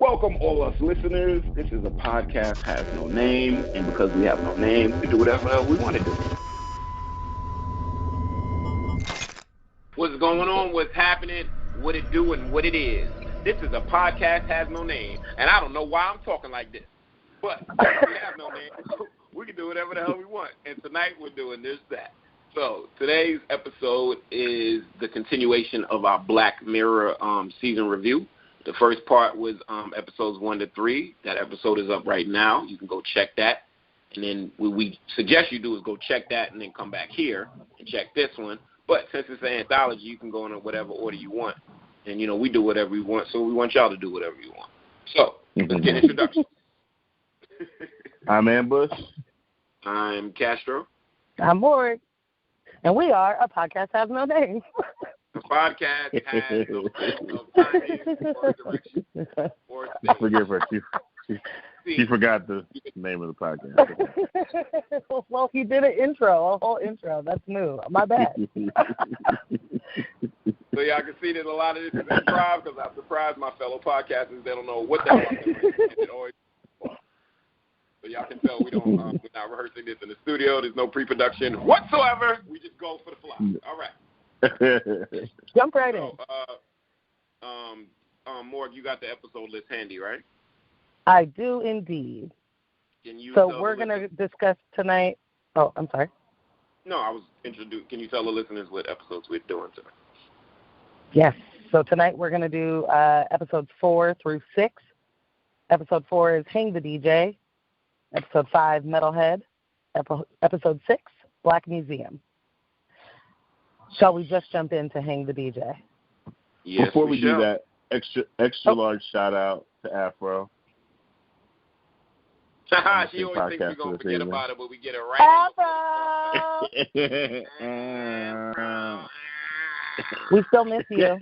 Welcome, all us listeners. This is a podcast has no name, and because we have no name, we do whatever the hell we want to do. What's going on? What's happening? What it do and what it is? This is a podcast has no name, and I don't know why I'm talking like this, but we have no name. We can do whatever the hell we want, and tonight we're doing that. So today's episode is the continuation of our Black Mirror season review. The first part was episodes 1 to 3. That episode is up right now. You can go check that. And then what we suggest you do is go check that and then come back here and check this one. But since it's an anthology, you can go in whatever order you want. And, you know, we do whatever we want, so we want y'all to do whatever you want. So, let's get introductions. I'm Ambush. I'm Castro. I'm Morg. And we are a podcast has no name. The podcast has no timing or direction. I forgive her. She forgot the name of the podcast. Well, he did a whole intro. That's new. My bad. So y'all can see that a lot of this is improv because I'm surprised my fellow podcasters, they don't know what the hell I'm doing. So y'all can tell we're not rehearsing this in the studio. There's no pre-production whatsoever. We just go for the fly. All right. Jump right in. Morg, you got the episode list handy, right? I do indeed. So we're going to discuss tonight. Oh, I'm sorry. No, I was introduced. Can you tell the listeners what episodes we're doing tonight? Yes. So tonight we're going to do episodes 4 through 6. Episode 4 is Hang the DJ. Episode 5, Metalhead. Episode 6, Black Museum. Shall we just jump into Hang the DJ? Yes, Before we do that, extra large shout out to Afro. She always thinks we're going to forget about it, but we get it right. Afro! We still miss you.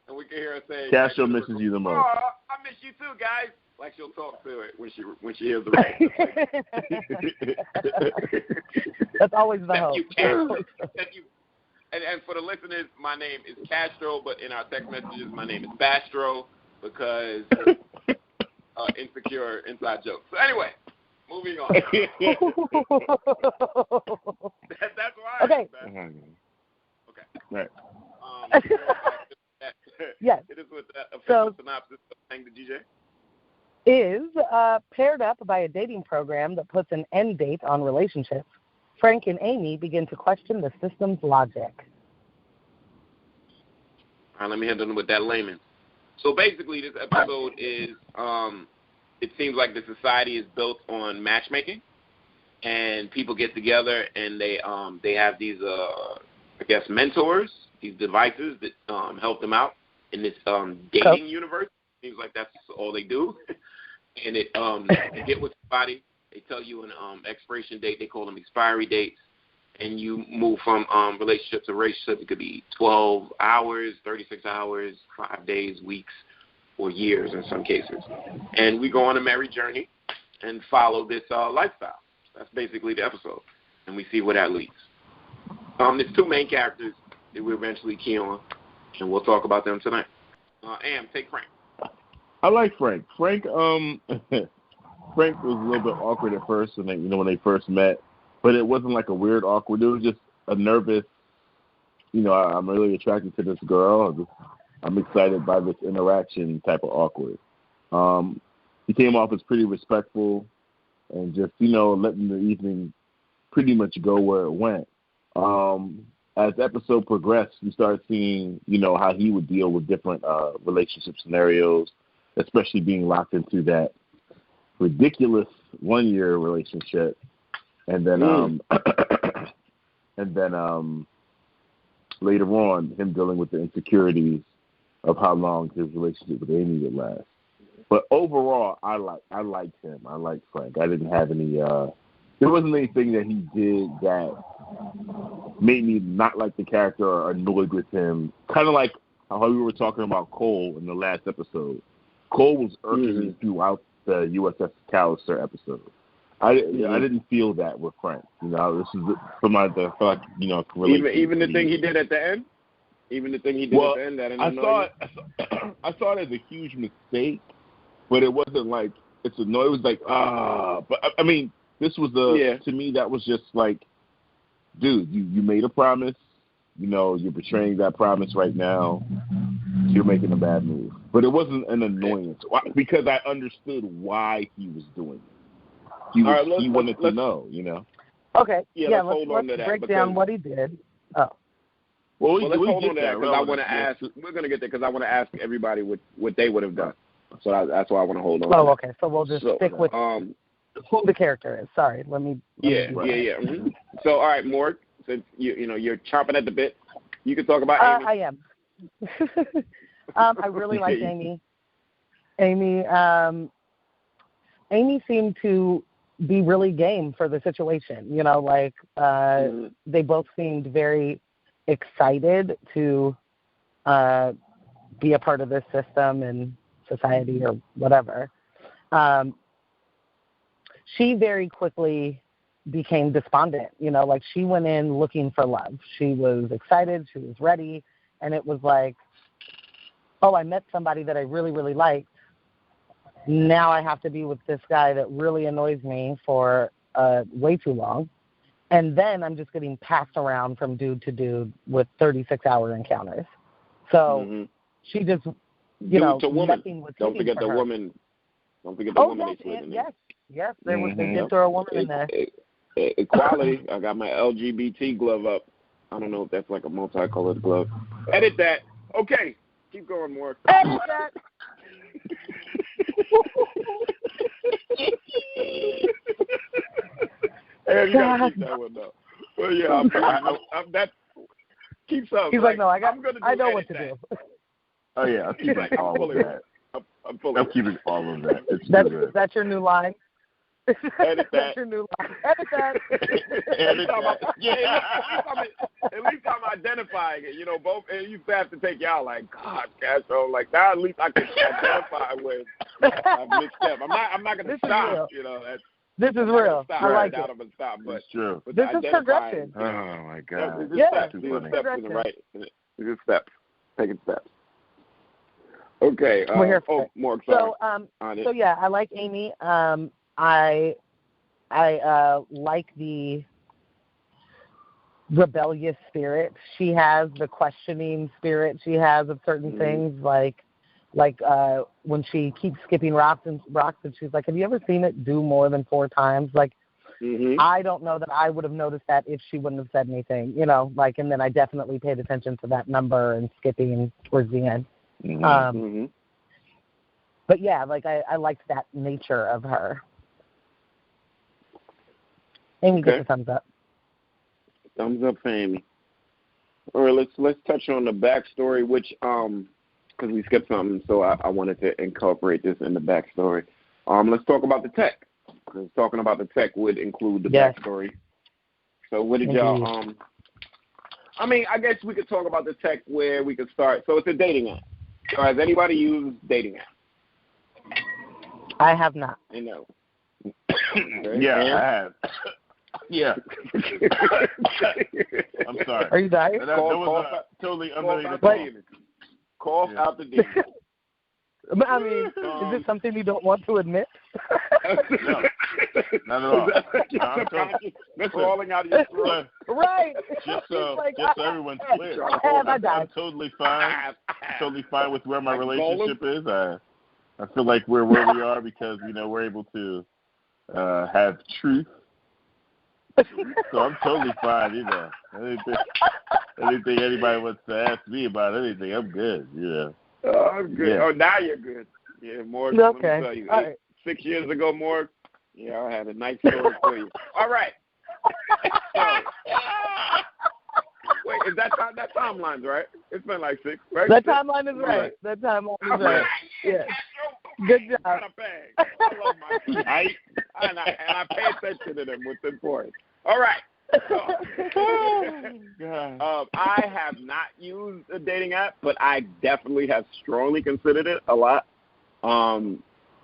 And we can hear her say, Castro misses you the most. Oh, I miss you too, guys. Like she'll talk to it when she hears the record. That's always the hope. And for the listeners, my name is Castro, but in our text messages, my name is Bastro because insecure inside jokes. So anyway, moving on. That's why. Okay. Okay. Right. Yes. It is with the official synopsis of Hang the DJ. Is paired up by a dating program that puts an end date on relationships. Frank and Amy begin to question the system's logic. All right, let me handle it with that layman. So basically, this episode is, it seems like the society is built on matchmaking, and people get together and they have these, I guess, mentors, these devices that help them out in this dating universe. Seems like that's all they do. And they get with somebody. They tell you an expiration date. They call them expiry dates. And you move from relationship to relationship. It could be 12 hours, 36 hours, 5 days, weeks, or years in some cases. And we go on a merry journey and follow this lifestyle. That's basically the episode. And we see where that leads. There's 2 main characters that we eventually key on. And we'll talk about them tonight. Am, take Frank. I like Frank. Frank was a little bit awkward at first when they first met, but it wasn't like a weird awkward. It was just a nervous, I'm really attracted to this girl. I'm excited by this interaction type of awkward. He came off as pretty respectful and just, letting the evening pretty much go where it went. As the episode progressed, we started seeing, how he would deal with different relationship scenarios, especially being locked into that ridiculous 1-year relationship, and then later on him dealing with the insecurities of how long his relationship with Amy would last. But overall, I liked him. I liked Frank. I didn't have any. There wasn't anything that he did that made me not like the character or annoyed with him. Kind of like how we were talking about Cole in the last episode. Cole was irking me throughout the USS Callister episode. I didn't feel that with Frank. This is even the thing he did at the end. Even the thing he did at the end, that didn't annoy you? I saw it as a huge mistake, but it wasn't like it's annoying. It was like, but I mean, this was to me, that was just like, dude, you made a promise. You know, you're betraying that promise right now. You're making a bad move. But it wasn't an annoyance because I understood why he was doing it. He wanted to know, you know. Okay. Yeah, let's break down what he did. Oh. Well, let's hold on to that because I want to ask. We're going to get there because I want to ask everybody what they would have done. So that's why I want to hold on. Oh, okay. So we'll just stick with who the character is. Sorry, let me. Yeah. Mm-hmm. So, all right, Morg, since you're chomping at the bit, you can talk about Amy. I am. I really like Amy. Amy seemed to be really game for the situation. You know, like they both seemed very excited to be a part of this system and society or whatever. She very quickly became despondent. You know, like she went in looking for love. She was excited. She was ready. And it was like, oh, I met somebody that I really, really liked. Now I have to be with this guy that really annoys me for way too long. And then I'm just getting passed around from dude to dude with 36-hour encounters. So she just, nothing was Don't forget the her. woman. Don't forget the woman they slid in there. Yes, they did throw a woman in there. Equality. I got my LGBT glove up. I don't know if that's like a multicolored glove. Edit that. Okay. Keep going, more. Edit that. Hey, you gotta keep that one though. Well, yeah, I'm that keeps up. He's like, no, I know what to that. do. Oh yeah, I'm keeping all of that. I'm keeping all of that. That's your new line. Edit that. That's your new line. Edit that. Edit that. Yeah, at least I'm identifying it. You know, both, and you have to take y'all like, God, Castro, like now at least I can identify with a misstep. I'm not gonna stop. You know, this is real. I like it. Stop, but it's true. But this is progression. Oh my God. Steps in the right. These steps. Taking steps. Okay. We're here for more. So yeah, I like Amy. I like the rebellious spirit she has, the questioning spirit she has of certain things, like when she keeps skipping rocks and she's like, have you ever seen it do more than 4 times? Like, I don't know that I would have noticed that if she wouldn't have said anything, you know, like, and then I definitely paid attention to that number and skipping towards the end. But yeah, like I liked that nature of her. Amy gets a thumbs up. Thumbs up for Amy. All right, let's touch on the backstory, which because we skipped something, so I wanted to incorporate this in the backstory. Let's talk about the tech. Because talking about the tech would include the backstory. So what did y'all I mean, I guess we could talk about the tech where we could start. So it's a dating app. So has anybody used dating app? I have not. I know. Yeah, I have. Yeah. I'm sorry. Are you dying? That was totally unrelated. Cough out the demon. I mean, is this something you don't want to admit? No, not at all. That's falling out of your throat. Right. Just so everyone's clear, I'm totally fine. Totally fine with where my relationship is. I feel like we're where we are because we're able to have truth. So I'm totally fine, Anything anybody wants to ask me about anything, I'm good, Oh, I'm good. Yeah. Oh, now you're good. Yeah, Morg. Okay. Let me tell you, 6 years ago, Morg, I had a nice story for you. All right. Wait, is that timeline's right? It's been like 6, right? That timeline is right. That timeline is right. Yeah. Good job. I love my kids. And I pay attention to them within points. All right. So, I have not used a dating app, but I definitely have strongly considered it a lot.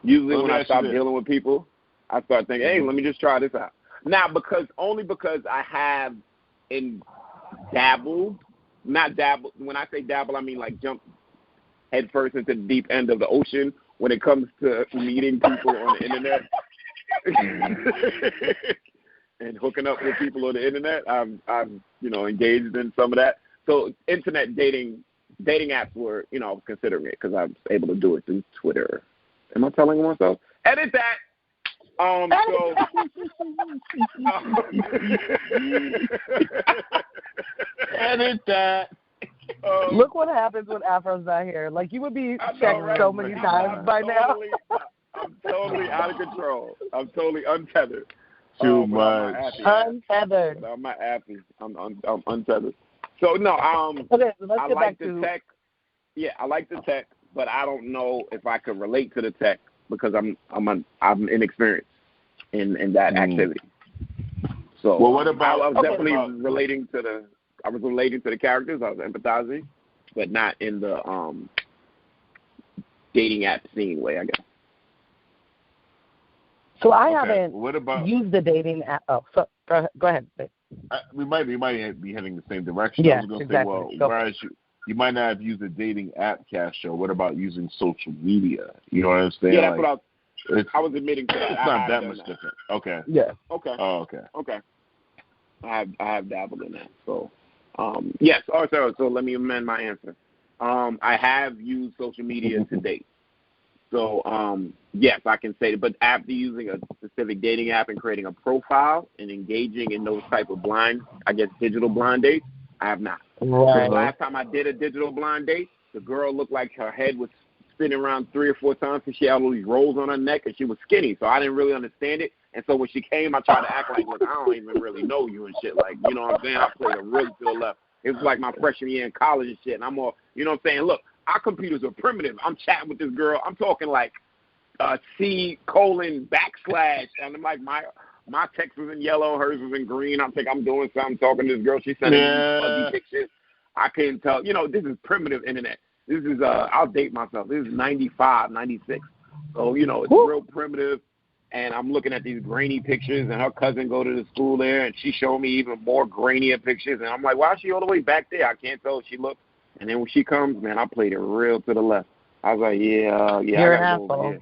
Usually when I stop dealing with people, I start thinking, hey, let me just try this out. Now, because I have dabbled not dabble. When I say dabble, I mean like jump head first into the deep end of the ocean when it comes to meeting people on the internet and hooking up with people on the internet. I'm engaged in some of that. So internet dating apps were, considering it because I was able to do it through Twitter. Am I telling myself? Edit that. Edit that. Look what happens when Afro's not here. Like, you would be checked so many times by now. I'm totally out of control. I'm totally untethered. Too much. Untethered. I'm not happy. I'm untethered. So no, okay, so let's I get like back the to tech. Yeah, I like the tech, but I don't know if I could relate to the tech because I'm inexperienced in that activity. So well, what about? I was definitely relating to the. I was relating to the characters. I was empathizing, but not in the dating app scene way, I guess. So I haven't What about, used the dating app. Oh, so go ahead. We might be heading the same direction. Yeah, I was going to exactly. say, well, whereas you might not have used a dating app, Castro. What about using social media? You know what I'm saying? Yeah, that's what I was admitting to that. It's not that much different. Okay. Yeah. Okay. Oh, okay. Okay. I have dabbled in that. So, yes. So let me amend my answer. I have used social media to date. So, yes, I can say that. But after using a specific dating app and creating a profile and engaging in those type of digital blind dates, I have not. Right. So last time I did a digital blind date, the girl looked like her head was spinning around 3 or 4 times because she had all these rolls on her neck and she was skinny. So I didn't really understand it. And so when she came, I tried to act like, look, I don't even really know you and shit. Like, you know what I'm saying? I played it really to the left. It was like my freshman year in college and shit. And I'm all, you know what I'm saying? Look, our computers are primitive. I'm chatting with this girl. I'm talking like C:\\. And I'm like, my text was in yellow, hers was in green. I'm thinking I'm doing something, talking to this girl. She's sending me these fuzzy pictures. I couldn't tell. This is primitive internet. This is, I'll date myself. This is 95, 96. So, it's real primitive. And I'm looking at these grainy pictures, and her cousin go to the school there, and she showed me even more grainier pictures. And I'm like, why is she all the way back there? I can't tell if she looks. And then when she comes, man, I played it real to the left. I was like, yeah. You're an I asshole. over here.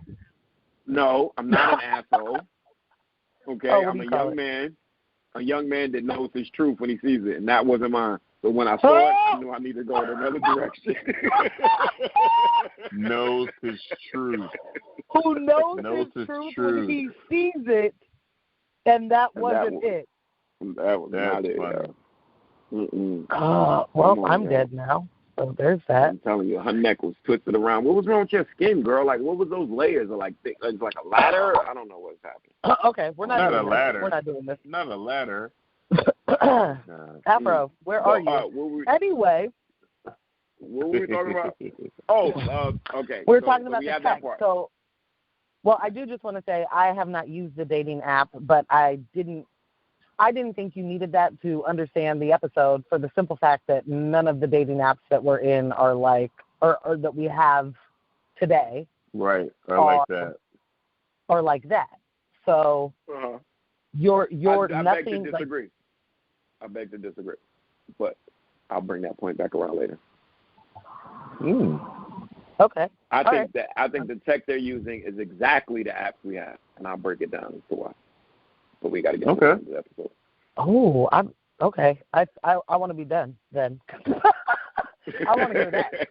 No, I'm not an asshole. Okay, I'm a young man. A young man that knows his truth when he sees it, and that wasn't mine. So when I saw it, I knew I needed to go in another direction. Knows his truth. Who knows his truth when he sees it, and that wasn't it. That was not it. Well, I'm dead now. So there's that. I'm telling you, her neck was twisted around. What was wrong with your skin, girl? Like, what was those layers? Or like thick, like a ladder? I don't know what's happening. Okay, we're not doing a ladder. We're not doing this. Not a ladder. Afro, where are you? Anyway. What were we talking about? Okay. We're talking about the tech. So, well, I do just want to say I have not used the dating app, but I didn't think you needed that to understand the episode for the simple fact that none of the dating apps that we're in are like, or that we have today. Right. Like that. Or like that. So you're I nothing. Beg to disagree. I beg to disagree. But I'll bring that point back around later. Okay. I think the tech they're using is exactly the apps we have, and I'll break it down as to why. But we got to get to the episode. Oh, I'm okay. I want to be done then. I want to hear that.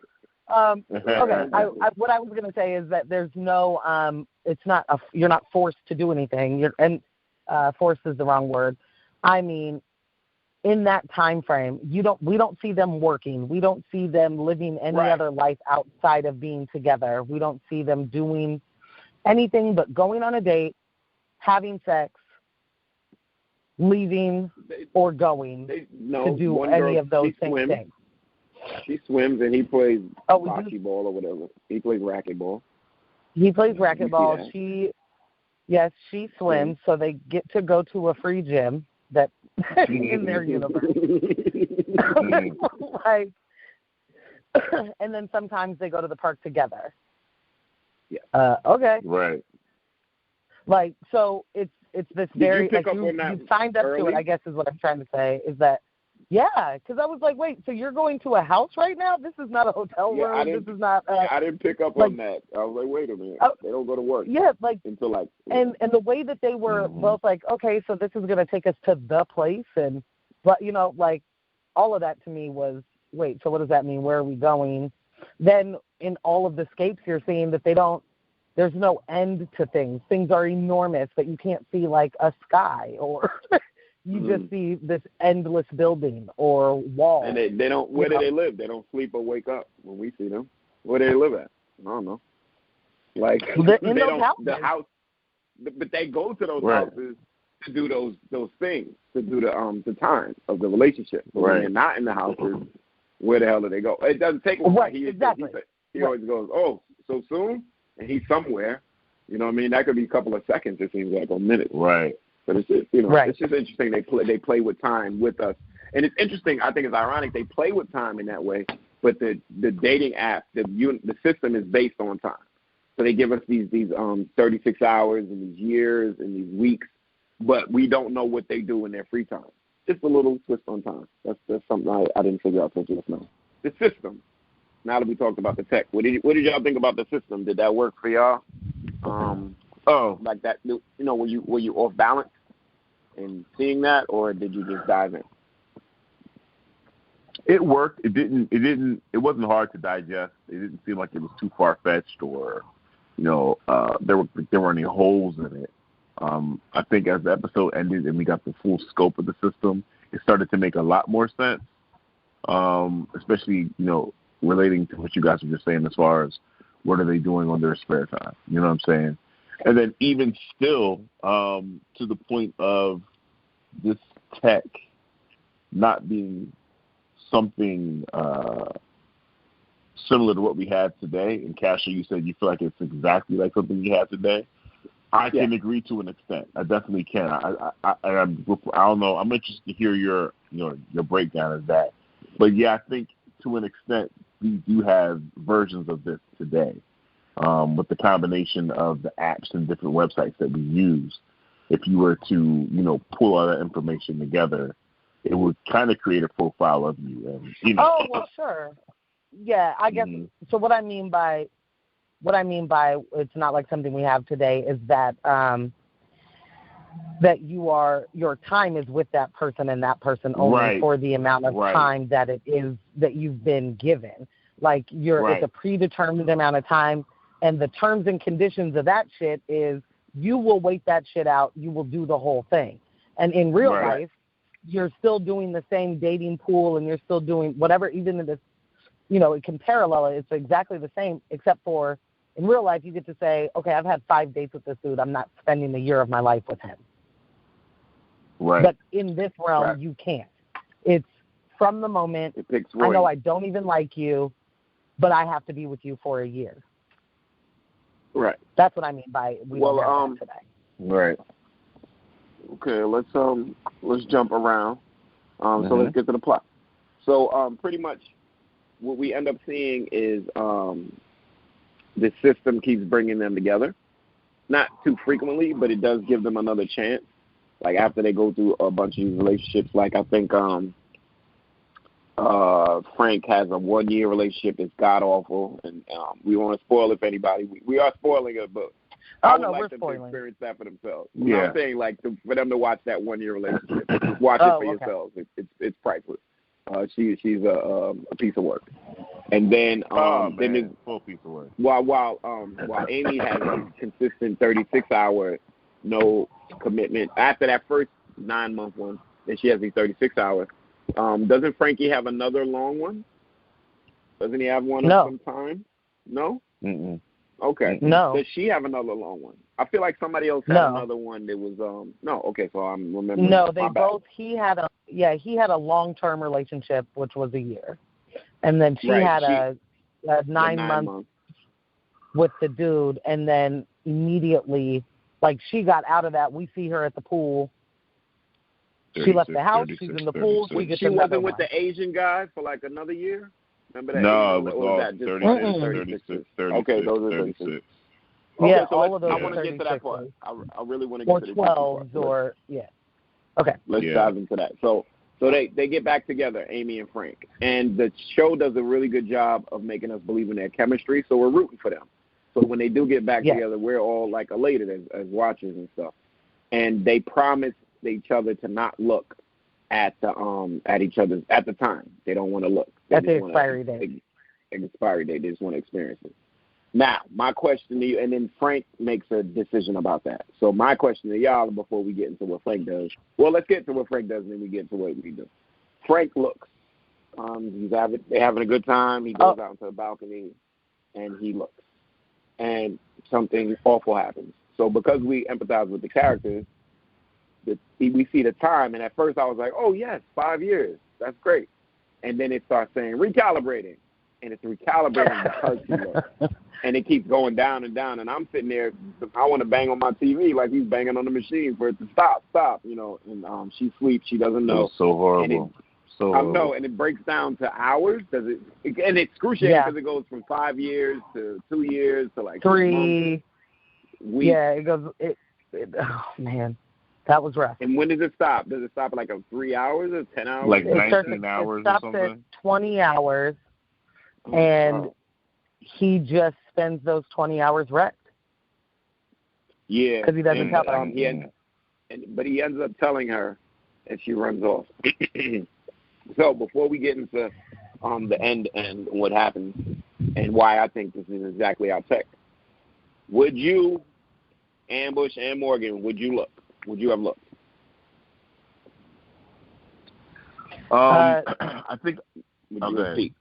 Okay. What I was going to say is that there's no. It's not. You're not forced to do anything. Forced is the wrong word. I mean, in that time frame, we don't see them working. We don't see them living any other life outside of being together. We don't see them doing anything but going on a date, having sex, leaving, or going to do any of those same things. She swims and he plays bocce ball or whatever. He plays racquetball. He plays racquetball. She swims, so they get to go to a free gym that in their universe. And then sometimes they go to the park together. Yeah. Okay. Right. Like, so it's this very, like, you signed up to it, I guess is what I'm trying to say, is that Yeah, because I was like, wait, so you're going to a house right now? This is not a hotel room. This is not. I didn't pick up on that. I was like, wait a minute. They don't go to work. Yeah, like until like. And the way that they were both like, okay, so this is going to take us to the place, but like all of that to me was, wait, so what does that mean? Where are we going? Then in all of the scapes, you're seeing that there's no end to things. Things are enormous, but you can't see like a sky or. You just see this endless building or wall. And they don't. Where do they live? They don't sleep or wake up when we see them. Where do they live at? I don't know. Like in those houses. The house, but they go to those houses to do those things, to do the time of the relationship. But when they're not in the houses, where the hell do they go? It doesn't take long. Right, He always always goes, oh, so soon, and he's somewhere. You know what I mean? That could be a couple of seconds. It seems like, or minutes. Right. But it's just, it's just interesting. They play with time with us, and it's interesting. I think it's ironic they play with time in that way. But the dating app, the system is based on time. So they give us these 36 hours and these years and these weeks, but we don't know what they do in their free time. Just a little twist on time. That's something I didn't figure out until just now. The system. Now that we talked about the tech, what did y'all think about the system? Did that work for y'all? Like that, were you off balance in seeing that, or did you just dive in? It worked. It wasn't hard to digest. It didn't seem like it was too far fetched, or there were any holes in it. I think as the episode ended and we got the full scope of the system, it started to make a lot more sense. Especially relating to what you guys were just saying as far as what are they doing on their spare time. You know what I'm saying? And then even still, to the point of this tech not being something similar to what we have today. And Casher, you said you feel like it's exactly like something you have today. I can agree to an extent. I definitely can. I don't know. I'm interested to hear your breakdown of that. But yeah, I think to an extent we do have versions of this today. With the combination of the apps and different websites that we use, if you were to, pull all that information together, it would kind of create a profile of you. And, Oh, well, sure. Yeah, I guess. So what I mean by it's not like something we have today is that that your time is with that person and that person only for the amount of time that it is that you've been given. Like it's a predetermined amount of time. And the terms and conditions of that shit is you will wait that shit out. You will do the whole thing. And in real life, you're still doing the same dating pool and you're still doing whatever, even in this, it can parallel it. It's exactly the same, except for in real life, you get to say, okay, I've had 5 dates with this dude. I'm not spending the year of my life with him. Right. But in this realm, you can't. It's from the moment, I know I don't even like you, but I have to be with you for a year. Right. That's what I mean by we don't have that today. Right. Okay, let's jump around. So let's get to the plot. So pretty much what we end up seeing is the system keeps bringing them together. Not too frequently, but it does give them another chance. Like after they go through a bunch of these relationships, like I think Frank has a 1-year relationship that's god awful, and we want to spoil it for anybody. We are spoiling it, but I would like them to experience that for themselves. You know what I'm saying? Like for them to watch that 1-year relationship, watch it for yourselves. It's priceless. She's a piece of work. And then then there's full piece of work. While Amy has a consistent 36-hour no commitment after that first 9-month one, then she has these 36 hours. Doesn't Frankie have another long one? Doesn't he have one of some time? No? Mm-mm. Okay. No. Does she have another long one? I feel like somebody else had another one that was no. Okay, so I'm remembering. No, they both. He had a long-term relationship, which was a year, and then she had a 9 months with the dude, and then immediately, like she got out of that. We see her at the pool. She left the house. She's in the pool. She wasn't with the Asian guy for like another year? Remember that? No, it was all 36. Okay, those are 36. Okay, yeah, so all of those I are want to get to that part. I really want to or get to 12s the or, Okay. Let's dive into that. So So they get back together, Amy and Frank. And the show does a really good job of making us believe in their chemistry, so we're rooting for them. So when they do get back together, we're all, like, elated as watchers and stuff. And they promise each other to not look at each other at the time. They don't want to look. At the expiry date. Expiry date. They just want to experience it. Now, my question to you, and then Frank makes a decision about that. So my question to y'all before we get into what Frank does. Well, let's get to what Frank does, and then we get to what we do. Frank looks. They're having a good time. He goes out into the balcony, and he looks. And something awful happens. So because we empathize with the characters, we see the time. And at first I was like, oh, yes, 5 years. That's great. And then it starts saying recalibrating. And it's recalibrating because he looks. And it keeps going down and down. And I'm sitting there, I want to bang on my TV like he's banging on the machine for it to stop, you know. And she sleeps. She doesn't know. It's so horrible. I know, and it breaks down to hours. And it's excruciating because it goes from 5 years to 2 years to like 3 weeks. Yeah, it goes. Oh man, that was rough. And when does it stop? Does it stop at like 3 hours or 10 hours? Like 19 hours or something. It stops at 20 hours, and he just spends those 20 hours wrecked. Yeah, because he doesn't tell her. But he ends up telling her, and she runs off. So before we get into the end and what happens and why I think this is exactly our tech, would you, Ambush and Morgan, would you look? Would you have looked? I think. Would you have peeked?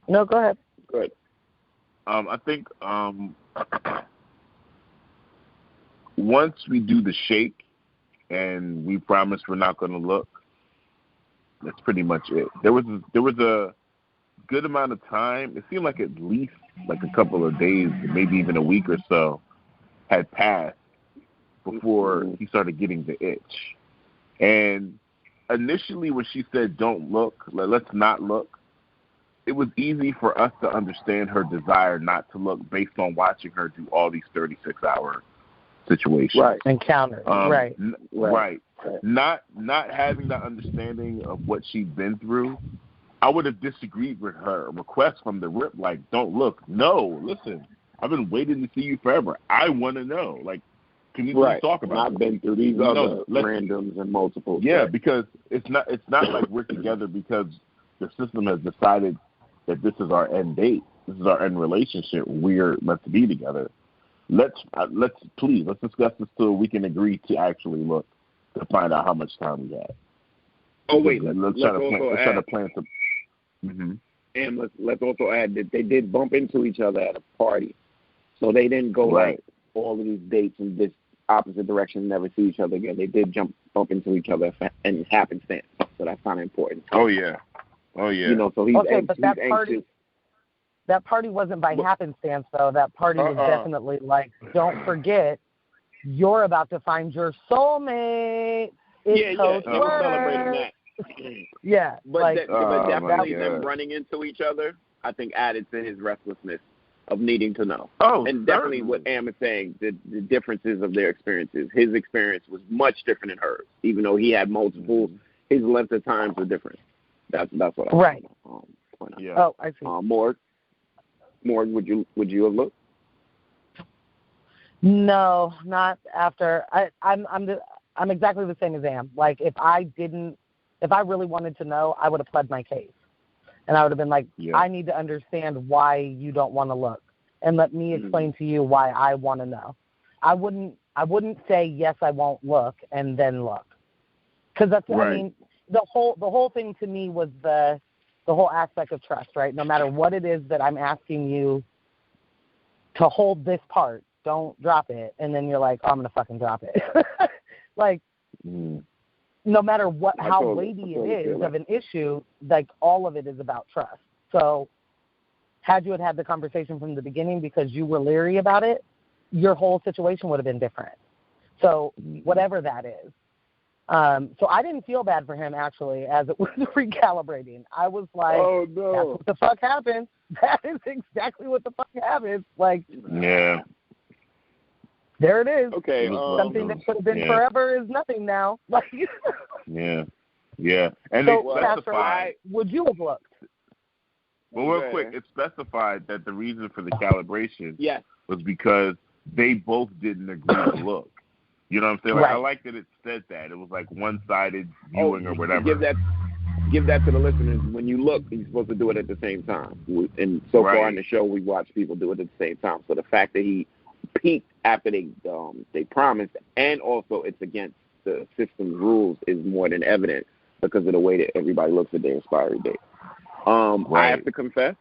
No, go ahead. Good. I think once we do the shake and we promise we're not going to look, that's pretty much it. There was a good amount of time. It seemed like at least like a couple of days, maybe even a week or so, had passed before he started getting the itch. And initially, when she said, "Don't look, let's not look," it was easy for us to understand her desire not to look based on watching her do all these 36-hour situations. Right. Encounters. Right. Right. Not having that understanding of what she'd been through, I would have disagreed with her request from the rip, like, don't look. No, listen, I've been waiting to see you forever. I want to know. Like, can we please talk about it? I've been through these other randoms and multiple. Yeah, because it's not like we're together because the system has decided that this is our end date. This is our end relationship. We're meant to be together. Let's discuss this so we can agree to actually look to find out how much time we got. Oh wait, let's try to plan some. Mm-hmm. And let's also add that they did bump into each other at a party, so they didn't go like all of these dates in this opposite direction and never see each other again. They did bump into each other and happenstance, so that's kind of important. Oh yeah. You know, so he's but that anxious. That party wasn't by happenstance, though. That party was definitely like, don't forget, you're about to find your soulmate. It's celebrating that. Yeah. But definitely them running into each other, I think, added to his restlessness of needing to know. And definitely what Am is saying, the differences of their experiences. His experience was much different than hers, even though he had multiple. His length of times were different. That's what I right. Point out. Yeah. Oh, I see. Morg, would you have looked? No, not after. I'm exactly the same as Am. Like if I really wanted to know, I would have pled my case, and I would have been like, I need to understand why you don't want to look, and let me explain to you why I want to know. I wouldn't say yes, I won't look, and then look, because that's I mean the whole thing to me was the whole aspect of trust, right? No matter what it is that I'm asking you to hold this part, don't drop it. And then you're like, oh, I'm going to fucking drop it. Like, no matter how weighty it is of an issue, like all of it is about trust. So had you had the conversation from the beginning because you were leery about it, your whole situation would have been different. So whatever that is. So I didn't feel bad for him, actually, as it was recalibrating. I was like, oh, no. That's what the fuck happened. That is exactly what the fuck happened. Like, yeah. There it is. Okay. Something that could have been forever is nothing now. Like, yeah. Yeah, and so, they specified. Would you have looked? Well, real quick, it specified that the reason for the calibration Yes. was because they both didn't agree to look. You know what I'm saying? Like, I like that it said that. It was like one-sided viewing or whatever. Give that to the listeners. When you look, you're supposed to do it at the same time. And so far in the show, we watched people do it at the same time. So the fact that he peaked after they promised, and also it's against the system's rules, is more than evident because of the way that everybody looks at their expiry date. I have to confess,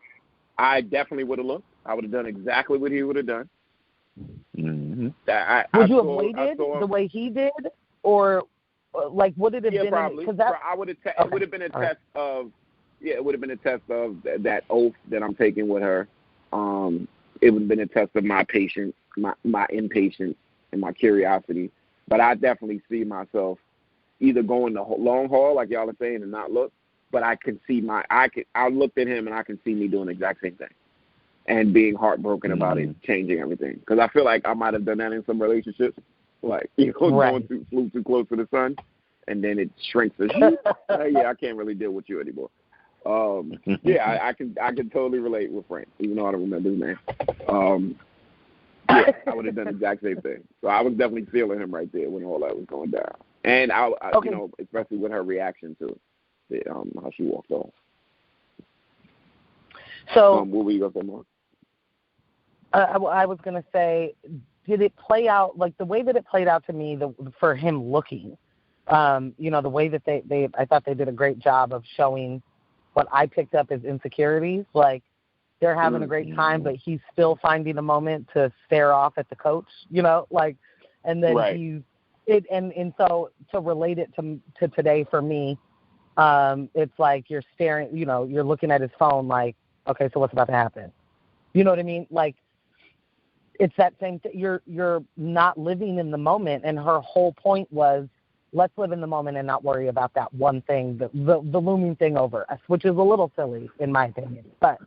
I definitely would have looked. I would have done exactly what he would have done. Mm-hmm. Would you have waited the way he did, or like would it have been? Probably. I would have. It would have been a test of. Yeah, it would have been a test of that oath that I'm taking with her. It would have been a test of my patience, my impatience, and my curiosity. But I definitely see myself either going the long haul, like y'all are saying, and not look. But I can see I looked at him and I can see me doing the exact same thing and being heartbroken about it, changing everything. Because I feel like I might have done that in some relationships, like, flew too close to the sun, and then it shrinks the I can't really deal with you anymore. I can totally relate with Frank, even though I don't remember his name. I would have done the exact same thing. So I was definitely feeling him right there when all that was going down. And I especially with her reaction to it. How she walked off. So, what were you going to say, Mark? I was going to say, did it play out like the way that it played out to me? For him looking, the way that I thought they did a great job of showing what I picked up as insecurities. Like they're having a great time, but he's still finding a moment to stare off at the coach. And then and so to relate it to today for me. It's like you're staring, you're looking at his phone like, okay, so what's about to happen? You know what I mean? Like, it's that same thing. You're not living in the moment, and her whole point was, let's live in the moment and not worry about that one thing, the looming thing over us, which is a little silly in my opinion. But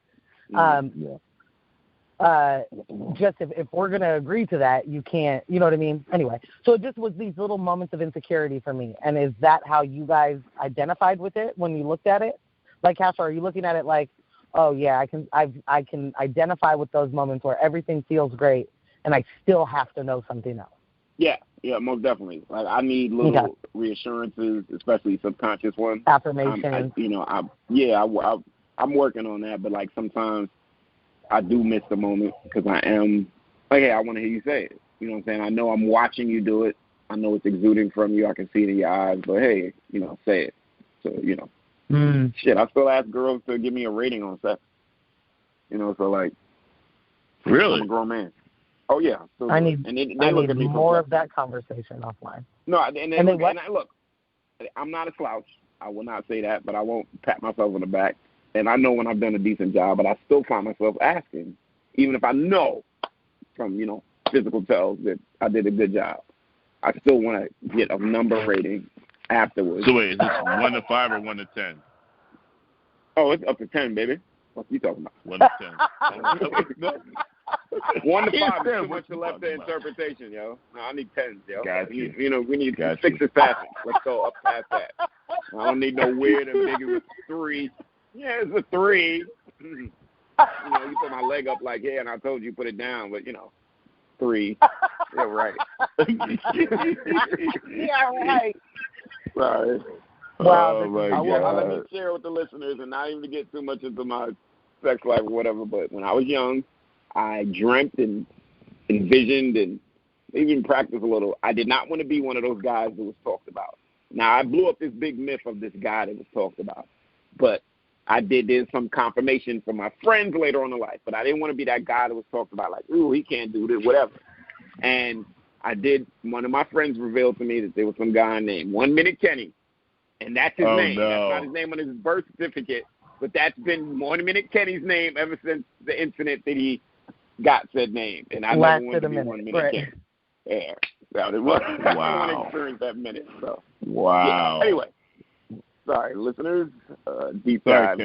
just if we're going to agree to that, you can't, you know what I mean? Anyway, so it just was these little moments of insecurity for me. And is that how you guys identified with it when you looked at it? Like, Casper, are you looking at it like, oh yeah, I can identify with those moments where everything feels great and I still have to know something else? Yeah, most definitely. Like, I need little reassurances, especially subconscious ones. Affirmations. I'm working on that, but like sometimes I do miss the moment because I am like, hey, I want to hear you say it. You know what I'm saying? I know I'm watching you do it. I know it's exuding from you. I can see it in your eyes. But, hey, say it. So, shit, I still ask girls to give me a rating on sex. So, like, really? I'm a grown man. Oh, yeah. I need more of that conversation offline. No, look, I'm not a slouch. I will not say that, but I won't pat myself on the back. And I know when I've done a decent job, but I still find myself asking, even if I know from, physical tells that I did a good job. I still want to get a number rating afterwards. So wait, is this 1 to 5 or 1 to 10? Oh, it's up to 10, baby. What you talking about? 1 to 10. 1 to 5 is too much left to interpretation, yo. No, I need 10s, yo. Gotcha. We need 6 passing. Let's go up past that. I don't need no weird ambiguous 3. Yeah, it's a 3. You put my leg up like, yeah, and I told you put it down, but 3. Yeah, right. Yeah, right. Right. Wow. Let me share with the listeners, and not even to get too much into my sex life or whatever, but when I was young, I dreamt and envisioned and even practiced a little. I did not want to be one of those guys that was talked about. Now, I blew up this big myth of this guy that was talked about, but there's some confirmation from my friends later on in life, but I didn't want to be that guy that was talked about, like, ooh, he can't do this, whatever. And one of my friends revealed to me that there was some guy named 1 Minute Kenny, and that's his name. No. That's not his name on his birth certificate, but that's been 1 Minute Kenny's name ever since the incident that he got said name. And I never wanted to be 1 Minute Kenny. Yeah. I didn't want to experience that minute. So. Wow. Yeah. Anyway. Sorry, listeners. Deep dive,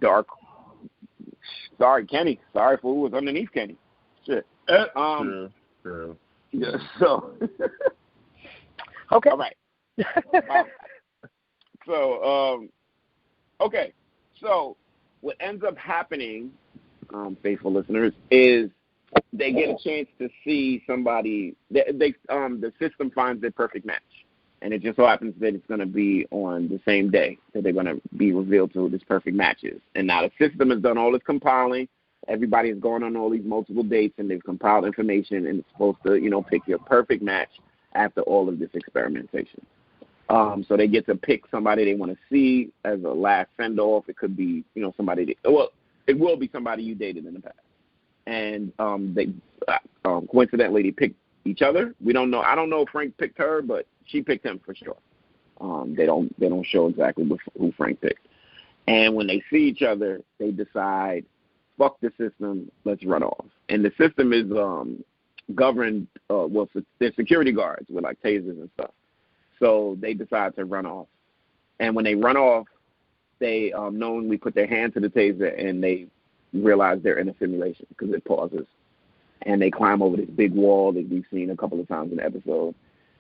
dark. Sorry, Kenny. Sorry for who was underneath Kenny. Shit. True. Yeah. So. Okay. All right. So, okay. So what ends up happening, faithful listeners, is they get a chance to see somebody. The system finds their perfect match, and it just so happens that it's going to be on the same day that they're going to be revealed to who this perfect match is. And now the system has done all this compiling. Everybody has gone on all these multiple dates, and they've compiled information, and it's supposed to, pick your perfect match after all of this experimentation. So they get to pick somebody they want to see as a last send-off. It could be, somebody it will be somebody you dated in the past. And they coincidentally they picked each other. We don't know. I don't know if Frank picked her, but she picked him for sure. They don't show exactly who Frank picked. And when they see each other, they decide, fuck the system, let's run off. And the system is governed. They're security guards with like tasers and stuff. So they decide to run off. And when they run off, they knowingly put their hand to the taser, and they realize they're in a simulation because it pauses. And they climb over this big wall that we've seen a couple of times in the episode.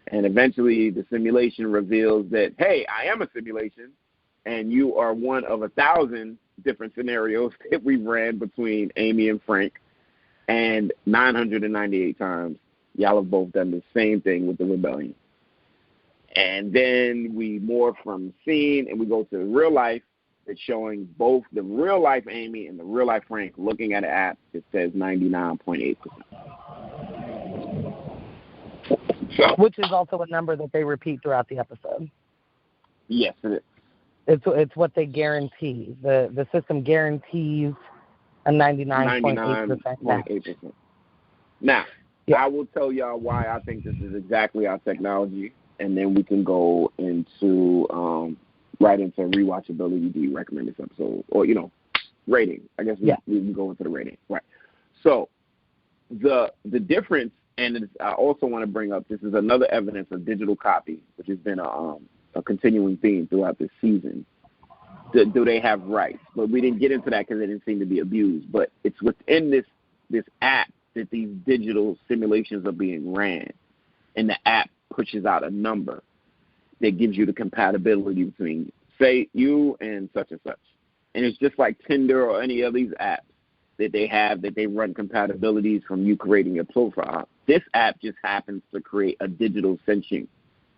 And eventually the simulation reveals that, hey, I am a simulation, and you are one of 1,000 different scenarios that we ran between Amy and Frank. And 998 times, y'all have both done the same thing with the rebellion. And then we morph from scene and we go to real life. It's showing both the real life Amy and the real life Frank looking at an app that says 99.8%. Which is also a number that they repeat throughout the episode. Yes, it is. It's what they guarantee. The system guarantees a 99.8% match. Now, yeah. I will tell y'all why I think this is exactly our technology. And then we can go into right into rewatchability. Do you recommend this episode? Or, rating. I guess we can go into the rating. Right. So the difference, and I also want to bring up, this is another evidence of digital copy, which has been a continuing theme throughout this season. Do they have rights? But we didn't get into that because it didn't seem to be abused. But it's within this app that these digital simulations are being ran. And the app pushes out a number that gives you the compatibility between, say, you and such and such. And it's just like Tinder or any of these apps that they have, that they run compatibilities from you creating your profile. This app just happens to create a digital sentient,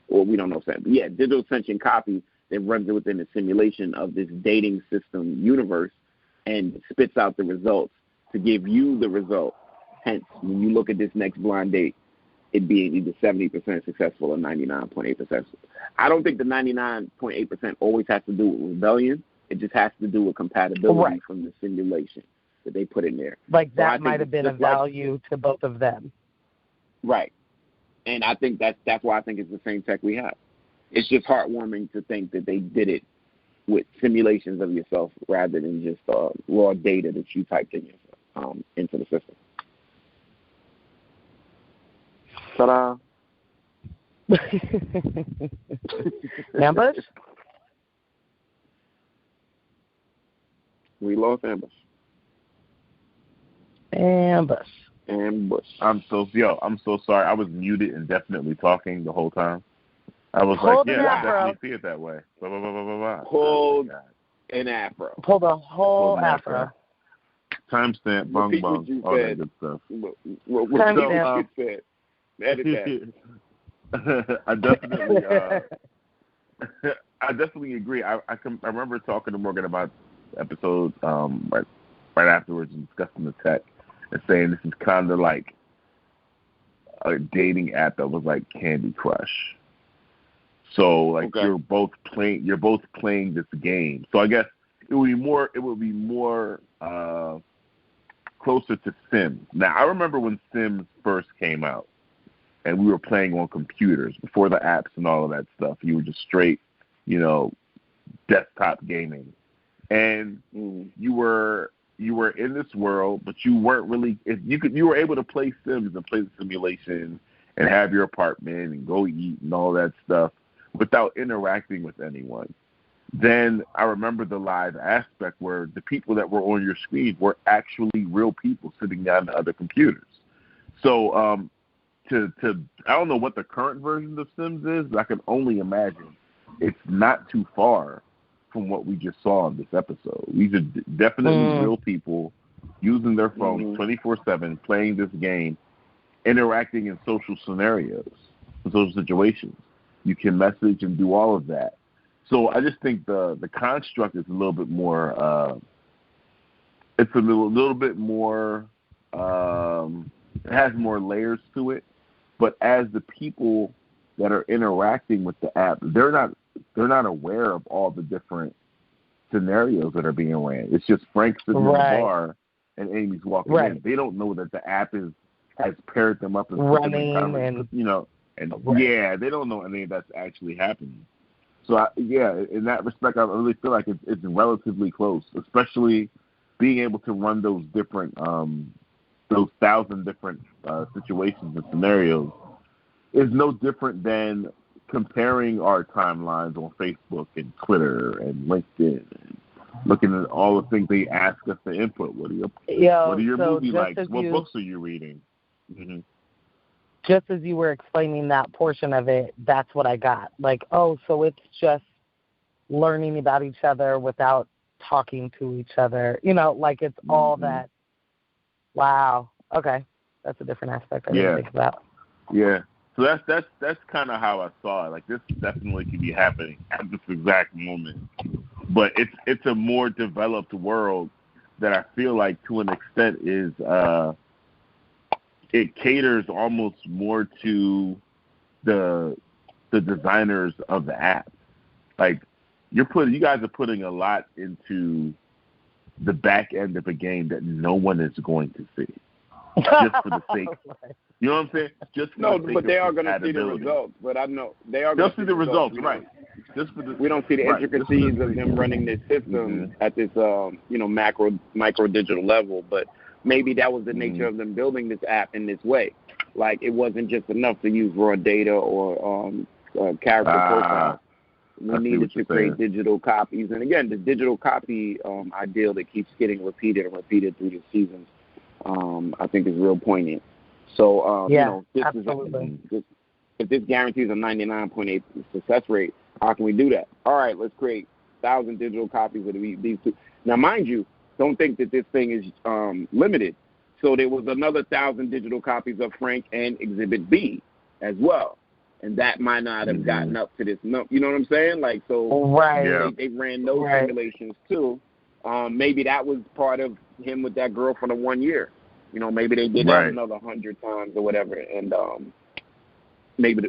or we don't know, but digital sentient copy that runs it within the simulation of this dating system universe and spits out the results to give you the result. Hence, when you look at this next blind date, it being either 70% successful or 99.8%. I don't think the 99.8% always has to do with rebellion. It just has to do with compatibility from the simulation that they put in there. Like that might have been a value to both of them. Right. And I think that's why I think it's the same tech we have. It's just heartwarming to think that they did it with simulations of yourself rather than just raw data that you typed in yourself, into the system. Ta-da. Ambush? We lost Ambush. Ambush. I'm so sorry. I was muted and definitely talking the whole time. I was Hold I afro. definitely see it that way. Blah, blah, blah, blah, blah. Hold an afro. Pull the whole afro. Timestamp, bong, bong, all that good stuff. What you said. Edit that. I definitely agree. I remember talking to Morgan about the episode right afterwards and discussing the tech and saying this is kind of like a dating app that was like Candy Crush. So like you're both playing this game. So I guess it would be more closer to Sims. Now I remember when Sims first came out. And we were playing on computers before the apps and all of that stuff. You were just straight, desktop gaming, and you were in this world, but you weren't really. You were able to play Sims and play the simulation and have your apartment and go eat and all that stuff without interacting with anyone. Then I remember the live aspect where the people that were on your screen were actually real people sitting down to other computers. So. I don't know what the current version of Sims is, but I can only imagine it's not too far from what we just saw in this episode. These are definitely real people using their phones 24/7, playing this game, interacting in social scenarios, in social situations. You can message and do all of that. So I just think the construct is a little bit more. It's a little bit more. It has more layers to it. But as the people that are interacting with the app, they're not aware of all the different scenarios that are being ran. It's just Frank sitting in the bar and Amy's walking in. They don't know that the app has paired them up and running and they don't know any of that's actually happening. So in that respect, I really feel like it's relatively close, especially being able to run those different those 1,000 different situations and scenarios is no different than comparing our timelines on Facebook and Twitter and LinkedIn and looking at all the things they ask us to input. What are your movie likes? What books are you reading? Mm-hmm. Just as you were explaining that portion of it, that's what I got. Like, oh, so it's just learning about each other without talking to each other. Like it's all that. Wow. Okay. That's a different aspect I didn't think about. Yeah. So that's kind of how I saw it. Like this definitely could be happening at this exact moment. But it's a more developed world that I feel like to an extent is it caters almost more to the designers of the app. Like you guys are putting a lot into the back end of a game that no one is going to see. Just for the sake. You know what I'm saying? Just for the sake but they are going to see the compatibility. Results. But I know they are going to see the results, right? We don't see the intricacies of them running this system at this micro digital level. But maybe that was the nature of them building this app in this way. Like it wasn't just enough to use raw data or character profiles. We needed to create digital copies. And again, the digital copy ideal that keeps getting repeated and repeated through the seasons, I think is real poignant. So, this absolutely. If this guarantees a 99.8 success rate, how can we do that? All right, let's create 1,000 digital copies of these two. Now, mind you, don't think that this thing is limited. So there was another 1,000 digital copies of Frank and Exhibit B as well. And that might not have gotten up to this number. You know what I'm saying? Like, so they ran those simulations too. Maybe that was part of him with that girl for the 1 year. Maybe they did that another 100 times or whatever. And maybe,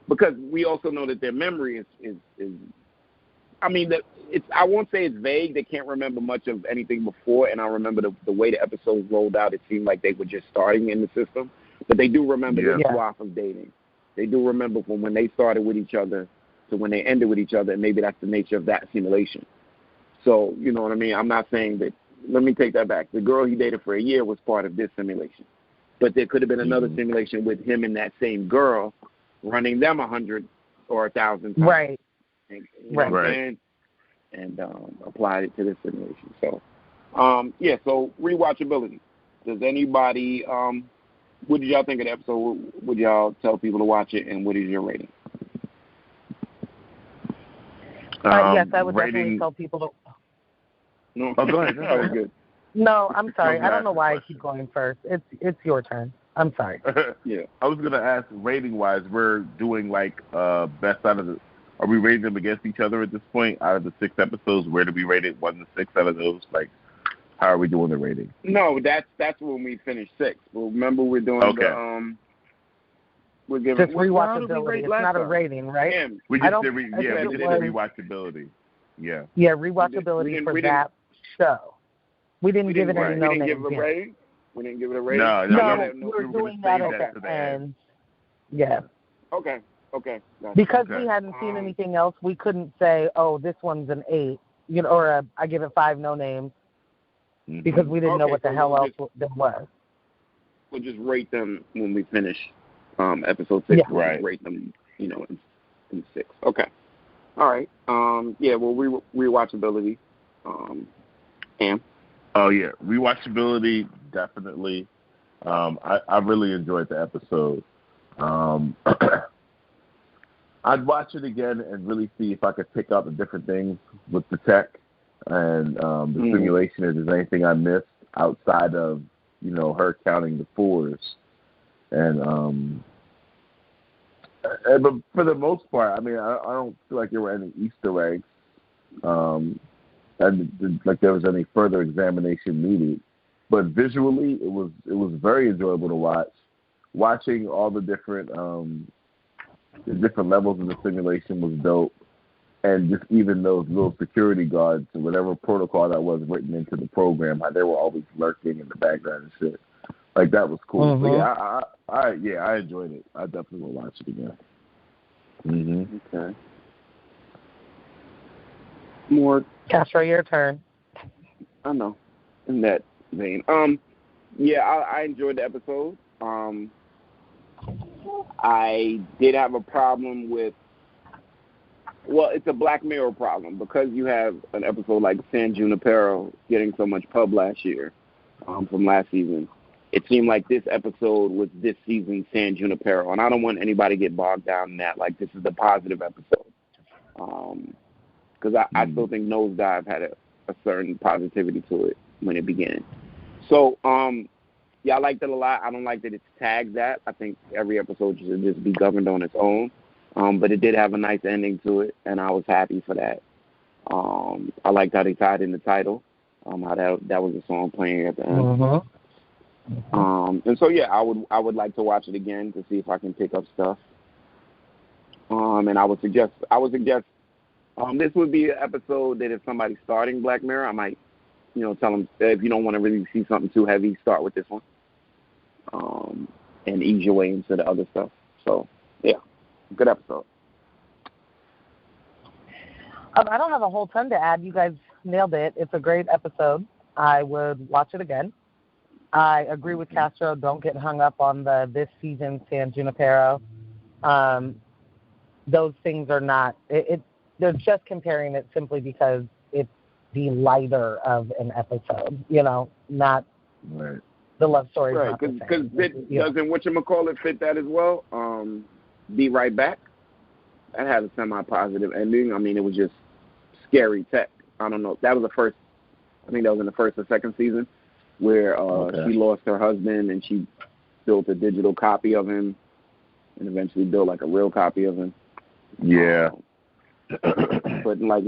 because we also know that their memory is I won't say it's vague. They can't remember much of anything before. And I remember the way the episodes rolled out, it seemed like they were just starting in the system. But they do remember the swath of dating. They do remember from when they started with each other to when they ended with each other, and maybe that's the nature of that simulation. So, you know what I mean? I'm not saying that. Let me take that back. The girl he dated for a year was part of this simulation. But there could have been another simulation with him and that same girl running them 100 or 1,000 times. Right. And, and applied it to this simulation. So, so rewatchability. Does anybody, what did y'all think of the episode? Would y'all tell people to watch it, and what is your rating? Yes, I would definitely tell people to. No, go ahead. That was good. No, I'm sorry. I don't know why I keep going first. It's your turn. I'm sorry. I was gonna ask, rating-wise, we're doing like best out of the. Are we rating them against each other at this point? Out of the 6 episodes, where do we rate it? 1 to 6 out of those? Like, how are we doing the rating? No, that's when we finish 6. Well, remember we're doing we're giving just rewatchability. It's not a rating, right? We just did rewatchability. Yeah. Yeah, rewatchability for that show. We didn't give it any We didn't give it a rating? We didn't give it a rating? No, we were doing that at the end. Yeah. Okay. Gotcha. Because we hadn't seen anything else, we couldn't say, oh, this one's an 8, or I give it 5 no names, because we didn't know what the hell else there was. We'll just rate them when we finish episode 6. Yeah. We'll rate them, in 6. Okay. All right. Rewatchability. Cam? Oh, yeah. Rewatchability, definitely. I really enjoyed the episode. I'd watch it again and really see if I could pick up the different things with the tech and the simulation. If there's anything I missed outside of, her counting the fours. And but for the most part, I mean, I don't feel like there were any Easter eggs, and like there was any further examination needed. But visually, it was very enjoyable to watch. Watching all the different levels of the simulation was dope, and just even those little security guards and whatever protocol that was written into the program, how they were always lurking in the background and shit. Like that was cool. Mm-hmm. But yeah, I enjoyed it. I definitely will watch it again. Mm-hmm. Okay. More. Castro, your turn. I know. In that vein. Yeah, I enjoyed the episode. I did have a problem with. Well, it's a Black Mirror problem because you have an episode like San Junipero getting so much pub last year, from last season. It seemed like this episode was this season's San Junipero, and I don't want anybody to get bogged down in that. Like, this is the positive episode. Because I still think Nosedive had a certain positivity to it when it began. So, yeah, I liked it a lot. I don't like that it's tagged that. I think every episode should just be governed on its own. But it did have a nice ending to it, and I was happy for that. I liked how they tied in the title, how that was a song playing at the end. Mm-hmm. And so, yeah, I would like to watch it again to see if I can pick up stuff. And I would suggest this would be an episode that if somebody's starting Black Mirror, I might, tell them if you don't want to really see something too heavy, start with this one, and ease your way into the other stuff. So, yeah, good episode. I don't have a whole ton to add. You guys nailed it. It's a great episode. I would watch it again. I agree with Castro. Don't get hung up on this season San Junipero. Those things are not. They're just comparing it simply because it's the lighter of an episode. Not right. The love story. Right, because doesn't whatchamacallit fit that as well? Be Right Back. That had a semi-positive ending. I mean, it was just scary tech. I don't know. That was the first. I think that was in the first or second season, where she lost her husband and she built a digital copy of him, and eventually built like a real copy of him. Yeah. But it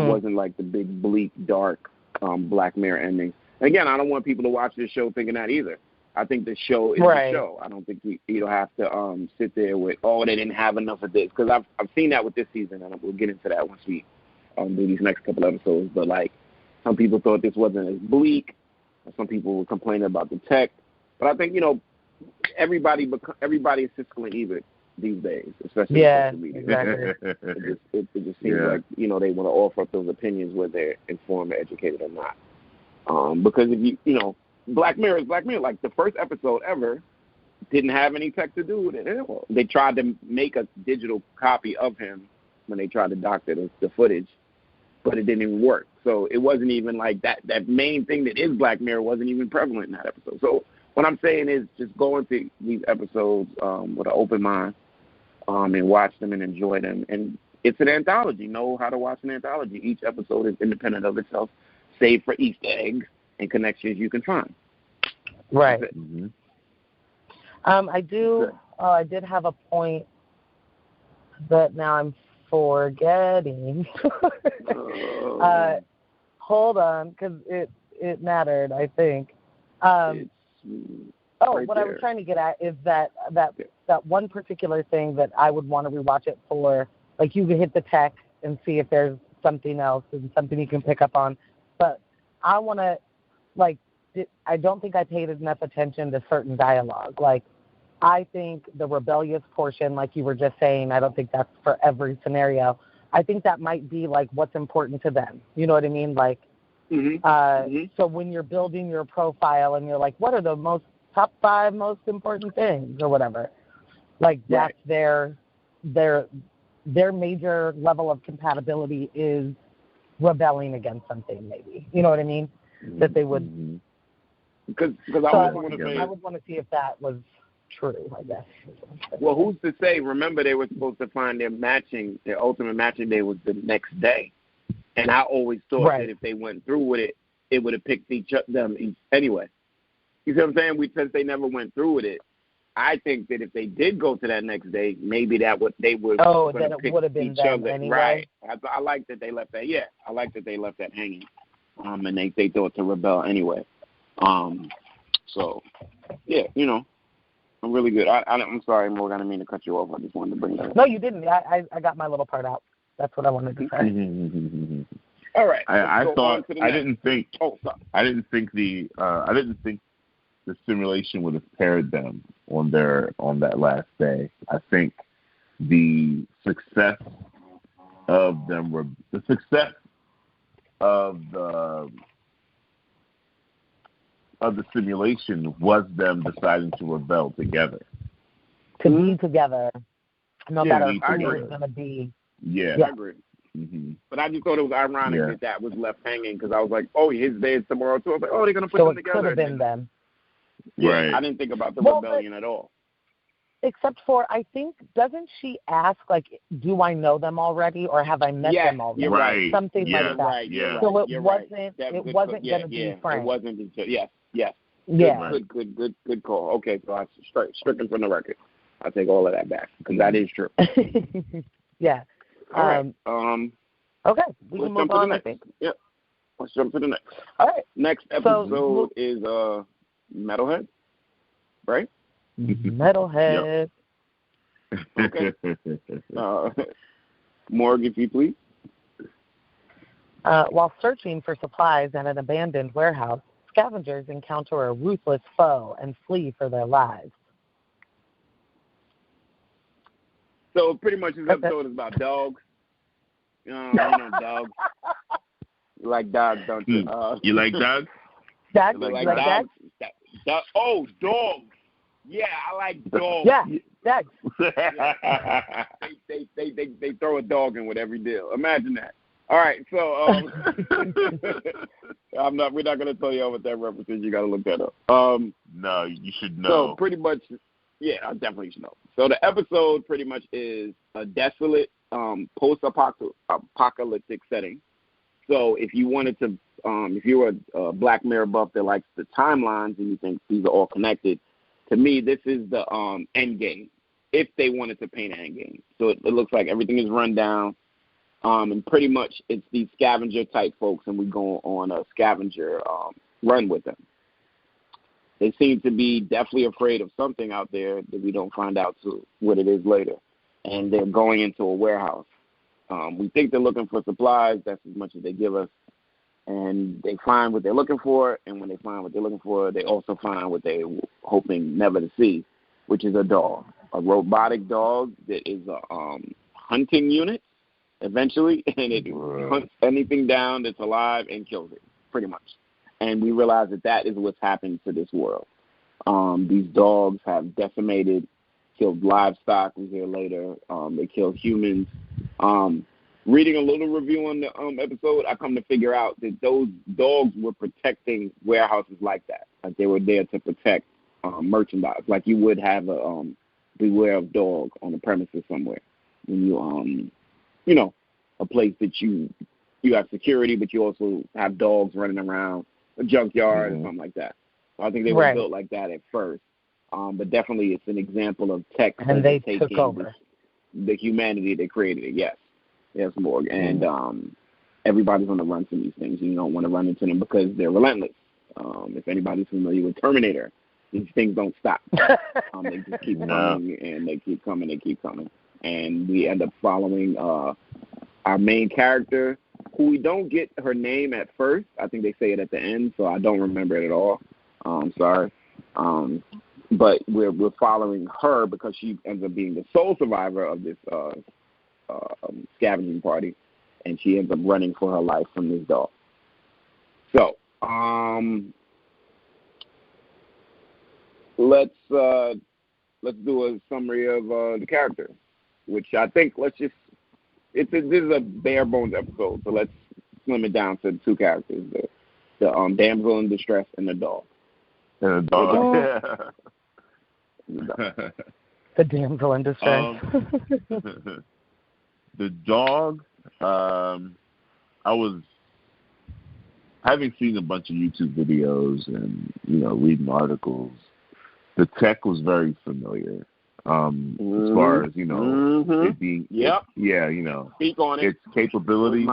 wasn't like the big bleak dark Black Mirror ending. And again, I don't want people to watch this show thinking that either. I think the show is the show. I don't think you have to sit there with they didn't have enough of this, because I've seen that with this season, and we'll get into that once we do these next couple episodes. But some people thought this wasn't as bleak. Some people were complaining about the tech. But I think everybody is fiscal and even these days, especially on social media. Exactly. It just seems like they want to offer up those opinions whether they're informed or educated or not. Because if you Black Mirror is Black Mirror. Like, the first episode ever didn't have any tech to do with it. They tried to make a digital copy of him when they tried to doctor the footage, but it didn't even work. So it wasn't even like that main thing that is Black Mirror wasn't even prevalent in that episode. So what I'm saying is just go into these episodes with an open mind and watch them and enjoy them. And it's an anthology. Know how to watch an anthology. Each episode is independent of itself, save for Easter eggs and connections you can find. Right. Mm-hmm. I did have a point that now I'm forgetting. Hold on, because it mattered, I think. Right what there. I was trying to get at is that one particular thing that I would want to rewatch it for, like, you can hit the tech and see if there's something else and something you can pick up on. But I want to, I don't think I paid enough attention to certain dialogue. Like, I think the rebellious portion, like you were just saying, I don't think that's for every scenario. I think that might be, what's important to them. You know what I mean? So when you're building your profile and you're like, what are the top 5 most important things or whatever, that's their major level of compatibility is rebelling against something, maybe. You know what I mean? That they would. Because I would want to see if that was true, I guess. Well, who's to say? Remember, they were supposed to find their ultimate matching day was the next day. And I always thought that if they went through with it, it would have picked them anyway. You see what I'm saying? Since they never went through with it, I think that if they did go to that next day, maybe they would then it would have been them anyway. Right. I like that they left that. Yeah, I like that they left that hanging. And they thought to rebel anyway. So, yeah, I'm really good. I'm sorry, Morgan. I didn't mean to cut you off. I just wanted to bring that up. No, you didn't. I got my little part out. That's what I wanted to say. All right. I didn't think the simulation would have paired them on that last day. I think the success of the simulation was them deciding to rebel together. To be together, no matter who it's going to be. Yeah. I agree. Mm-hmm. But I just thought it was ironic that was left hanging because I was like, oh, his day is tomorrow too. I was like, oh, they're going to put them together. So it could have been them. Yeah, right. I didn't think about the rebellion at all. Except for, I think, doesn't she ask, like, do I know them already or have I met them already? You're right. Something like that. Right. So it wasn't going to be Frank. It wasn't. Yes. Yeah. Good call. Okay, so I stricken from the record. I take all of that back because that is true. Yeah. All right. Okay, we can move on, I think. Yep. Let's jump to the next. All right. Next episode is Metalhead, right? Metalhead. Yep. Okay. Morg, if you please. While searching for supplies at an abandoned warehouse, scavengers encounter a ruthless foe and flee for their lives. So pretty much this episode is about dogs. Dogs. You like dogs, don't you? You like dogs? Dogs? You like dogs? Oh, dogs. Yeah, I like dogs. Yeah, dogs. They throw a dog in with every deal. Imagine that. All right, so we're not going to tell you what that represents. You got to look that up. No, you should know. So pretty much, yeah, I definitely should know. So the episode pretty much is a desolate post-apocalyptic setting. So if you wanted to, if you were a Black Mirror buff that likes the timelines and you think these are all connected, to me this is the end game. If they wanted to paint an end game, so it looks like everything is run down. And pretty much it's these scavenger type folks, and we go on a scavenger run with them. They seem to be definitely afraid of something out there that we don't find out what it is later. And they're going into a warehouse. We think they're looking for supplies. That's as much as they give us. And they find what they're looking for. And when they find what they're looking for, they also find what they're hoping never to see, which is a dog, a robotic dog that is a hunting unit. Eventually, and it hunts anything down that's alive and kills it, pretty much. And we realize that is what's happened to this world. These dogs have decimated, killed livestock. We hear later. They killed humans. Reading a little review on the episode, I come to figure out that those dogs were protecting warehouses like that. Like they were there to protect merchandise, like you would have a beware of dog on a premises somewhere. When you a place that you have security, but you also have dogs running around a junkyard or something like that. So I think they were built like that at first. But definitely it's an example of tech and they took over the humanity that created it. Yes, Morg. And everybody's on the run from these things. You don't want to run into them because they're relentless. If anybody's familiar with Terminator, these things don't stop. They just keep coming, and they keep coming. And we end up following our main character, who we don't get her name at first. I think they say it at the end, so I don't remember it at all. Sorry. But we're following her because she ends up being the sole survivor of this scavenging party, and she ends up running for her life from this dog. So let's do a summary of the characters, which I think this is a bare bones episode, so let's slim it down to two characters: the damsel in distress and the dog. And the dog. The damsel in distress. The dog, I was having seen a bunch of YouTube videos and, reading articles. The tech was very familiar. As far as, it being, Speak on it. Its capabilities.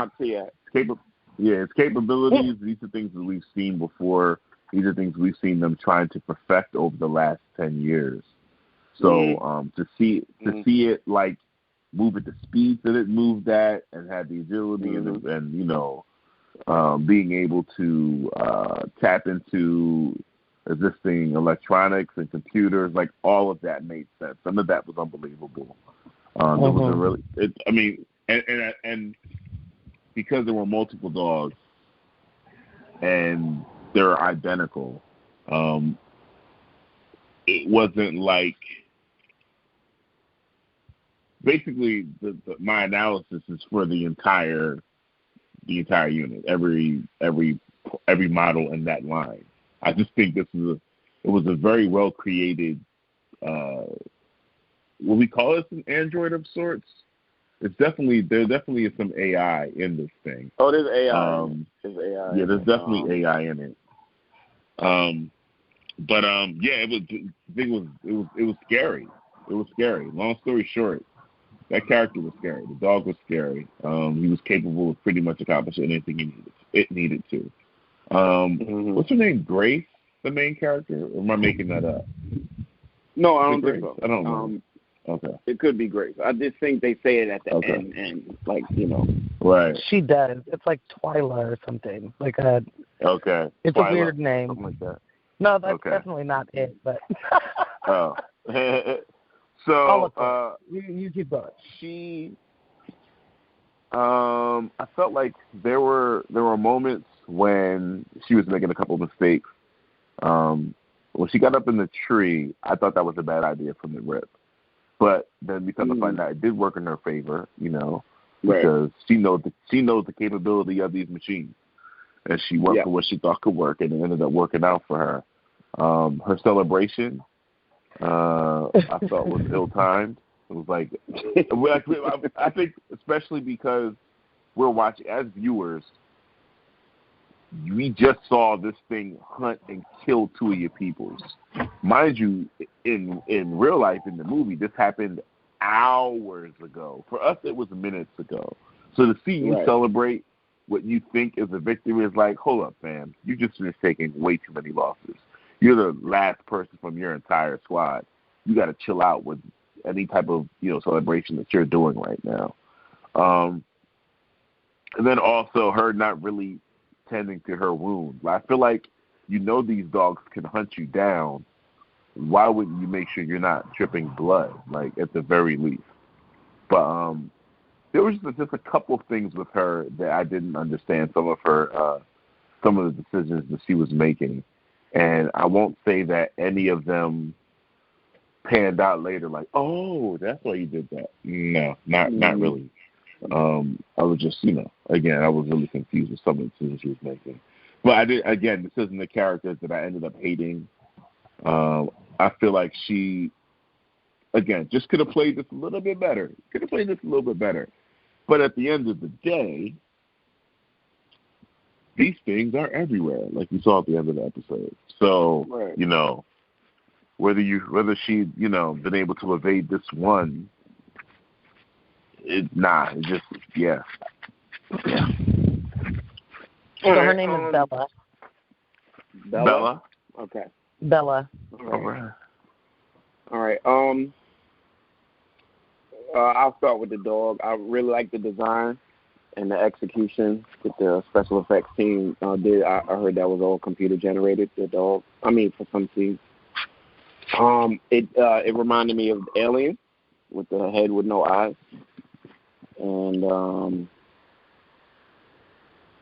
Its capabilities, these are things that we've seen before. These are things we've seen them trying to perfect over the last 10 years. So to see it like move at the speed that it moved at and had the agility and being able to tap into existing electronics and computers, like all of that made sense. Some of that was unbelievable. It was a really, and because there were multiple dogs and they're identical, it wasn't like. Basically, my analysis is for the entire unit, every model in that line. I just think it was a very well created. Will we call this an android of sorts? There definitely is some AI in this thing. Oh, there's AI. There's AI. Yeah, there's definitely AI in it. It was scary. It was scary. Long story short, that character was scary. The dog was scary. He was capable of pretty much accomplishing anything it needed to. What's her name? Grace, the main character? Or am I making that up? No, I don't think so. I don't know. Okay. It could be Grace. I just think they say it at the end, like, Right. She does. It's like Twyla or something. Like a. Okay. It's Twyla, a weird name. Something like that. No, that's definitely not it. But. Oh. So you keep going. She, I felt like there were moments when she was making a couple of mistakes. When she got up in the tree, I thought that was a bad idea from the rip. But then we come to find out it did work in her favor, because she knows the capability of these machines, and she went for what she thought could work, and it ended up working out for her. Her celebration. I felt was ill-timed. It was like, I think especially because we're watching, as viewers, we just saw this thing hunt and kill two of your peoples. Mind you, in real life, in the movie, this happened hours ago. For us, it was minutes ago. So to see you celebrate what you think is a victory is like, hold up, fam. You just finished taking way too many losses. You're the last person from your entire squad. You got to chill out with any type of celebration that you're doing right now. And then also her not really tending to her wound. I feel like these dogs can hunt you down. Why wouldn't you make sure you're not dripping blood, like at the very least? But there was just a couple of things with her that I didn't understand. Some of the decisions that she was making. And I won't say that any of them panned out later, like, oh, that's why you did that. No, not really. I was just, again, I was really confused with some of the decisions she was making. But this isn't the character that I ended up hating. I feel like she, again, just could have played this a little bit better. But at the end of the day, these things are everywhere, like you saw at the end of the episode. So, whether she, been able to evade this one, So her name is Bella. Bella? Okay. Bella. All right. I'll start with the dog. I really like the design and the execution that the special effects team did. I heard that was all computer generated. The dog. For some scenes. It reminded me of Alien, with the head with no eyes, and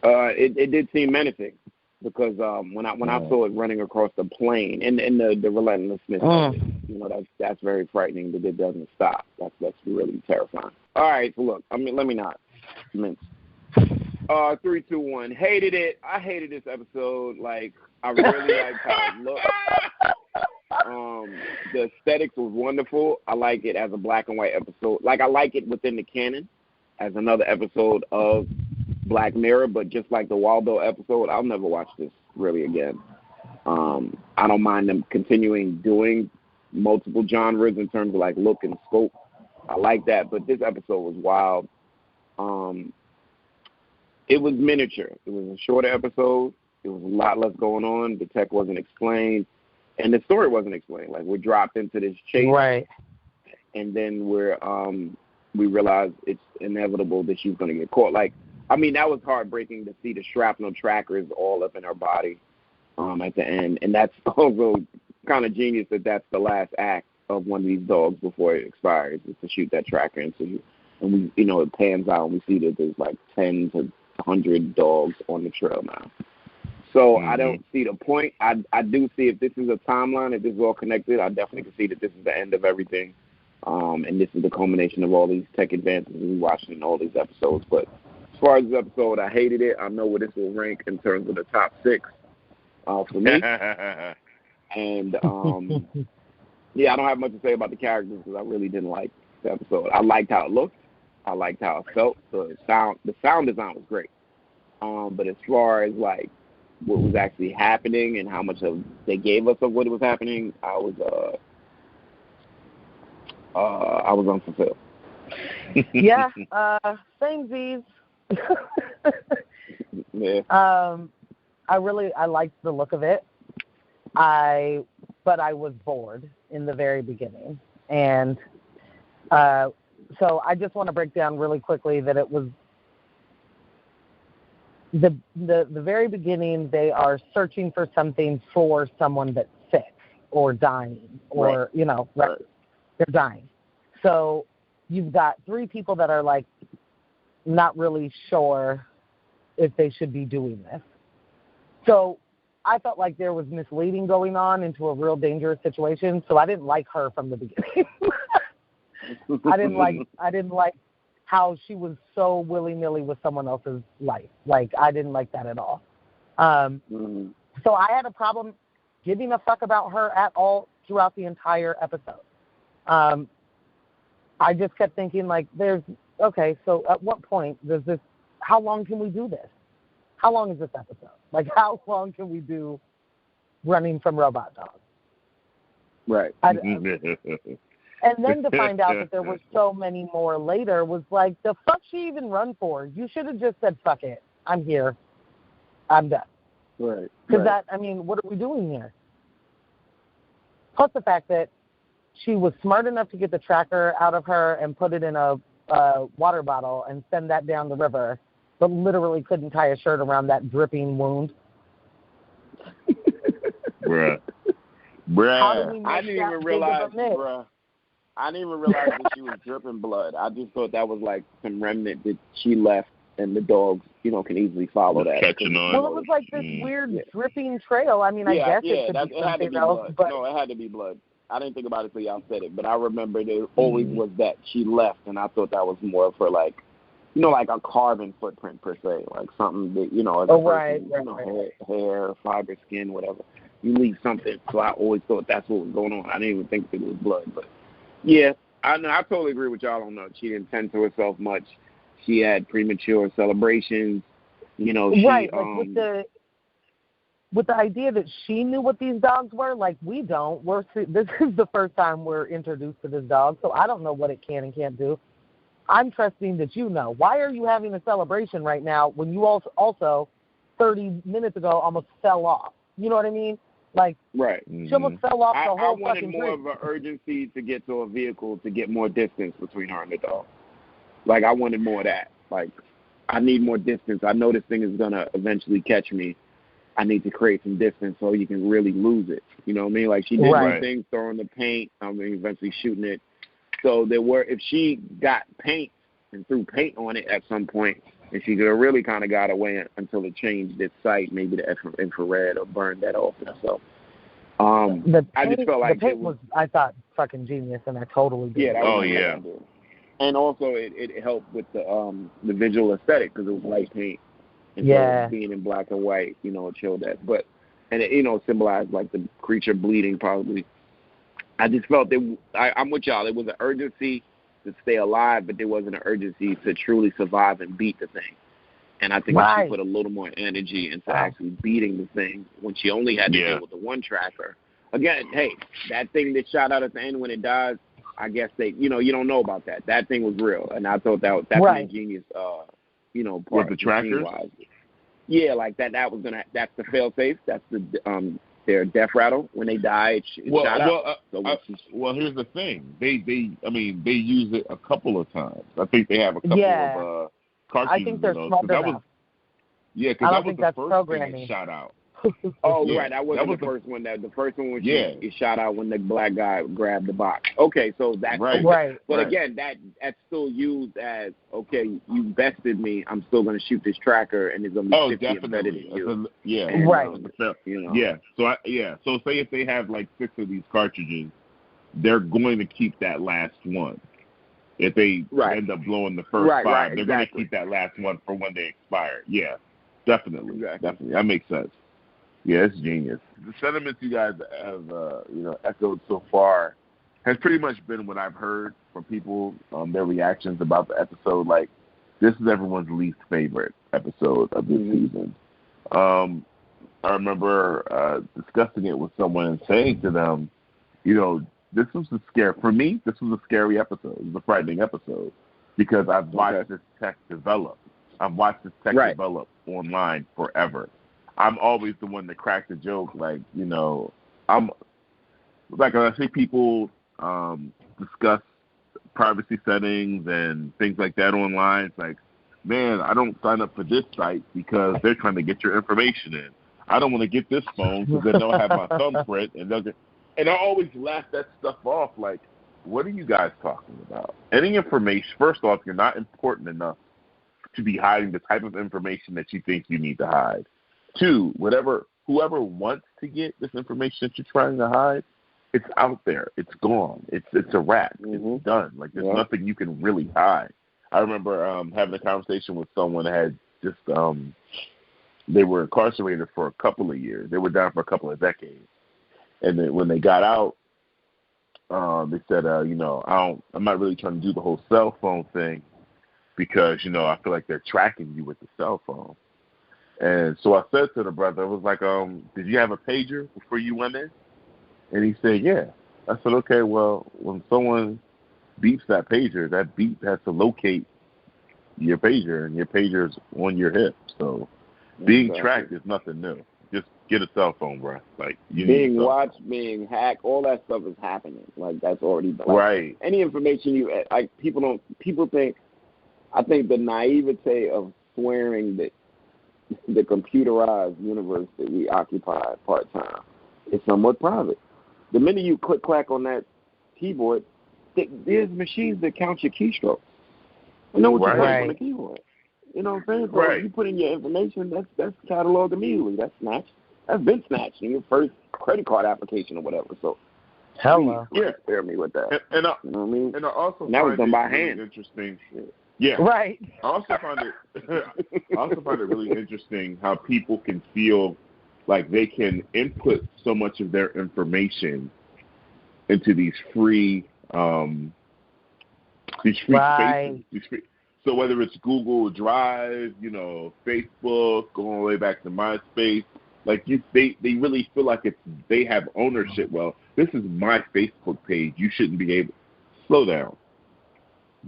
it did seem menacing because when I saw it running across the plane and the relentlessness of it, that's very frightening that it doesn't stop. That's really terrifying. All right, so look, let me not mince. 3, 2, 1. Hated it. I hated this episode. Like, I really liked how it looked. the aesthetics was wonderful. I like it as a black and white episode. Like, I like it within the canon as another episode of Black Mirror, but just like the Waldo episode, I'll never watch this really again. I don't mind them continuing doing multiple genres in terms of like look and scope. I like that, but this episode was wild. It was miniature. It was a shorter episode. There was a lot less going on. The tech wasn't explained, and the story wasn't explained. Like, we're dropped into this chase, right? And then we realize it's inevitable that she's going to get caught. Like, I mean, that was heartbreaking to see the shrapnel trackers all up in her body at the end, and that's also kind of genius that that's the last act of one of these dogs before it expires, is to shoot that tracker into you. And we, you know, it pans out and we see that there's like 10 to 100 dogs on the trail now. So I don't see the point. I do see, if this is a timeline, if this is all connected, I definitely can see that this is the end of everything. And this is the culmination of all these tech advances we watched in all these episodes. But as far as this episode, I hated it. I know where this will rank in terms of the top 6 for me. And, yeah, I don't have much to say about the characters because I really didn't like the episode. I liked how it looked. I liked how it felt. The sound design was great. But as far as, like, what was actually happening and how much of they gave us of what was happening, I was unfulfilled. Yeah, same Z's. Yeah. I liked the look of it. But I was bored in the very beginning. And so I just want to break down really quickly that it was the very beginning. They are searching for something for someone that's sick or dying or, right. You know, right. They're dying. So you've got 3 people that are like not really sure if they should be doing this. So I felt like there was misleading going on into a real dangerous situation, so I didn't like her from the beginning. I didn't like how she was so willy-nilly with someone else's life. Like, I didn't like that at all. So I had a problem giving a fuck about her at all throughout the entire episode. I just kept thinking, like, so at what point does this, how long can we do this? How long is this episode? Like, how long can we do running from robot dogs? Right. And then to find out that there were so many more later was like, the fuck she even run for? You should have just said, fuck it. I'm here. I'm done. Right. Because what are we doing here? Plus the fact that she was smart enough to get the tracker out of her and put it in a water bottle and send that down the river, but literally couldn't tie a shirt around that dripping wound. Bruh. I didn't even realize that she was dripping blood. I just thought that was like some remnant that she left, and the dogs, you know, can easily follow that. Catching on. Well, it was like this weird dripping trail. I mean, I guess it could be something else. But no, it had to be blood. I didn't think about it till y'all said it, but I remember there always was that she left, and I thought that was more of her, like, you know, like a carbon footprint per se, like something that, you know, as a person, hair, fiber, skin, whatever. You leave something. So I always thought that's what was going on. I didn't even think it was blood, but yeah, I totally agree with y'all on that. She didn't tend to herself much. She had premature celebrations, you know. Right, like with the idea that she knew what these dogs were, like we don't. This is the first time we're introduced to this dog, so I don't know what it can and can't do. I'm trusting that you know. Why are you having a celebration right now when you also 30 minutes ago almost fell off? You know what I mean? Like, right. She almost fell off the whole fucking tree. I wanted more of an urgency to get to a vehicle to get more distance between her and the dog. Like, I wanted more of that. Like, I need more distance. I know this thing is going to eventually catch me. I need to create some distance so you can really lose it. You know what I mean? Like, she did one thing, throwing the paint, eventually shooting it. So if she got paint and threw paint on it at some point, and she could have really kind of got away until it changed its sight, maybe the infrared, or burned that off herself. I just felt like the paint was, I thought, fucking genius, and I totally did. Yeah, and also it helped with the visual aesthetic because it was light paint. And so being in black and white, you know, it showed that. And it, you know, symbolized like the creature bleeding probably. I just felt I'm with y'all. There was an urgency to stay alive, but there wasn't an urgency to truly survive and beat the thing. And I think she put a little more energy into actually beating the thing when she only had to deal with the one tracker. Again, hey, that thing that shot out at the end when it dies, I guess you don't know about that. That thing was real, and I thought that's an ingenious, part with the trackers. Yeah, like that was that's the fail safe. That's their death rattle when they die. It shot out. Well, here's the thing. They use it a couple of times. I think they have a couple of cartridges. I think they're smart enough. Because that was the first thing that shot out. Right. That wasn't the first one. The first one was it shot out when the black guy grabbed the box. Okay, so that's right. But again, that's still used as you bested me. I'm still going to shoot this tracker, and it's going to be 50 embedded in you. So say if they have like 6 of these cartridges, they're going to keep that last one. If they end up blowing the first 5, they're going to keep that last one for when they expire. Yeah, definitely. That makes sense. Yeah, it's genius. The sentiments you guys have, echoed so far has pretty much been what I've heard from people, their reactions about the episode. Like, this is everyone's least favorite episode of this season. I remember discussing it with someone and saying to them, this was for me, this was a scary episode. It was a frightening episode because I've watched this tech develop. I've watched this tech develop online forever. I'm always the one that cracks the joke, I'm like when I see people discuss privacy settings and things like that online, it's like, man, I don't sign up for this site because they're trying to get your information in. I don't want to get this phone because then they'll have my thumbprint and I always laugh that stuff off. Like, what are you guys talking about? Any information, first off, you're not important enough to be hiding the type of information that you think you need to hide. 2, whoever wants to get this information that you're trying to hide, it's out there. It's gone. It's a wrap. It's done. Like, there's nothing you can really hide. I remember having a conversation with someone that had just they were incarcerated for a couple of years. They were down for a couple of decades. And then when they got out, they said, I'm not really trying to do the whole cell phone thing because, I feel like they're tracking you with the cell phone. And so I said to the brother, I was like, did you have a pager before you went in? And he said, yeah. I said, okay, well, when someone beeps that pager, that beep has to locate your pager, and your pager's on your hip. So being tracked is nothing new. Just get a cell phone, bro. Like, being watched, being hacked, all that stuff is happening. Like, that's already done. Right. Any information I think the naivete of swearing that the computerized universe that we occupy part-time is somewhat private. The minute you click-clack on that keyboard, there's machines that count your keystrokes. I know what you're putting on the keyboard. You know what I'm saying? So if you put in your information, that's cataloged immediately. That's snatched. That's been snatched in your first credit card application or whatever. So, hello. Spare me with that. And you know what I mean? And I also that was done by really hand. Interesting. Yeah. Right. I also find it really interesting how people can feel like they can input so much of their information into these free spaces. So whether it's Google Drive, Facebook, going all the way back to MySpace, like they really feel like they have ownership. Well, this is my Facebook page. You shouldn't be able. Slow down.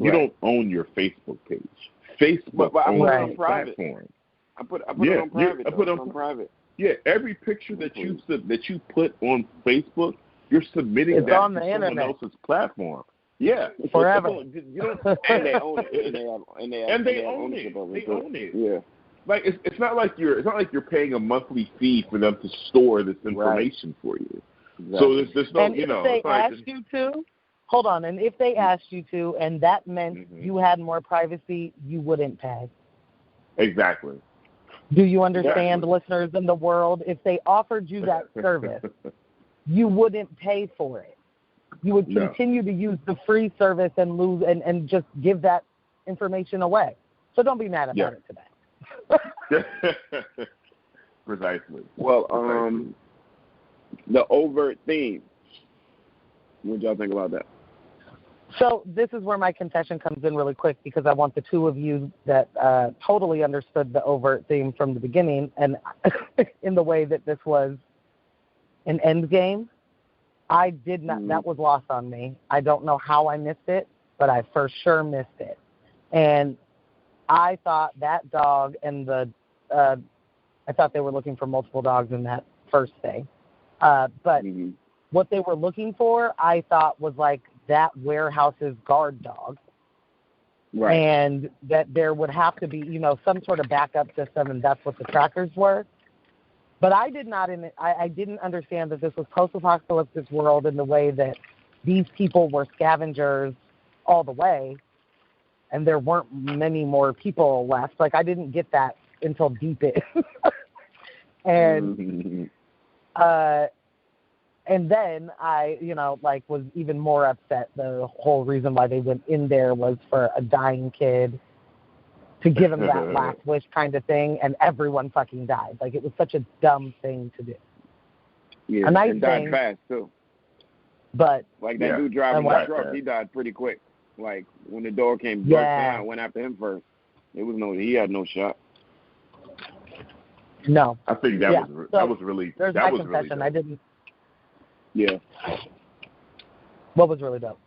You don't own your Facebook page. Facebook owns the platform. I put it on private. I put it on private. Yeah, every picture that you put on Facebook, you're submitting that to someone else's platform. Yeah, forever. And they own it. And they own it. Yeah. Like it's not like you're paying a monthly fee for them to store this information for you. Exactly. So there's no, and if they asked you to, hold on, and if they asked you to, and that meant you had more privacy, you wouldn't pay. Exactly. Do you understand, listeners in the world? If they offered you that service, you wouldn't pay for it. You would continue to use the free service and lose and just give that information away. So don't be mad about it today. Precisely. Well, the overt theme What y'all think about that? So this is where my confession comes in really quick, because I want the two of you that totally understood the overt theme from the beginning, and in the way that this was an end game. I did not. That was lost on me. I don't know how I missed it, but I for sure missed it. And I thought that dog and I thought they were looking for multiple dogs in that first thing. But what they were looking for, I thought, was like that warehouse's guard dog. Right. And that there would have to be, some sort of backup system, and that's what the trackers were. But I did not. I didn't understand that this was post-apocalyptic world in the way that these people were scavengers all the way, and there weren't many more people left. Like, I didn't get that until deep in. And then I, was even more upset. The whole reason why they went in there was for a dying kid, to give him that last wish kind of thing, and everyone fucking died. Like, it was such a dumb thing to do. Yeah, a nice and died thing, fast, too. But like that dude driving the truck, he died pretty quick. Like, when the door came burst down, I went after him first. He had no shot. No. I think that was really There's that my was confession. Really I didn't. Yeah. What was really dope?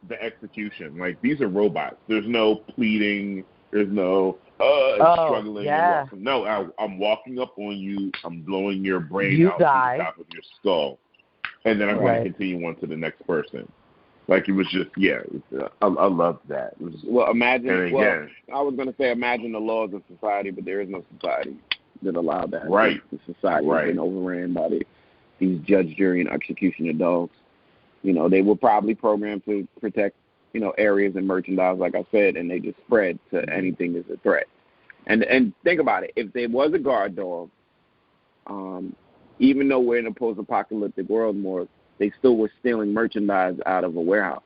The execution. Like, these are robots. There's no pleading. There's no struggling. Yeah. No, I'm walking up on you. I'm blowing your brain You out die. to the top of your skull, and then I'm going to continue on to the next person. Like, it was just, I loved that. It was, imagine. I was going to say, imagine the laws of society, but there is no society that allowed that. Right. The society has been overran by these judge, jury, and executioner dogs. They were probably programmed to protect, areas and merchandise, like I said, and they just spread to anything that's a threat. And think about it. If there was a guard dog, even though we're in a post-apocalyptic world more, they still were stealing merchandise out of a warehouse.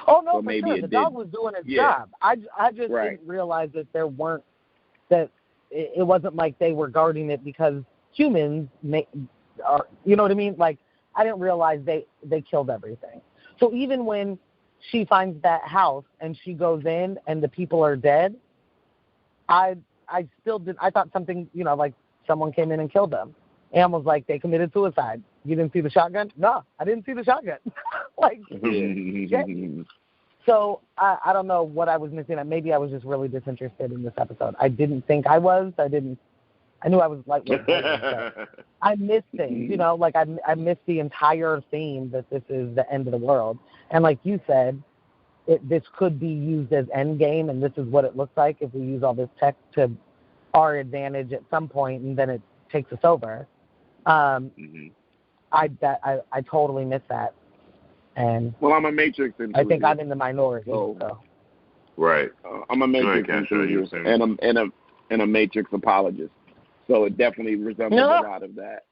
Oh, no, so for sure. The dog was doing his job. I just didn't realize that it wasn't like they were guarding it because humans you know what I mean? Like, I didn't realize they killed everything. So even when she finds that house and she goes in and the people are dead, I still did. I thought something, like someone came in and killed them. And was like, they committed suicide. You didn't see the shotgun? No, I didn't see the shotgun. So I don't know what I was missing. Maybe I was just really disinterested in this episode. I didn't think I was. I knew I was lightweight. I missed things, I missed the entire theme that this is the end of the world. And like you said, this could be used as end game, and this is what it looks like if we use all this tech to our advantage at some point, and then it takes us over. I totally missed that. And I'm a Matrix enthusiast. I think I'm in the minority. So. Right. I'm a Matrix enthusiast and a Matrix apologist. So it definitely resembles a lot of that,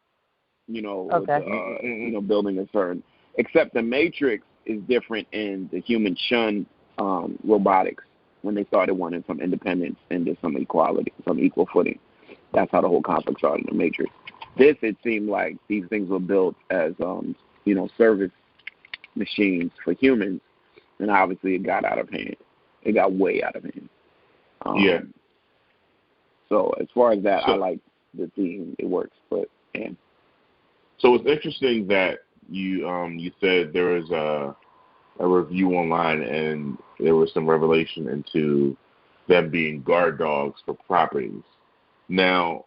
with, building a certain. Except the Matrix is different in the human shunned robotics when they started wanting some independence and just some equality, some equal footing. That's how the whole conflict started in the Matrix. This, it seemed like these things were built as, service machines for humans, and obviously it got out of hand. It got way out of hand. So as far as that, I like the theme. It works, but So it's interesting that you said there was a review online and there was some revelation into them being guard dogs for properties. Now,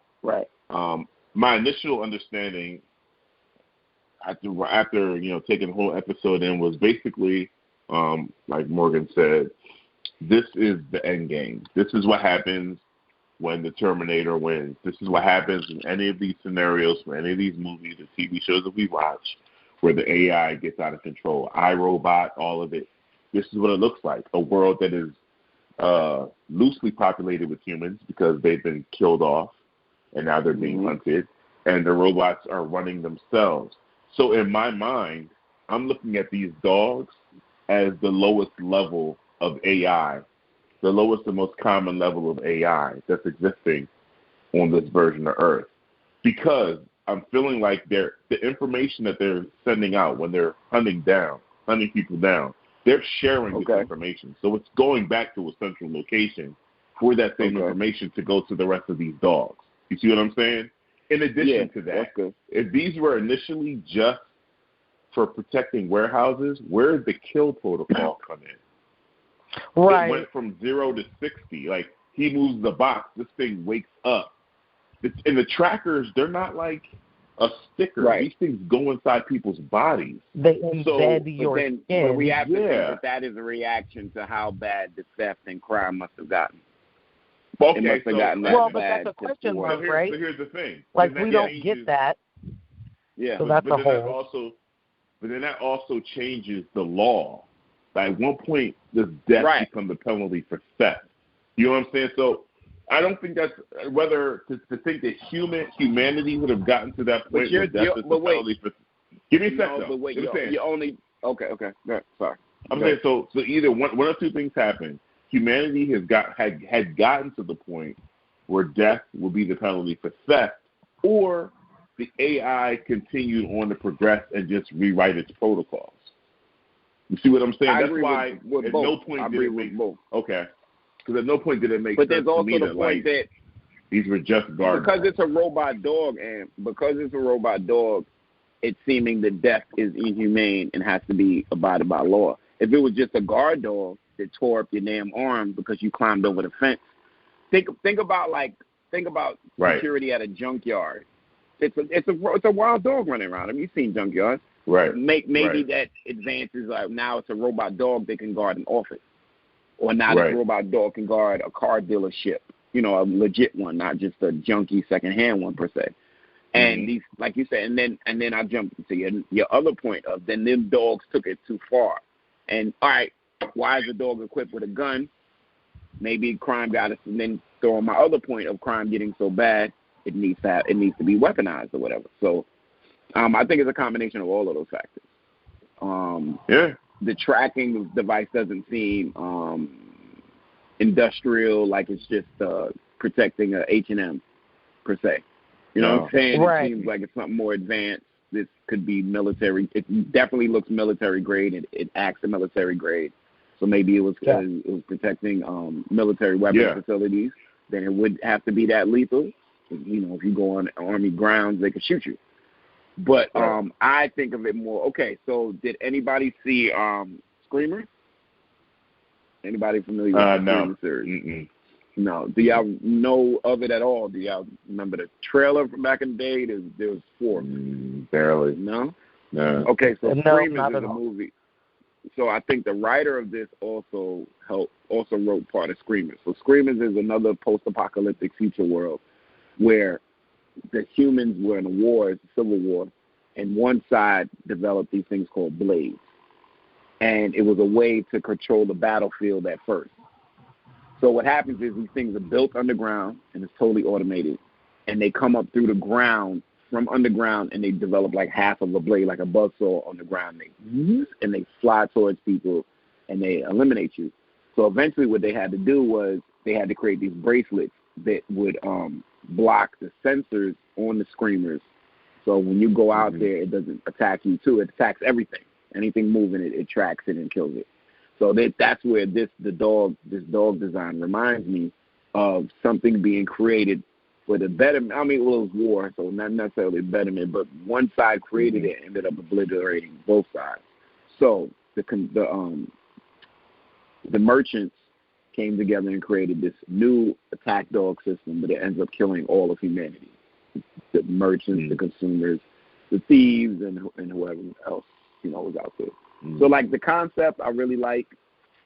my initial understanding after taking the whole episode in was basically, like Morgan said, this is the end game. This is what happens when the Terminator wins. This is what happens in any of these scenarios, for any of these movies or TV shows that we watch, where the AI gets out of control. iRobot, all of it. This is what it looks like. A world that is loosely populated with humans because they've been killed off and now they're being hunted, and the robots are running themselves. So in my mind, I'm looking at these dogs as the lowest level of AI, the lowest and most common level of AI that's existing on this version of Earth. Because I'm feeling like the information that they're sending out when they're hunting people down, they're sharing this information. So it's going back to a central location for that same information to go to the rest of these dogs. You see what I'm saying? In addition to that, if these were initially just for protecting warehouses, where did the kill protocol come in? Right. It went from 0 to 60. Like, he moves the box, this thing wakes up. And the trackers, they're not like a sticker. Right. These things go inside people's bodies. They embed your skin. But we have to think that is a reaction to how bad the theft and crime must have gotten. Okay, it must have gotten that but bad. that's a question mark, right? So here's the thing. Like, we don't get that. Yeah. So that's a whole. But then that also changes the law. At one point, does death become the penalty for theft? You know what I'm saying? So I don't think that's whether to think that humanity would have gotten to that point where death is the penalty for. Give me a second. But wait, you only okay. No, sorry. I'm saying so either one or two things happen. Humanity had gotten to the point where death will be the penalty for theft, or the AI continued on to progress and just rewrite its protocols. You see what I'm saying? That's why at no point did it make both. Okay. Because at no point did it make sense to me that, like, these were just guard because it's a robot dog, and because it's a robot dog, it's seeming that death is inhumane and has to be abided by law. If it was just a guard dog that tore up your damn arm because you climbed over the fence, think about security at a junkyard. It's a wild dog running around. I mean, you've seen junkyards. Right. Maybe that advances. Now it's a robot dog that can guard an office, or now this robot dog can guard a car dealership. You know, a legit one, not just a junky secondhand one per se. And these, like you said, and then I jump to your other point of then them dogs took it too far. And all right, why is the dog equipped with a gun? Maybe crime got us, and then throw on my other point of crime getting so bad it needs to be weaponized or whatever. So I think it's a combination of all of those factors. The tracking device doesn't seem industrial, like it's just protecting a APHNN per se. You know what I'm saying? Right. It seems like it's something more advanced. This could be military. It definitely looks military grade. It acts a military grade. So maybe it was protecting military weapons facilities. Then it would have to be that lethal. You know, if you go on Army grounds, they could shoot you. But I think of it more. Okay, so did anybody see Screamer? Anybody familiar with the Screamer series? Mm-mm. No. Do y'all know of it at all? Do y'all remember the trailer from back in the day? There was 4. Barely. No? No. Okay, so Screamers is a movie. So I think the writer of this also wrote part of Screamers. So Screamers is another post-apocalyptic future world where the humans were in a war, it's a civil war, and one side developed these things called blades. And it was a way to control the battlefield at first. So what happens is these things are built underground, and it's totally automated, and they come up through the ground from underground, and they develop like half of a blade, like a buzzsaw on the ground. And they fly towards people, and they eliminate you. So eventually what they had to do was they had to create these bracelets that would block the sensors on the Screamers. So when you go out there, it doesn't attack you too. It attacks everything. Anything moving, it tracks it and kills it. So that's where this dog design reminds me of something being created for the betterment. I mean, well, it was war, so not necessarily betterment, but one side created it and ended up obliterating both sides. So the merchants came together and created this new attack dog system, but it ends up killing all of humanity. The merchants, the consumers, the thieves, and whoever else, was out there. So, like, the concept I really like.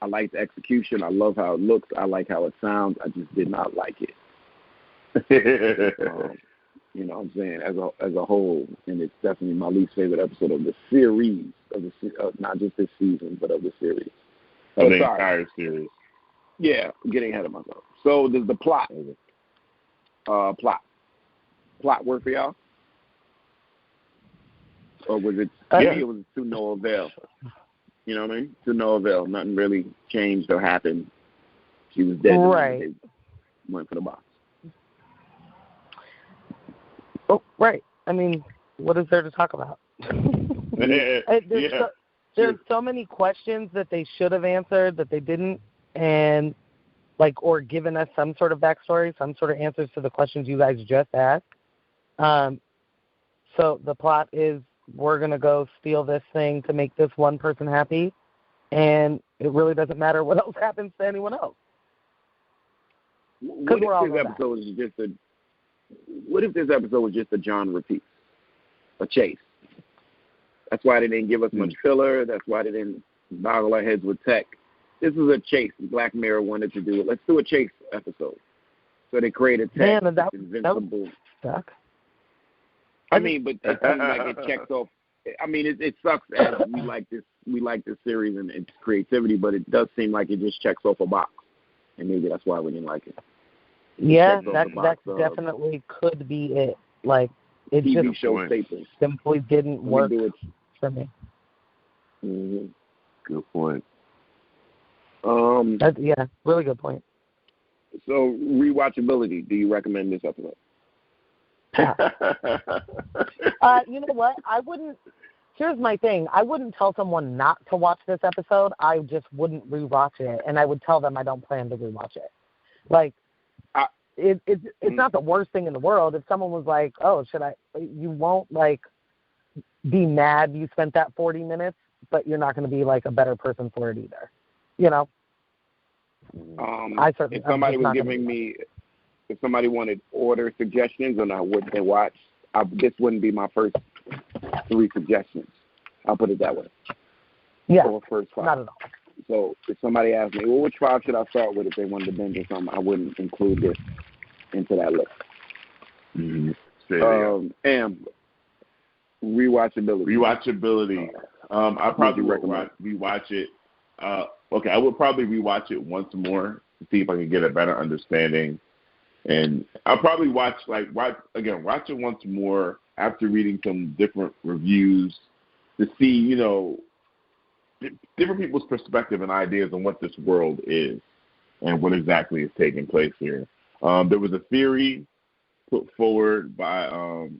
I like the execution. I love how it looks. I like how it sounds. I just did not like it. You know what I'm saying? As a whole, and it's definitely my least favorite episode of the series, not just this season, but of the series. The entire series. Yeah, I'm getting ahead of myself. So there's the plot. Plot work for y'all? Or was it? It was to no avail. You know what I mean? To no avail. Nothing really changed or happened. She was dead. Right. They went for the box. Oh, right. I mean, what is there to talk about? There's so many questions that they should have answered that they didn't, and or given us some sort of backstory, some sort of answers to the questions you guys just asked. So the plot is we're going to go steal this thing to make this one person happy, and it really doesn't matter what else happens to anyone else. What if this episode was just a John repeat, a chase? That's why they didn't give us much filler. That's why they didn't boggle our heads with tech. This is a chase. Black Mirror wanted to do it. Let's do a chase episode. So they created tech. Man, that was stuck. I mean, but it seems like it checks off. I mean, it sucks as we like this series and its creativity, but it does seem like it just checks off a box, and maybe that's why we didn't like it. Yeah, that definitely could be it. It TV just show staples simply didn't work for me. Mm-hmm. Good point. Really good point. So, rewatchability, do you recommend this episode? You know what? I wouldn't. Here's my thing. I wouldn't tell someone not to watch this episode. I just wouldn't rewatch it, and I would tell them I don't plan to rewatch it. It's not the worst thing in the world. If someone was like, "Oh, should I?" You won't be mad you spent that 40 minutes, but you're not going to be a better person for it either. You know. I certainly. If somebody was giving me. If somebody wanted order suggestions on what they watch, this wouldn't be my first 3 suggestions. I'll put it that way. Yeah, or first 5. Not at all. So if somebody asked me, well, which 5 should I start with if they wanted to binge or something, I wouldn't include this into that list. And rewatchability. Rewatchability. I probably rewatch it. I would probably rewatch it once more to see if I can get a better understanding. And I'll probably watch it once more after reading some different reviews to see, different people's perspective and ideas on what this world is and what exactly is taking place here. There was a theory put forward by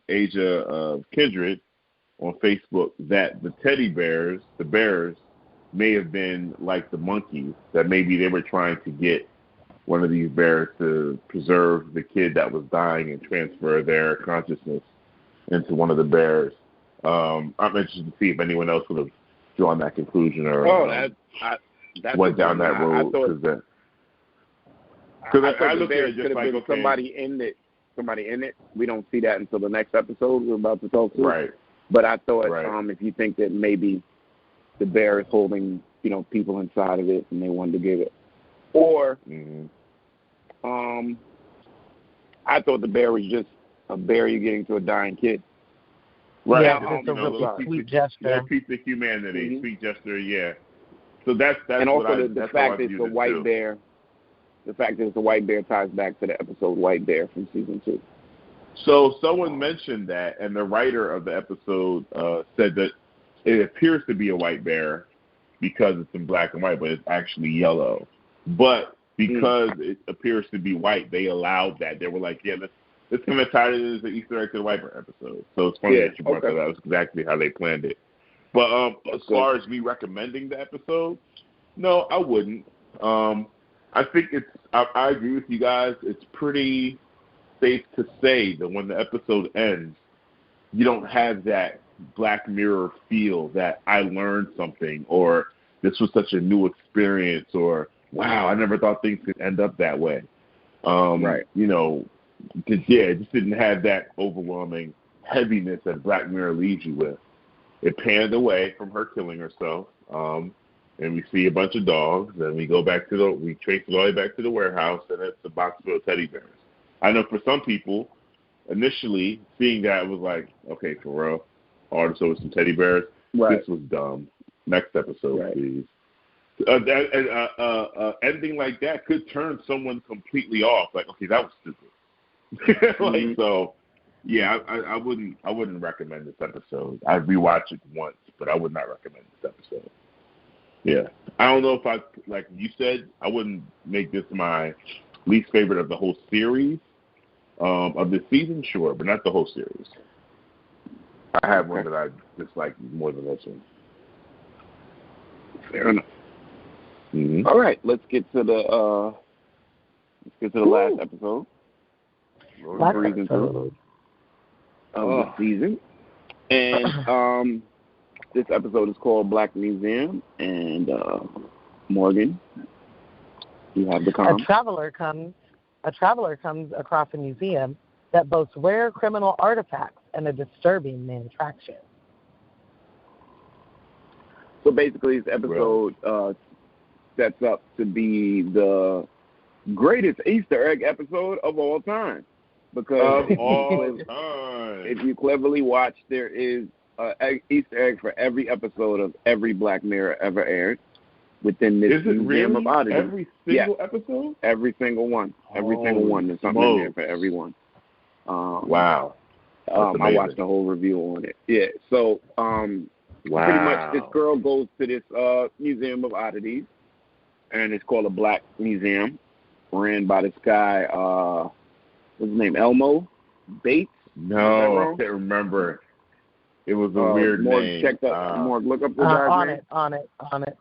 Asia of Kindred on Facebook that the teddy bears, the bears, may have been like the monkeys, that maybe they were trying to get one of these bears to preserve the kid that was dying and transfer their consciousness into one of the bears. I'm interested to see if anyone else would have drawn that conclusion or went down that road. Because I look at it just like somebody in it. We don't see that until the next episode we're about to talk to. Right. But I thought if you think that maybe the bear is holding people inside of it and they wanted to give it. Or I thought the bear was just a bear you're getting to a dying kid. Right. Yeah, it's a really sweet gesture. Yeah, a piece of humanity, sweet gesture, yeah. So that's and also the fact that it's a white bear. The fact that it's a white bear ties back to the episode White Bear from season 2. So someone mentioned that, and the writer of the episode said that it appears to be a white bear because it's in black and white, but it's actually yellow. But because it appears to be white, they allowed that. They were like, yeah, let's kind of tie it as an Easter egg to the white bear episode. So it's funny that you brought that up. That was exactly how they planned it. But as far as me recommending the episode, no, I wouldn't. I think I agree with you guys. It's pretty safe to say that when the episode ends, you don't have that Black Mirror feel that I learned something or this was such a new experience or, wow, I never thought things could end up that way. Right. It just didn't have that overwhelming heaviness that Black Mirror leaves you with. It panned away from her killing herself, and we see a bunch of dogs, and we trace it all the way back to the warehouse, and it's a box full of teddy bears. I know for some people, initially, seeing that was like, okay, for real, all this over some teddy bears, this was dumb. Next episode, please. Ending like that could turn someone completely off. Like, okay, that was stupid. So, yeah, I wouldn't recommend this episode. I'd rewatch it once, but I would not recommend this episode. Yeah, I don't know if like you said, I wouldn't make this my least favorite of the whole series of this season, sure, but not the whole series. I have one that I dislike more than this one. Fair enough. Mm-hmm. All right, let's get to the last episode. Last episode of the season. And this episode is called Black Museum. And Morgan, you have the comment. A traveler comes across a museum that boasts rare criminal artifacts and a disturbing main attraction. So basically, this episode sets up to be the greatest Easter egg episode of all time. Because if you cleverly watch, there is an Easter egg for every episode of every Black Mirror ever aired within this Museum of Oddities. Every single episode? Every single one. Every single one. There's something in there for everyone. Wow. I watched the whole review on it. Yeah. So pretty much this girl goes to this Museum of Oddities, and it's called a Black Museum, ran by this guy, what's his name, Elmo Bates? No, I can't remember. It was a weird name. Morg, look up the guy. On it.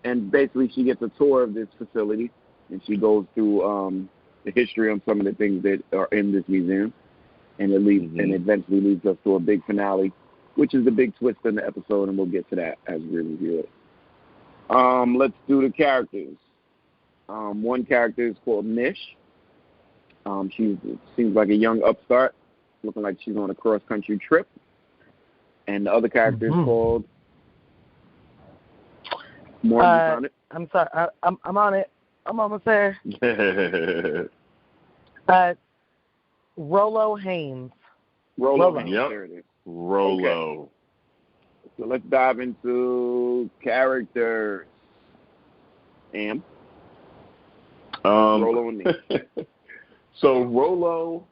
And basically she gets a tour of this facility, and she goes through the history on some of the things that are in this museum, and it leads and eventually leads us to a big finale, which is the big twist in the episode, and we'll get to that as we review it. Let's do the characters. One character is called Nish. She seems like a young upstart, looking like she's on a cross-country trip. And the other character is called... on it? I'm sorry. I'm on it. I'm almost there. Rollo Haynes. Rollo Haynes. Yep. There it is. Rollo. Okay. So let's dive into characters. Rollo and me. So Rollo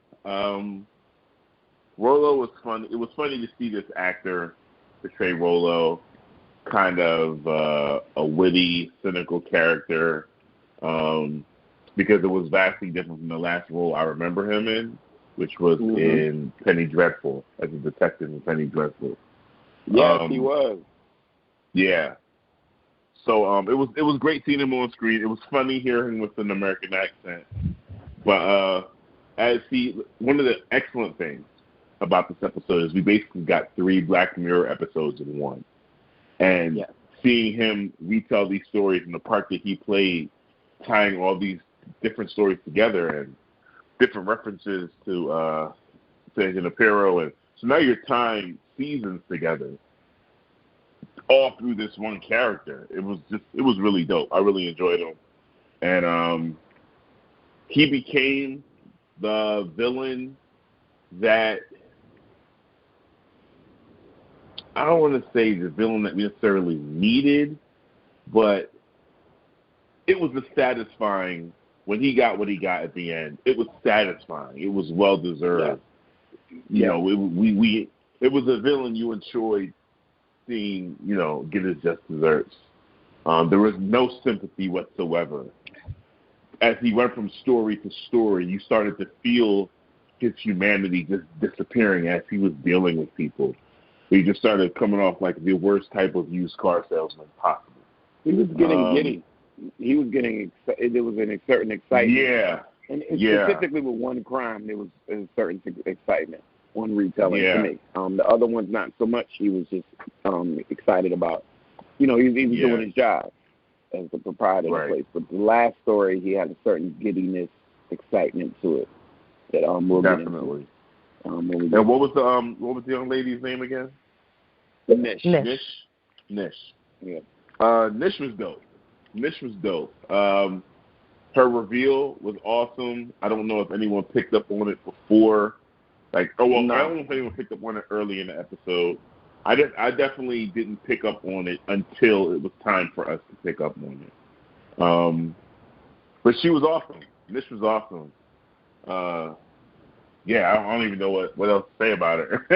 was fun. It was funny to see this actor portray Rollo, kind of a witty, cynical character, because it was vastly different from the last role I remember him in, which was in Penny Dreadful, as a detective in Penny Dreadful. Yes, he was. Yeah. So it was great seeing him on screen. It was funny hearing him with an American accent. But one of the excellent things about this episode is we basically got 3 Black Mirror episodes in one. And seeing him retell these stories and the part that he played, tying all these different stories together and different references to Junipero, and so now you're tying seasons together all through this one character. It was really dope. I really enjoyed him. And he became the villain that, I don't want to say the villain that we necessarily needed, but it was satisfying when he got what he got at the end. It was satisfying. It was well deserved. You know, it was a villain you enjoyed seeing, get his just desserts. There was no sympathy whatsoever. As he went from story to story, you started to feel his humanity just disappearing as he was dealing with people. He just started coming off like the worst type of used car salesman possible. He was getting giddy. He was getting, there was a certain excitement. Yeah. And specifically with one crime, there was a certain excitement, one retelling to me. The other ones, not so much. He was just excited about, he was doing his job as the proprietor of the place. But the last story, he had a certain giddiness, excitement to it that we'll definitely. Get into. And what was the young lady's name again? Nish. Yeah. Nish was dope. Her reveal was awesome. I don't know if anyone picked up on it before. I don't know if anyone picked up on it early in the episode. I definitely didn't pick up on it until it was time for us to pick up on it. But she was awesome. Nish was awesome. I don't even know what else to say about her.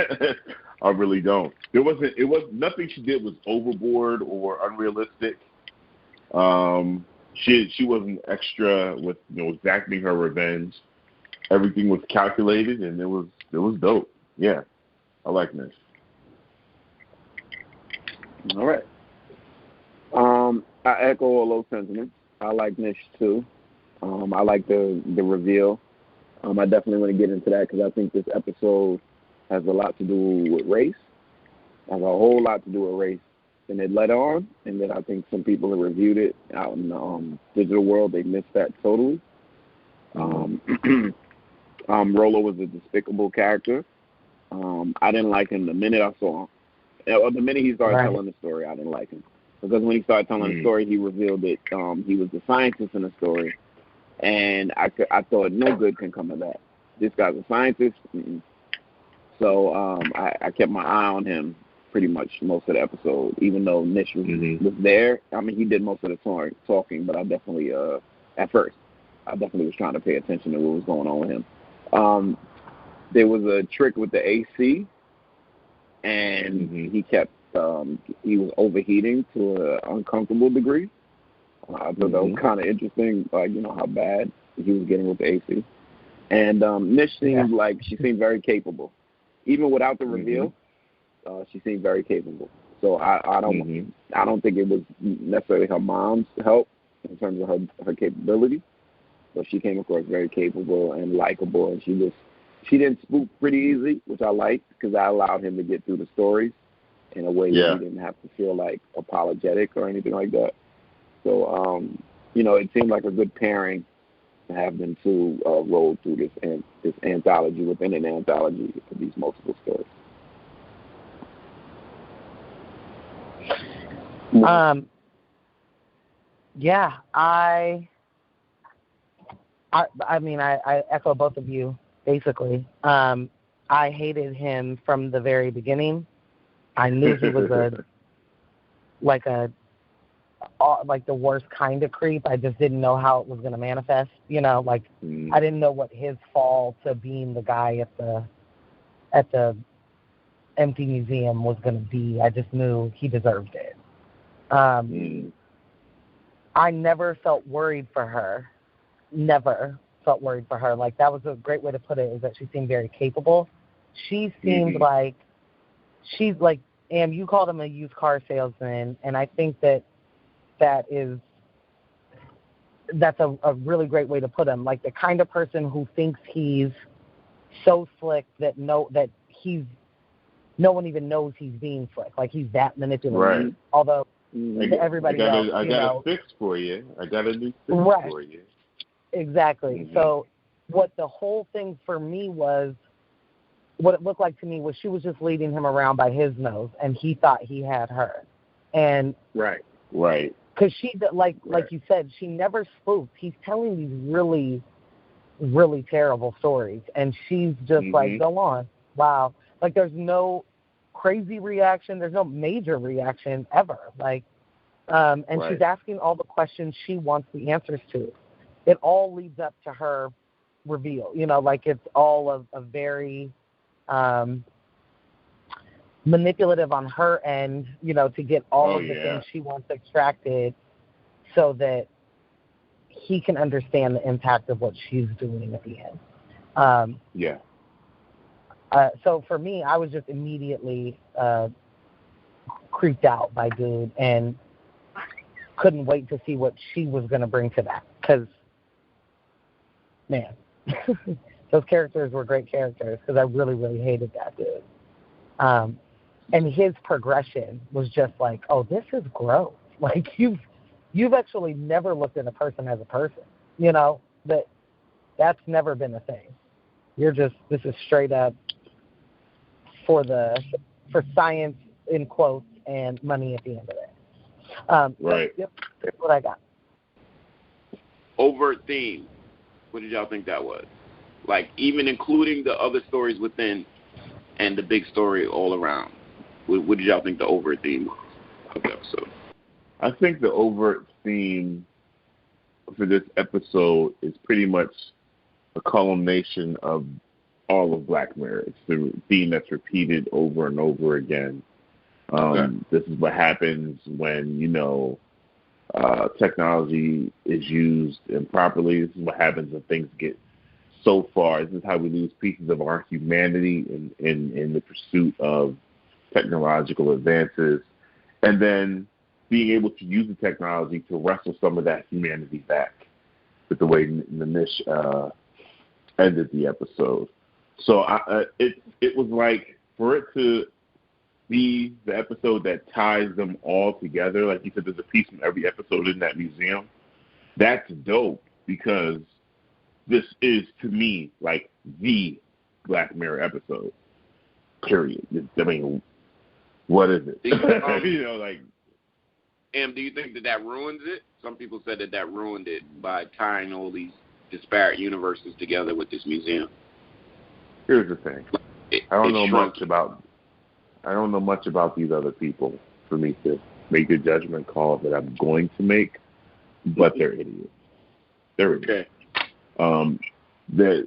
I really don't. Nothing she did was overboard or unrealistic. She wasn't extra with exacting her revenge. Everything was calculated, and it was dope. Yeah. I like Nish. All right. I echo all those sentiments. I like Nish too. I like the reveal. I definitely want to get into that because I think this episode has a lot to do with race. Has a whole lot to do with race. And it led on, and then I think some people have reviewed it out in the digital world. They missed that totally. Rolo was a despicable character. I didn't like him the minute I saw him. The minute he started telling the story, I didn't like him. Because when he started telling the story, he revealed that he was the scientist in the story. And I thought no good can come of that. This guy's a scientist. So I kept my eye on him pretty much most of the episode, even though Nish was there. I mean, he did most of the talking, but I definitely, at first, I definitely was trying to pay attention to what was going on with him. There was a trick with the AC, and he kept, he was overheating to an uncomfortable degree. I thought that was kind of interesting, how bad he was getting with the AC. And Nish seemed like she seemed very capable. Even without the reveal, she seemed very capable. So I don't think it was necessarily her mom's help in terms of her capability, but she came across very capable and likable, and she didn't spook pretty easy, which I liked because I allowed him to get through the stories in a way that he didn't have to feel like apologetic or anything like that. So it seemed like a good pairing to have them two roll through this anthology within an anthology of these multiple stories. Yeah, I mean, I echo both of you, basically. I hated him from the very beginning. I knew he was like the worst kind of creep. I just didn't know how it was going to manifest. I didn't know what his fall to being the guy at the empty museum was going to be. I just knew he deserved it. I never felt worried for her. Never felt worried for her. Like, that was a great way to put it, is that she seemed very capable. She seemed like, she's like, you called him a used car salesman, and I think that's a really great way to put him. Like, the kind of person who thinks he's so slick that no one even knows he's being slick. Like, he's that manipulative. Right. Although everybody else, I got a fix for you. I got a new fix for you. Exactly. So what the whole thing for me was, what it looked like to me was she was just leading him around by his nose, and he thought he had her. And right. Because she, like you said, she never spooked. He's telling these really, really terrible stories, and she's just like, go on. Wow. Like, there's no crazy reaction. There's no major reaction ever. Like, and she's asking all the questions she wants the answers to. It all leads up to her reveal. Like, it's all a very manipulative on her end, to get all of the things she wants extracted so that he can understand the impact of what she's doing at the end. So for me, I was just immediately creeped out by Dude and couldn't wait to see what she was going to bring to that. Because, man, those characters were great characters, because I really, really hated that dude. And his progression was just like, oh, this is gross. Like, you've actually never looked at a person as a person. That's never been a thing. This is straight up for science, in quotes, and money at the end of it. Yep, that's what I got. Overt theme. What did y'all think that was? Like, even including the other stories within and the big story all around. What did y'all think the overt theme was of the episode? I think the overt theme for this episode is pretty much a culmination of all of Black Mirror. It's the theme that's repeated over and over again. This is what happens when, technology is used improperly. This is what happens when things get so far. This is how we lose pieces of our humanity in the pursuit of technological advances, and then being able to use the technology to wrestle some of that humanity back with the way Nimish ended the episode. So it was like, for it to be the episode that ties them all together, like you said, there's a piece from every episode in that museum. That's dope, because this is, to me, like the Black Mirror episode. Period. I mean, what is it? You know, like. And do you think that ruins it? Some people said that ruined it by tying all these disparate universes together with this museum. Here's the thing. I don't know much about these other people for me to make the judgment call that I'm going to make, but they're idiots. They're idiots. Okay. There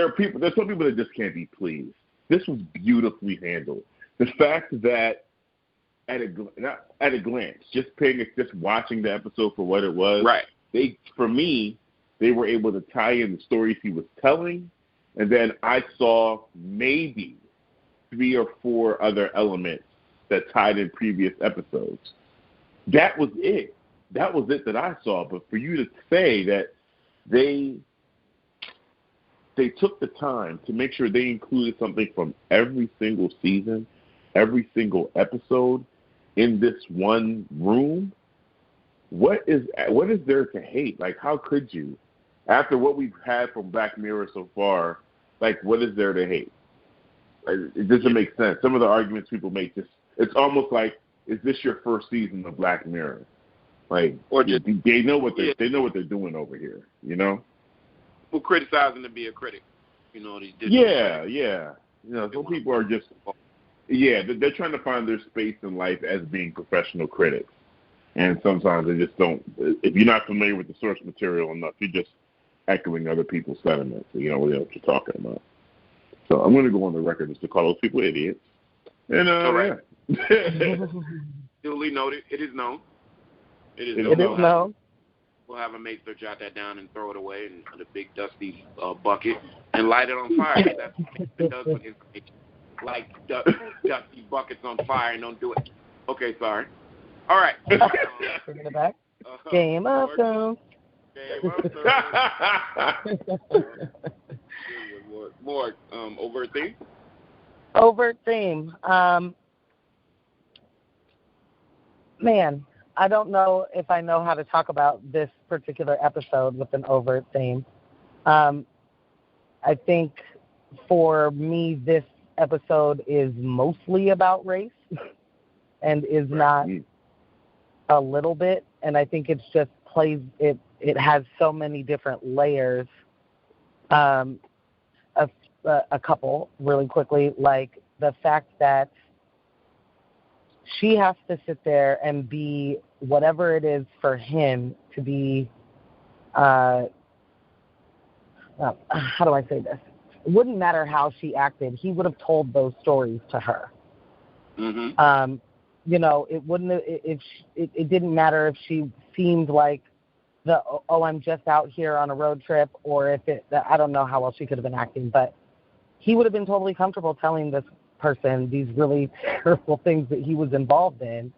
are people. There's some people that just can't be pleased. This was beautifully handled. The fact that at a glance, just watching the episode for what it was, right? For me, they were able to tie in the stories he was telling, and then I saw maybe 3 or 4 other elements that tied in previous episodes. That was it. That was it that I saw. But for you to say that they took the time to make sure they included something from every single season, every single episode in this one room, what is there to hate? Like, how could you? After what we've had from Black Mirror so far, like, what is there to hate? It doesn't make sense. Some of the arguments people make, it's almost like, is this your first season of Black Mirror? Like, or just, they know what they're doing over here, you know? Well, criticizing to be a critic, you know. Yeah. You know, some people are just, they're trying to find their space in life as being professional critics. And sometimes they just don't, if you're not familiar with the source material enough, you're just echoing other people's sentiments. So you don't really know what you're talking about. So I'm going to go on the record just to call those people idiots. And, all right. Duly noted. It is known. It is known. We'll have a mate to jot that down and throw it away in a big dusty bucket and light it on fire. That's what it does with information. Light dusty buckets on fire and don't do it. Okay, sorry. All right. Bringing it back. Game of Thrones. More overt theme? Overt theme. Man, I don't know if I know how to talk about this particular episode with an overt theme. I think for me, this episode is mostly about race and is not a little bit. And I think it's just it has so many different layers. A couple really quickly, like the fact that she has to sit there and be whatever it is for him to be, how do I say this? It wouldn't matter how she acted. He would have told those stories to her. Mm-hmm. You know, it wouldn't. It didn't matter if she seemed like I'm just out here on a road trip, or if I don't know how well she could have been acting, but he would have been totally comfortable telling this person these really terrible things that he was involved in,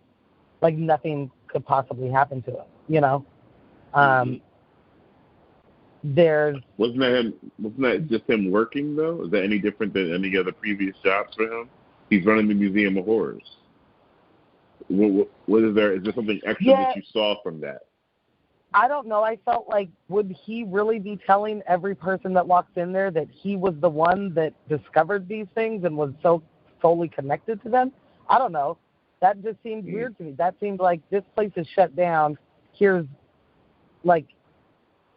like nothing could possibly happen to him. You know. Wasn't that just him working though? Is that any different than any other previous jobs for him? He's running the Museum of Horrors. What is there? Is there something extra that you saw from that? I don't know. I felt like, would he really be telling every person that walks in there that he was the one that discovered these things and was so solely connected to them? I don't know. That just seemed weird to me. That seemed like this place is shut down. Here's, like,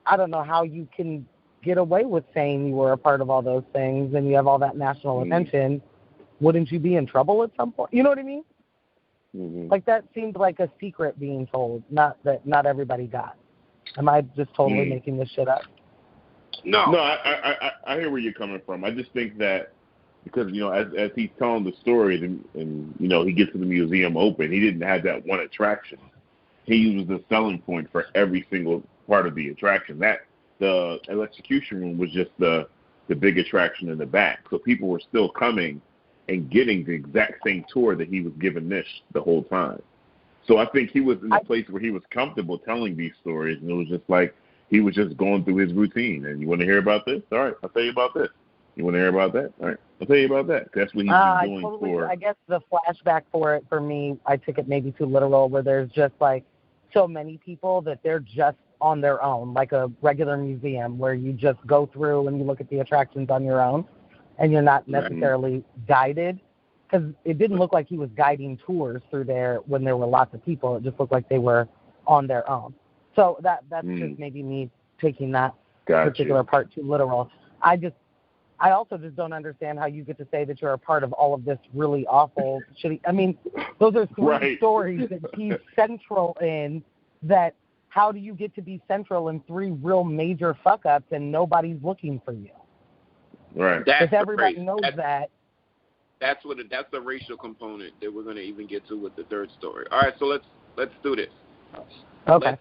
I don't know how you can get away with saying you were a part of all those things and you have all that national attention. Wouldn't you be in trouble at some point? You know what I mean? Mm-hmm. Like, that seemed like a secret being told, not everybody got. Am I just totally making this shit up? No, I hear where you're coming from. I just think that because, you know, as he's telling the story and you know, he gets to the museum open, he didn't have that one attraction. He was the selling point for every single part of the attraction. the electrocution room was just the big attraction in the back. So people were still coming and getting the exact same tour that he was giving Nish the whole time. So I think he was in a place where he was comfortable telling these stories, and it was just like he was just going through his routine. And you want to hear about this? All right, I'll tell you about this. You want to hear about that? All right, I'll tell you about that. That's what he's been doing for. I guess the flashback for me, I took it maybe too literal, where there's just like so many people that they're just on their own, like a regular museum where you just go through and you look at the attractions on your own, and you're not necessarily guided. Because it didn't look like he was guiding tours through there when there were lots of people. It just looked like they were on their own. So that's just maybe me taking that particular part too literal. I also just don't understand how you get to say that you're a part of all of this really awful, shitty. I mean, those are three stories that he's central in. That how do you get to be central in three real major fuck-ups and nobody's looking for you? Right. If everybody knows that. That's the racial component that we're going to even get to with the third story. All right, so let's do this. Okay.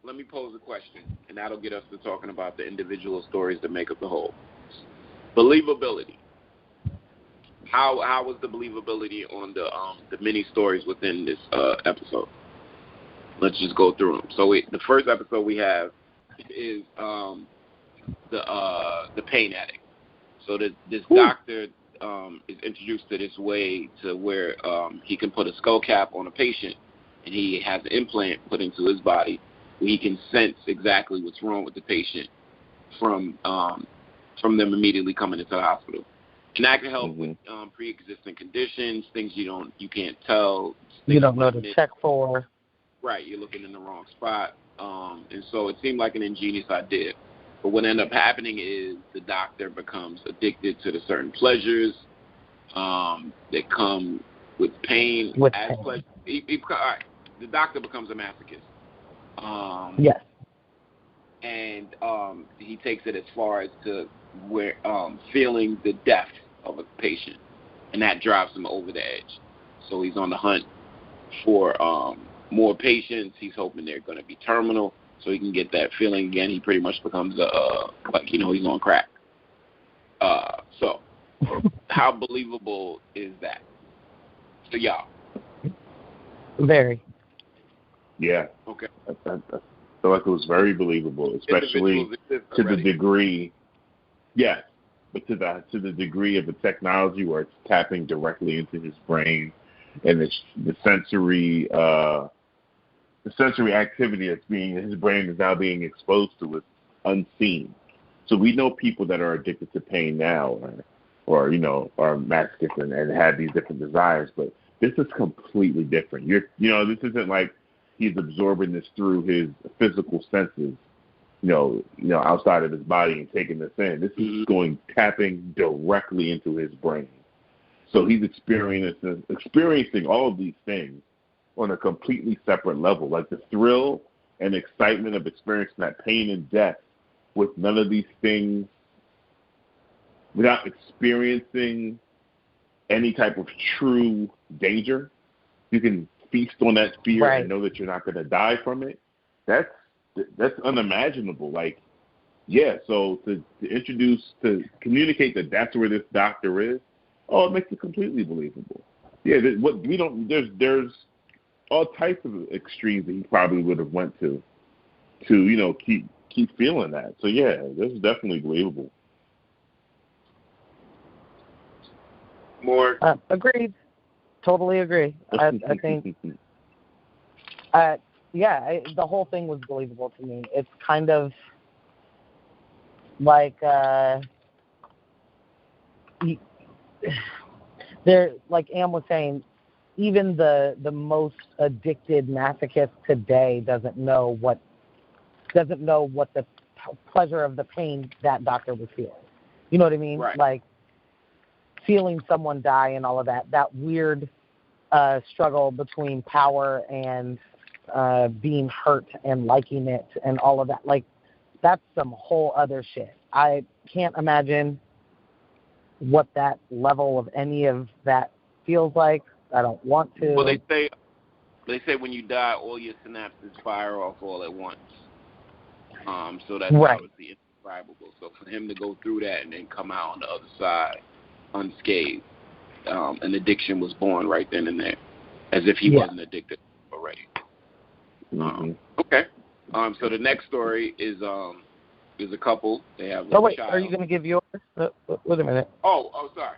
Let me pose a question, and that'll get us to talking about the individual stories that make up the whole. Believability. How was the believability on the mini stories within this episode? Let's just go through them. So the first episode we have is the pain addict. So this doctor is introduced to this way to where he can put a skull cap on a patient, and he has an implant put into his body where he can sense exactly what's wrong with the patient from them immediately coming into the hospital. And that can help with pre-existing conditions, things you can't tell. You don't know to check for. Right, you're looking in the wrong spot. And so it seemed like an ingenious idea. But what ended up happening is the doctor becomes addicted to the certain pleasures that come with pain. Pleasure. All right, the doctor becomes a masochist. Yes. And he takes it as far as to where feeling the death of a patient, and that drives him over the edge. So he's on the hunt for more patients. He's hoping they're going to be terminal, so he can get that feeling again. He pretty much becomes he's on crack. So how believable is that to y'all? Very. Yeah. Okay. I feel like it was very believable, especially to the degree. Yes, but to the degree of the technology where it's tapping directly into his brain, and the sensory activity his brain is now being exposed to is unseen. So we know people that are addicted to pain now, or are masochists and have these different desires, but this is completely different. This isn't like he's absorbing this through his physical senses, outside of his body and taking this in. This is tapping directly into his brain. So he's experiencing all of these things on a completely separate level, like the thrill and excitement of experiencing that pain and death with none of these things, without experiencing any type of true danger. You can feast on that fear and know that you're not going to die from it. That's unimaginable. So to communicate that that's where this doctor is, it makes it completely believable. Yeah, there's all types of extremes that he probably would have went to keep feeling that. So yeah, this is definitely believable. More agreed. Totally agree. I think. The whole thing was believable to me. It's kind of like like Am was saying, even the most addicted masochist today doesn't know what the pleasure of the pain that doctor was feeling. You know what I mean? Right. Like feeling someone die and all of that weird struggle between power and being hurt and liking it and all of that. Like, that's some whole other shit. I can't imagine what that level of any of that feels like. I don't want to. Well, they say when you die, all your synapses fire off all at once. So that's obviously indescribable. So for him to go through that and then come out on the other side unscathed, an addiction was born right then and there, as if he wasn't addicted already. Okay. So the next story is a couple. They have a child. Are you going to give yours? Wait a minute. Oh, sorry.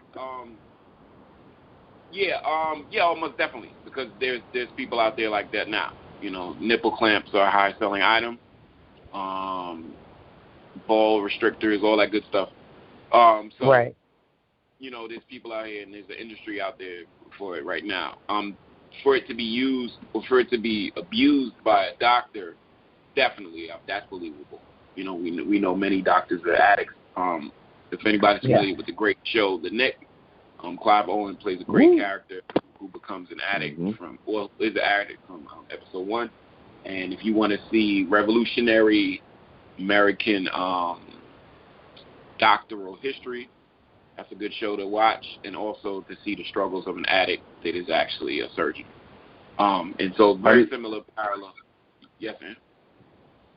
Almost definitely, because there's people out there like that now. Nipple clamps are a high-selling item. Ball restrictors, all that good stuff. There's people out here, and there's an industry out there for it right now. For it to be used, or for it to be abused by a doctor, definitely, that's believable. We know many doctors are addicts. If anybody's familiar with the great show, The Nick, Clive Owen plays a great character who becomes an addict is an addict from episode 1. And if you want to see revolutionary American doctoral history, that's a good show to watch, and also to see the struggles of an addict that is actually a surgeon. And so very similar parallel. Yes, man.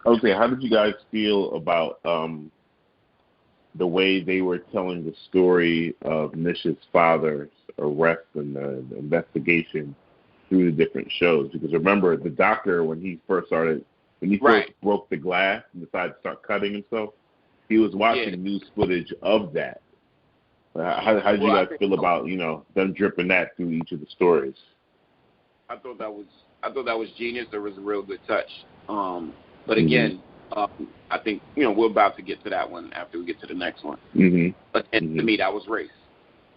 Okay, how did you guys feel about the way they were telling the story of Nisha's father's arrest and the investigation through the different shows? Because remember, the doctor, when he first broke the glass and decided to start cutting himself, he was watching news footage of that. How did you guys feel about them dripping that through each of the stories? I thought that was genius. There was a real good touch. But again, I think we're about to get to that one after we get to the next one. But to me, that was race,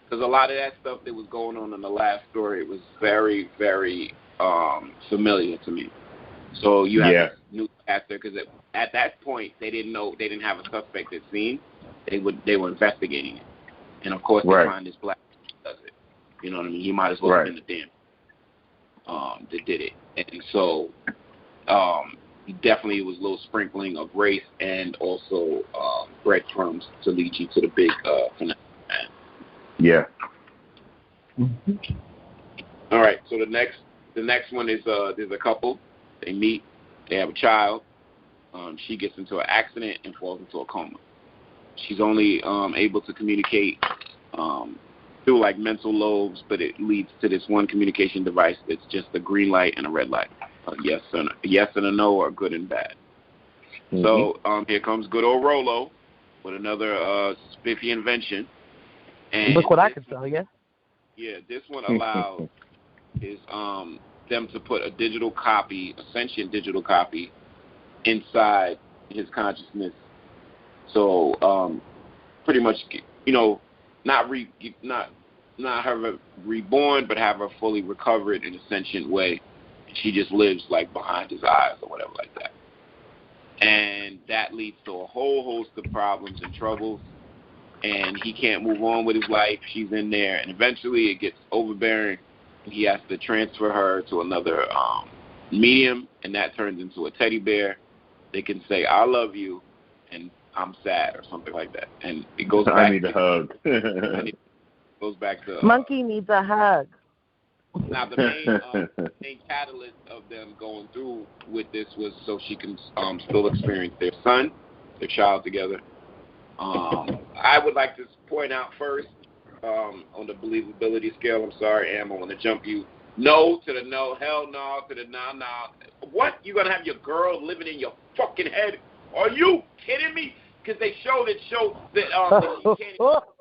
because a lot of that stuff that was going on in the last story was very, very familiar to me. So you have this new actor, because at that point they didn't have a suspect at scene. They were investigating it. And, of course, they find this black man who does it. You know what I mean? He might as well have been the damn that did it. And so definitely it was a little sprinkling of race and also breadcrumbs to lead you to the big finale. Yeah. All right, so the next one is there's a couple. They meet. They have a child. She gets into an accident and falls into a coma. She's only able to communicate through like mental lobes, but it leads to this one communication device that's just a green light and a red light, a yes and a no, or good and bad. So here comes good old Rolo with another spiffy invention. And look what I can tell you. Yeah, this one allows is them to put a digital copy, a sentient digital copy, inside his consciousness. So pretty much, not have her reborn, but have her fully recovered in a sentient way. She just lives like behind his eyes or whatever like that. And that leads to a whole host of problems and troubles. And he can't move on with his life. She's in there, and eventually it gets overbearing. He has to transfer her to another medium, and that turns into a teddy bear. They can say, "I love you," and "I'm sad," or something like that. And it goes back. I need a hug. Goes back to Monkey needs a hug. Now the main catalyst of them going through with this was so she can still experience their son, their child together. I would like to point out first on the believability scale. I'm sorry, Am, I want to jump you. No to the no, hell no to the no. What? You gonna have your girl living in your fucking head? Are you kidding me? Because they show that she can't. She walk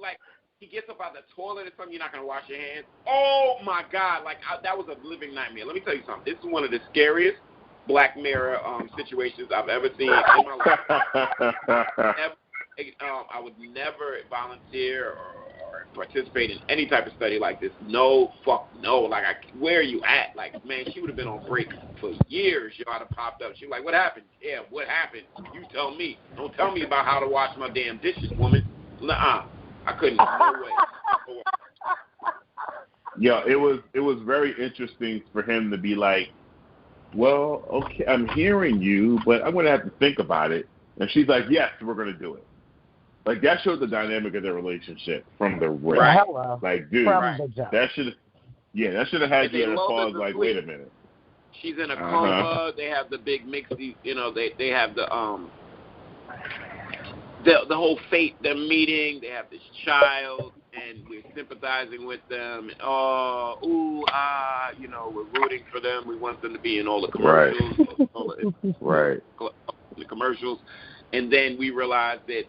like. He gets up out the toilet or something, you're not going to wash your hands. Oh, my God. That was a living nightmare. Let me tell you something. This is one of the scariest Black Mirror situations I've ever seen in my life. I would never volunteer or participate in any type of study like this. No, fuck no. Where are you at? Man, she would have been on break for years. You ought to popped up. She was like, what happened? Yeah, what happened? You tell me. Don't tell me about how to wash my damn dishes, woman. Nuh-uh. I couldn't. No way. Yeah, it was very interesting for him to be like, well, okay, I'm hearing you, but I'm going to have to think about it. And she's like, yes, we're going to do it. That shows the dynamic of their relationship from the rip. Right. Hello. Dude, from the jump. that should have had you at a pause. Wait a minute. She's in a coma. They have the big mixy, they have the whole fate, they're meeting. They have this child, and we're sympathizing with them. We're rooting for them. We want them to be in all the commercials. Right. The commercials. And then we realize that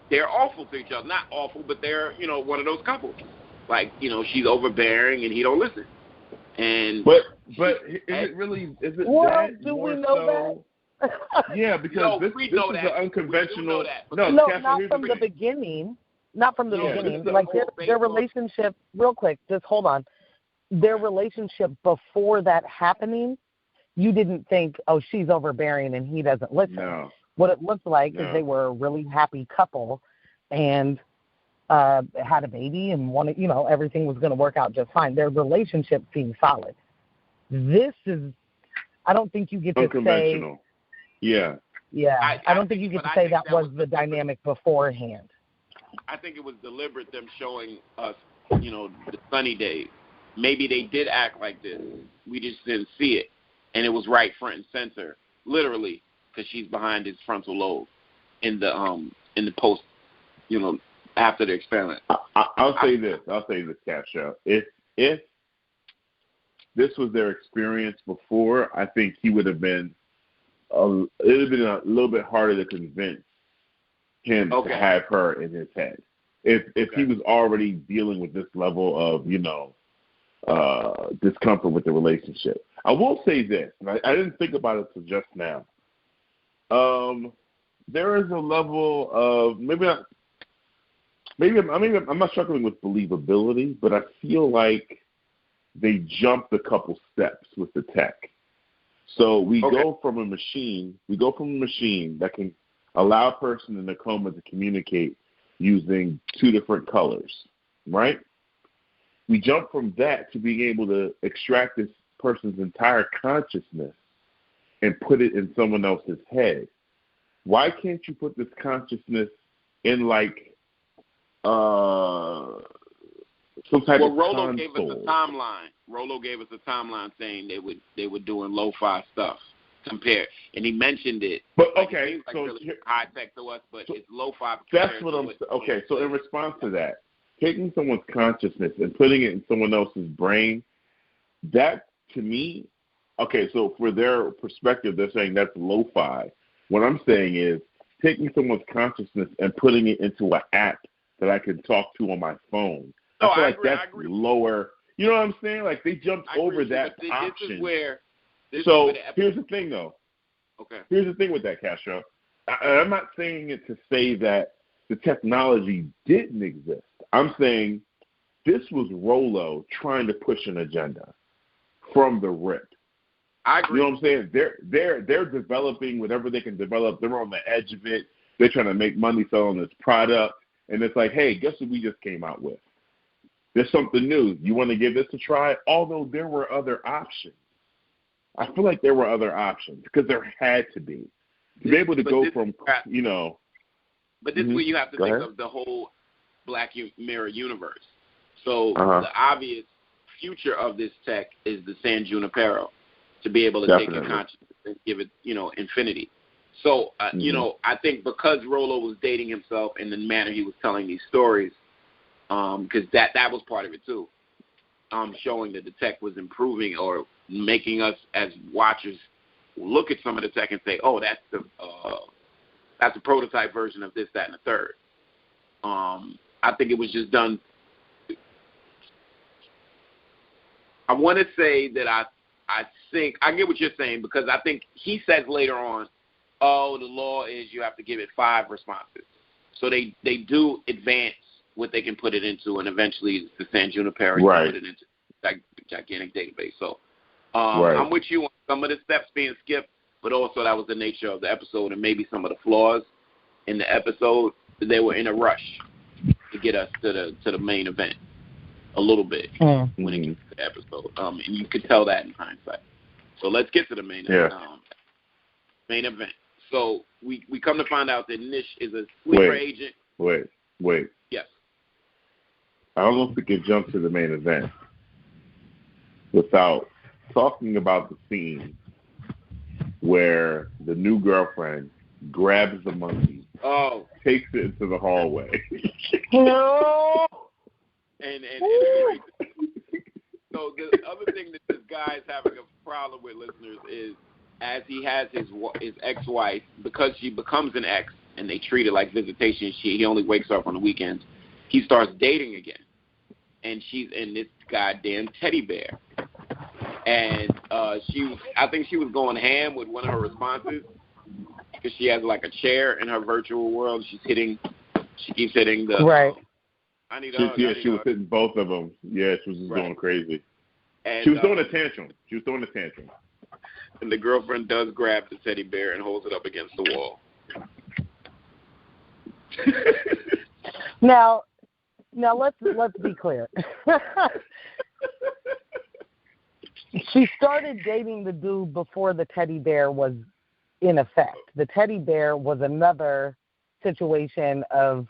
they're awful to each other. Not awful, but they're, one of those couples. Like, she's overbearing and he don't listen. And but is it really, is it well, that do more we know so? That? Yeah, because this is an unconventional. No, not from the beginning. Not from the beginning. Like their relationship, real quick, just hold on. Their relationship before that happening, you didn't think, oh, she's overbearing and he doesn't listen. No. What it looked like is they were a really happy couple and had a baby and wanted, everything was going to work out just fine. Their relationship seemed solid. This is, I don't think you get to say. Yeah. Yeah. I don't think you get to say that was the dynamic beforehand. I think it was deliberate, them showing us, the sunny days. Maybe they did act like this. We just didn't see it. And it was right front and center, literally, because she's behind his frontal lobe in the post, after the experiment. I'll say this, Casha. If this was their experience before, I think he would have been. It would have been a little bit harder to convince him to have her in his head. If he was already dealing with this level of discomfort with the relationship. I will say this, and I didn't think about it until just now. There is a level of I'm not struggling with believability, but I feel like they jumped a couple steps with the tech. So we go from a machine that can allow a person in a coma to communicate using two different colors, right? We jump from that to being able to extract this person's entire consciousness and put it in someone else's head. Why can't you put this consciousness in some type of Rolo console? gave us a timeline. Rolo gave us a timeline saying they were doing lo-fi stuff compared, and he mentioned it. But it seems like really high tech to us, but it's lo-fi. That's what I'm. Okay, so in response to that, taking someone's consciousness and putting it in someone else's brain, that to me, okay, so for their perspective, they're saying that's lo-fi. What I'm saying is taking someone's consciousness and putting it into an app that I can talk to on my phone. I feel like that's lower. You know what I'm saying? Like they jumped over that option. This is where. Here's the thing, though. Okay. Here's the thing with that, Castro. I'm not saying it to say that the technology didn't exist. I'm saying this was Rolo trying to push an agenda from the rip. I agree. You know what I'm saying? They're developing whatever they can develop. They're on the edge of it. They're trying to make money selling this product. And it's like, hey, guess what we just came out with? There's something new. You want to give this a try? Although there were other options. I feel like there were other options because there had to be. To be able to go from, But this is where you have to think of the whole Black Mirror universe. So the obvious future of this tech is the San Junipero, to be able to take your consciousness and give it, infinity. So, I think because Rolo was dating himself in the manner he was telling these stories, because that was part of it too, showing that the tech was improving or making us as watchers look at some of the tech and say, oh, that's a prototype version of this, that, and the third. I think it was just done. I want to say that I think I get what you're saying, because I think he says later on, oh, the law is you have to give it 5 responses. So they do advance what they can put it into, and eventually the San Junipero can put it into that gigantic database. So I'm with you on some of the steps being skipped, but also that was the nature of the episode and maybe some of the flaws in the episode. They were in a rush to get us to the main event a little bit when it gets to the episode. And you could tell that in hindsight. So let's get to the main event. So we come to find out that Nish is a sleeper agent. Wait. Yes. I don't know if we can jump to the main event without talking about the scene where the new girlfriend grabs the monkey, takes it into the hallway. No. And so the other thing that this guy is having a problem with, listeners, is as he has his ex-wife, because she becomes an ex and they treat it like visitation, he only wakes up on the weekends, he starts dating again. And she's in this goddamn teddy bear. And I think she was going ham with one of her responses because she has like a chair in her virtual world. She keeps hitting the... Right. I need a hug. She was hitting both of them. Yeah, she was just going crazy. And, she was throwing a tantrum. And the girlfriend does grab the teddy bear and holds it up against the wall. Now let's be clear. She started dating the dude before the teddy bear was in effect. The teddy bear was another situation of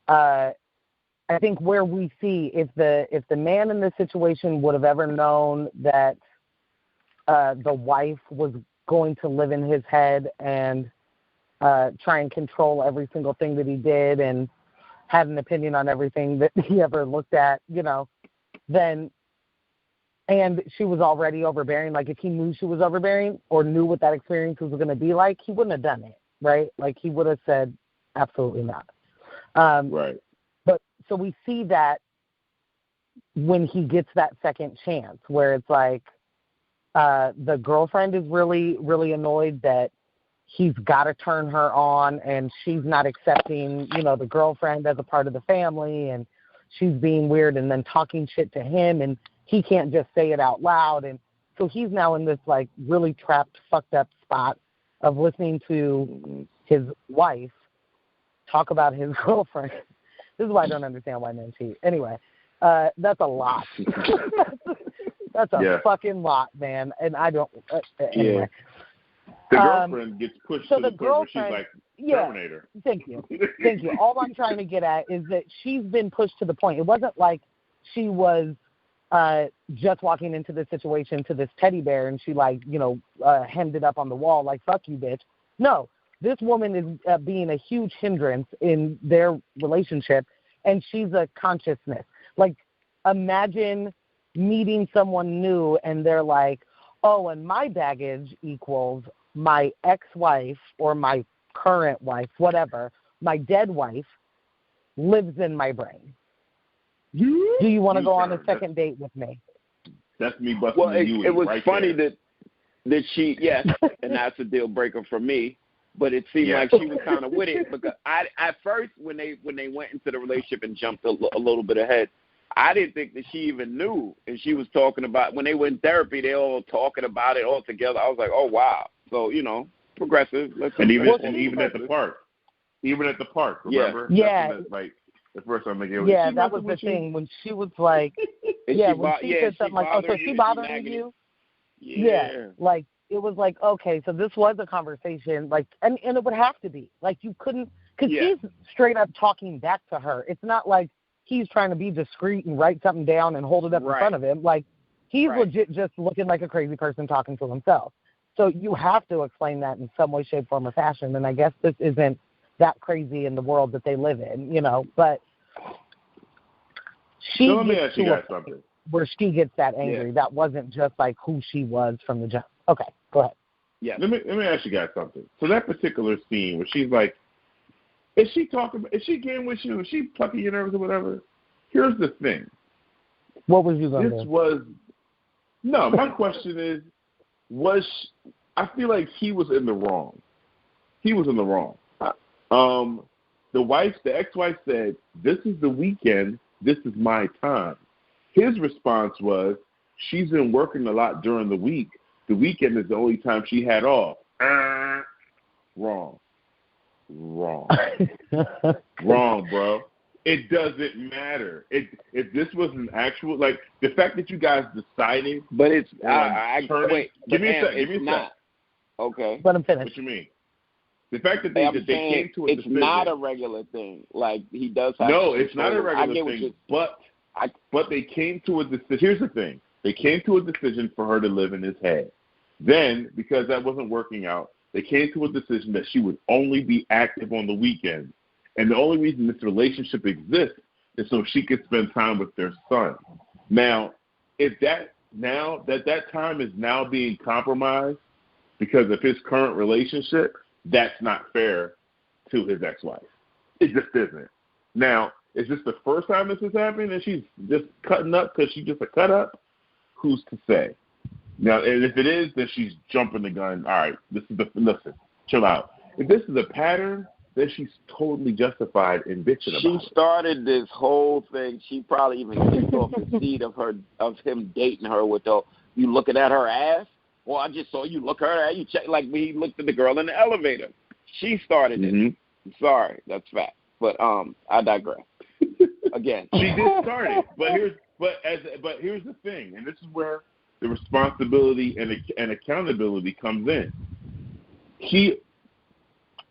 I think where we see if the man in this situation would have ever known that the wife was going to live in his head and try and control every single thing that he did and had an opinion on everything that he ever looked at, then, and she was already overbearing, like if he knew she was overbearing or knew what that experience was going to be like, he wouldn't have done it, right? Like he would have said, absolutely not. Right. But so we see that when he gets that second chance where it's like the girlfriend is really, really annoyed that he's got to turn her on and she's not accepting, the girlfriend as a part of the family and she's being weird and then talking shit to him and he can't just say it out loud. And so he's now in this like really trapped, fucked up spot of listening to his wife talk about his girlfriend. This is why I don't understand why men cheat. Anyway, that's a lot. That's a fucking lot, man. And I don't, anyway. The girlfriend gets pushed to the point where she's like, Terminator. Thank you. All I'm trying to get at is that she's been pushed to the point. It wasn't like she was just walking into this situation to this teddy bear and she hemmed it up on the wall like, fuck you, bitch. No, this woman is being a huge hindrance in their relationship and she's a consciousness. Like, imagine meeting someone new and they're like, oh, and my baggage equals my ex-wife or my current wife, whatever, my dead wife lives in my brain. Do you want to go on a second date with me? That's me busting you. It was right funny there. that she, yes, and that's a deal breaker for me. But it seemed like she was kind of with it because at first when they went into the relationship and jumped a little bit ahead, I didn't think that she even knew. And she was talking about, when they were in therapy, they all talking about it all together. I was like, oh, wow. So, progressive. And even at the park. Even at the park, remember? Yeah. Like, the first time they gave yeah, that was the thing. When she was like, when she said something like, oh, so she bothering you? Yeah. Like, it was like, okay, so this was a conversation, like, and it would have to be. Like, you couldn't, because he's straight up talking back to her. It's not like he's trying to be discreet and write something down and hold it up in front of him. Like, he's legit just looking like a crazy person talking to himself. So you have to explain that in some way, shape, form, or fashion. And I guess this isn't that crazy in the world that they live in, But she let me ask you guys something. Where she gets that angry. Yeah. That wasn't just like who she was from the jump. Okay, go ahead. Yeah. Let me ask you guys something. So that particular scene where she's like, is she getting with you? Is she plucking your nerves or whatever? Here's the thing. What was you going to do? My question is, I feel like he was in the wrong. He was in the wrong. The ex-wife said, this is the weekend, this is my time. His response was, she's been working a lot during the week. The weekend is the only time she had off. Wrong. Wrong, bro. It doesn't matter. If this was an actual, like, the fact that you guys decided. But it's, wait. Give me a sec. Okay. Let him finish. What you mean? The fact that they came to a decision. It's not a regular thing. Like, he does have No, it's not a regular thing. But they came to a decision. Here's the thing. They came to a decision for her to live in his head. Then, because that wasn't working out, they came to a decision that she would only be active on the weekends. And the only reason this relationship exists is so she could spend time with their son. Now, if that time is now being compromised because of his current relationship, that's not fair to his ex-wife. It just isn't. Now, is this the first time this has happened and she's just cutting up because she's just a cut-up? Who's to say? Now, and if it is, then she's jumping the gun. All right, listen, chill out. If this is a pattern, then she's totally justified in bitching about it. She started this whole thing. She probably even kicked off the seed of him dating her with you looking at her ass? Well, I just saw you look at her ass. You check like when he looked at the girl in the elevator. She started it. I'm sorry, that's fact. But I digress. Again, she did start it. But here's the thing, and this is where the responsibility and accountability comes in.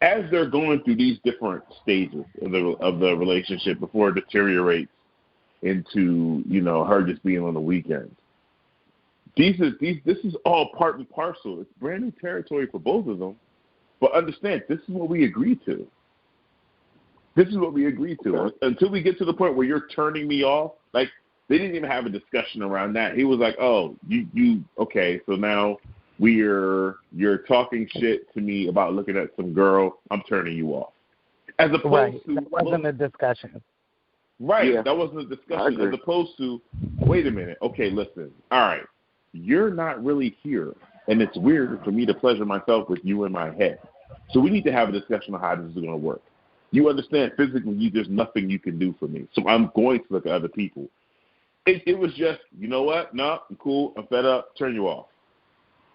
As they're going through these different stages of the relationship before it deteriorates into, her just being on the weekends. This is all part and parcel. It's brand new territory for both of them. But understand, this is what we agreed to. This is what we agreed to. Okay. Until we get to the point where you're turning me off, like, they didn't even have a discussion around that. He was like, oh, you okay, so now you're talking shit to me about looking at some girl, I'm turning you off. As opposed to... That wasn't a discussion. Right, yeah. That wasn't a discussion. As opposed to, wait a minute, okay, listen, all right, you're not really here, and it's weird for me to pleasure myself with you in my head. So we need to have a discussion on how this is going to work. You understand physically there's nothing you can do for me, so I'm going to look at other people. It was just, you know what? No, I'm cool. I'm fed up. Turn you off.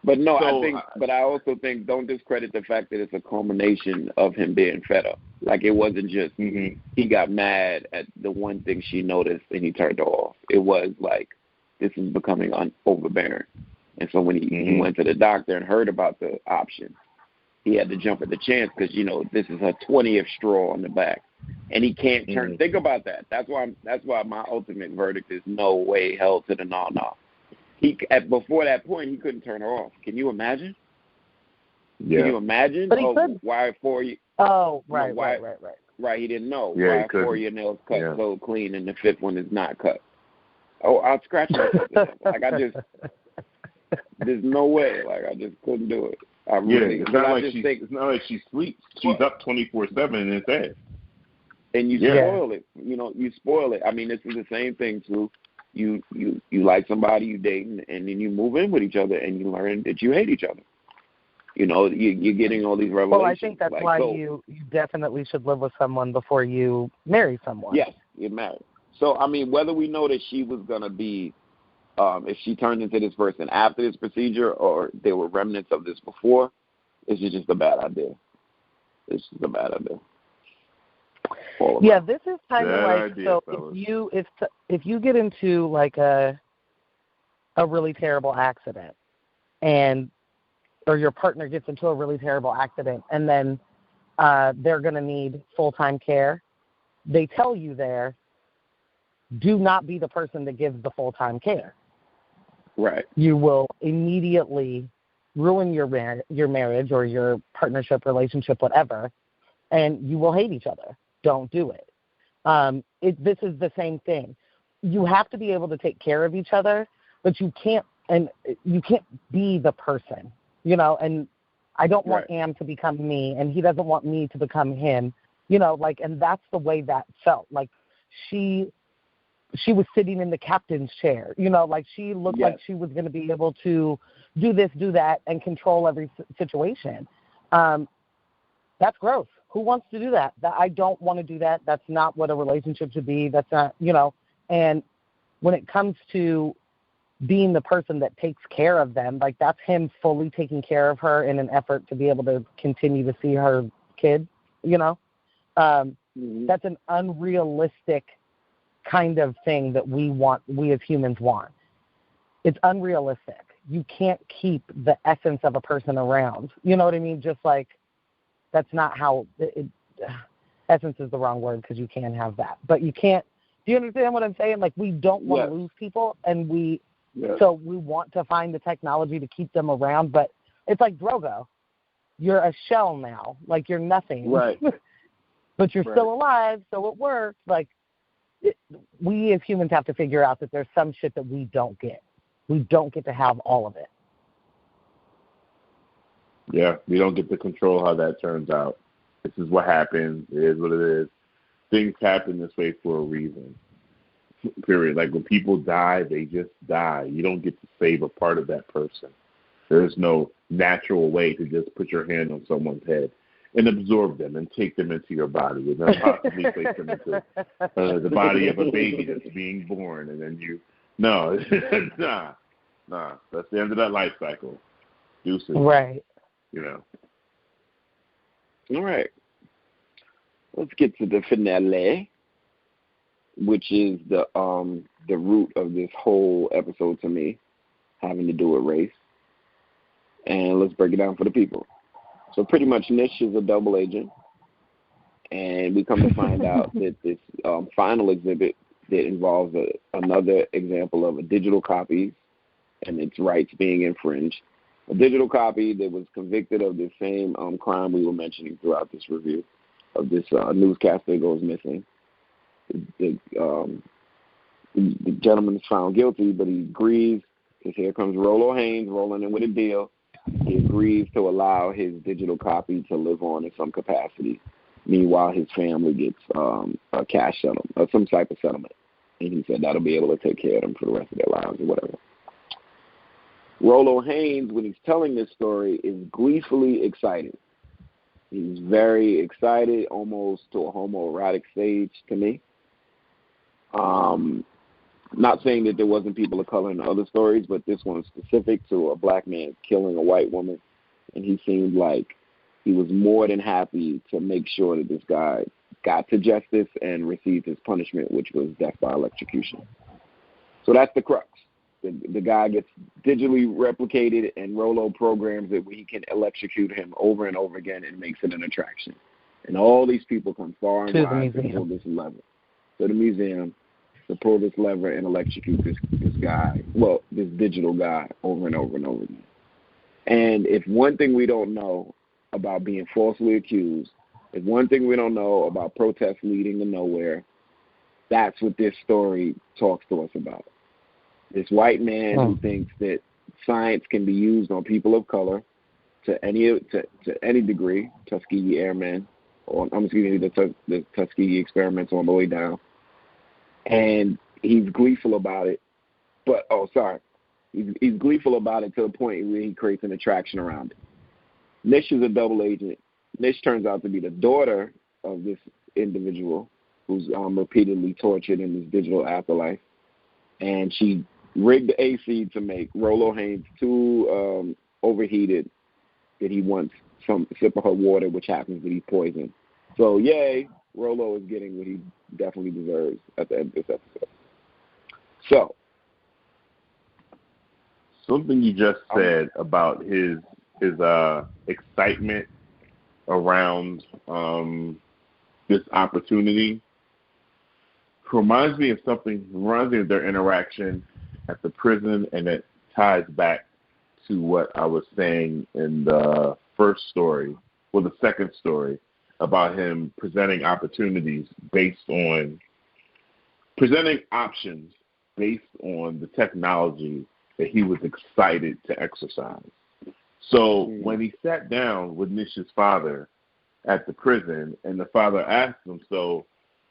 But no, I also think don't discredit the fact that it's a culmination of him being fed up. Like, it wasn't just he got mad at the one thing she noticed and he turned her off. It was like, this is becoming overbearing. And so when he went to the doctor and heard about the option, he had to jump at the chance because, this is her 20th straw on the back. And he can't turn. Think about that. That's why my ultimate verdict is no way, hell to the no. Before that point, he couldn't turn her off. Can you imagine? Yeah. Can you imagine? But he could. Why for you? Oh, right. Right. He didn't know. Yeah, why 4 of your nails cut so clean and the fifth one is not cut? Oh, I'll scratch myself. There's no way. Like, I just couldn't do it. It's not like she sleeps. She's up 24/7 in his head. And you spoil it. You spoil it. I mean, this is the same thing too. You like somebody, you dating, and then you move in with each other, and you learn that you hate each other. You're getting all these revelations. Well, I think that's why you definitely should live with someone before you marry someone. Yes, you're married. So, I mean, whether we know that she was going to be, if she turned into this person after this procedure or there were remnants of this before, it's just a bad idea. It's just a bad idea. Yeah, this is kind of like, idea, so if you get into like a really terrible accident or your partner gets into a really terrible accident and then they're going to need full-time care, they tell you there, do not be the person that gives the full-time care. Right. You will immediately ruin your marriage or your partnership, relationship, whatever, and you will hate each other. Don't do it. This is the same thing. You have to be able to take care of each other, but you can't be the person, and I don't want Am to become me, and he doesn't want me to become him, and that's the way that felt. Like, she was sitting in the captain's chair, like she looked like she was going to be able to do this, do that, and control every situation. That's gross. Who wants to do that? I don't want to do that. That's not what a relationship should be. That's not, and when it comes to being the person that takes care of them, like, that's him fully taking care of her in an effort to be able to continue to see her kid, That's an unrealistic kind of thing that we as humans want. It's unrealistic. You can't keep the essence of a person around. You know what I mean? Just like, that's not how essence is the wrong word because you can have that. But you can't. Do you understand what I'm saying? Like, we don't want to lose people, and we Yeah. So we want to find the technology to keep them around, but it's like Drogo. You're a shell now. Like, you're nothing. Right. But you're Right. still alive, so it works. Like, we as humans have to figure out that there's some shit that we don't get. We don't get to have all of it. Yeah, we don't get to control how that turns out. This is what happens. It is what it is. Things happen this way for a reason. Period. Like, when people die, they just die. You don't get to save a part of that person. There's no natural way to just put your hand on someone's head and absorb them and take them into your body and then possibly place them into the body of a baby that's being born. And then no, nah. That's the end of that life cycle. Deuces. Right. All right. Let's get to the finale, which is the root of this whole episode to me, having to do with race. And let's break it down for the people. So pretty much Nish is a double agent, and we come to find out that this final exhibit that involves another example of a digital copy and its rights being infringed. A digital copy that was convicted of the same crime we were mentioning throughout this review, of this newscaster goes missing. The gentleman is found guilty, but he agrees, because here comes Rolo Haynes rolling in with a deal. He agrees to allow his digital copy to live on in some capacity. Meanwhile, his family gets a cash settlement, or some type of settlement. And he said that'll be able to take care of them for the rest of their lives or whatever. Rolo Haynes, when he's telling this story, is gleefully excited. He's very excited, almost to a homoerotic stage to me. Not saying that there wasn't people of color in the other stories, but this one is specific to a black man killing a white woman, and he seemed like he was more than happy to make sure that this guy got to justice and received his punishment, which was death by electrocution. So that's the crux. The guy gets digitally replicated, and Rolo programs it where he can electrocute him over and over again and makes it an attraction. And all these people come far and wide to pull this lever. To the museum, to pull this lever and electrocute this guy, this digital guy, over and over and over again. And if one thing we don't know about being falsely accused, if one thing we don't know about protests leading to nowhere, that's what this story talks to us about. This white man who thinks that science can be used on people of color to any degree, Tuskegee Airmen, or the Tuskegee experiments on the way down. And he's gleeful about it, he's gleeful about it to the point where he creates an attraction around it. Nish is a double agent. Nish turns out to be the daughter of this individual who's repeatedly tortured in this digital afterlife, and she rigged the AC to make Rolo Haynes too overheated that he wants some sip of her water, which happens to be poison. So, yay, Rolo is getting what he definitely deserves at the end of this episode. So, something you just said about his excitement around this opportunity reminds me of their interaction at the prison, and it ties back to what I was saying in the first story, or the second story, about him presenting options based on the technology that he was excited to exercise. So when he sat down with Nish's father at the prison, and the father asked him, so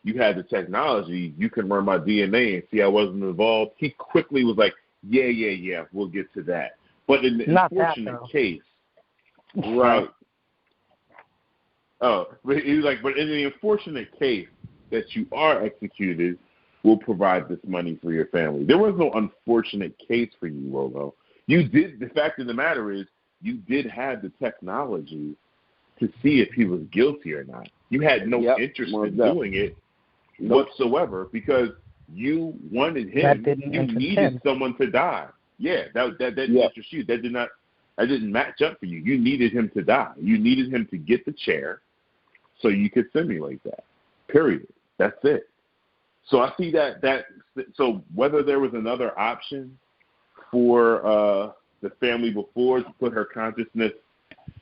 you had the technology, you can run my DNA and see I wasn't involved, he quickly was like, yeah, we'll get to that. But in the unfortunate case, right. But he was like, but in the unfortunate case that you are executed, we'll provide this money for your family. There was no unfortunate case for you, Rolo. The fact of the matter is, you did have the technology to see if he was guilty or not. You had no interest in doing it whatsoever, because you wanted him. You needed someone to die. Yeah, that didn't interest you. That didn't match up for you. You needed him to die. You needed him to get the chair so you could simulate that. Period. That's it. So I see that so whether there was another option for the family before to put her consciousness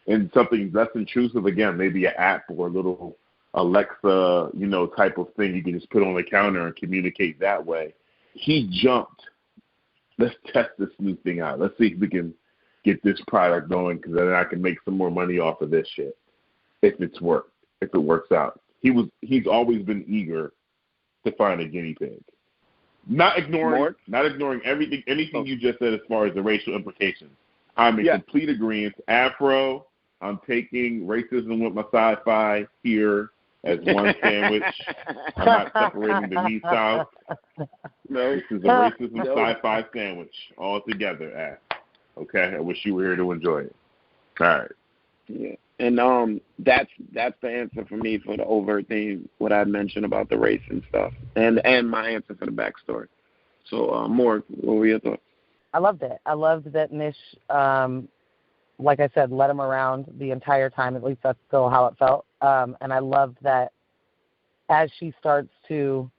in something less intrusive. Again, maybe an app or a little Alexa, type of thing you can just put on the counter and communicate that way. He jumped. Let's test this new thing out. Let's see if we can get this product going, because then I can make some more money off of this shit if it works out. He's always been eager to find a guinea pig. Not ignoring anything you just said as far as the racial implications. I'm in complete agreement. Afro, I'm taking racism with my sci-fi here as one sandwich. I'm not separating the meats out. No, this is a racism sci-fi sandwich all together. Okay, I wish you were here to enjoy it. All right. Yeah, and that's the answer for me for the overt thing, what I mentioned about the race and stuff, and my answer for the backstory. So, Morg, what were your thoughts? I loved it. I loved that Nish, like I said, led him around the entire time. At least that's still how it felt. And I loved that as she starts to,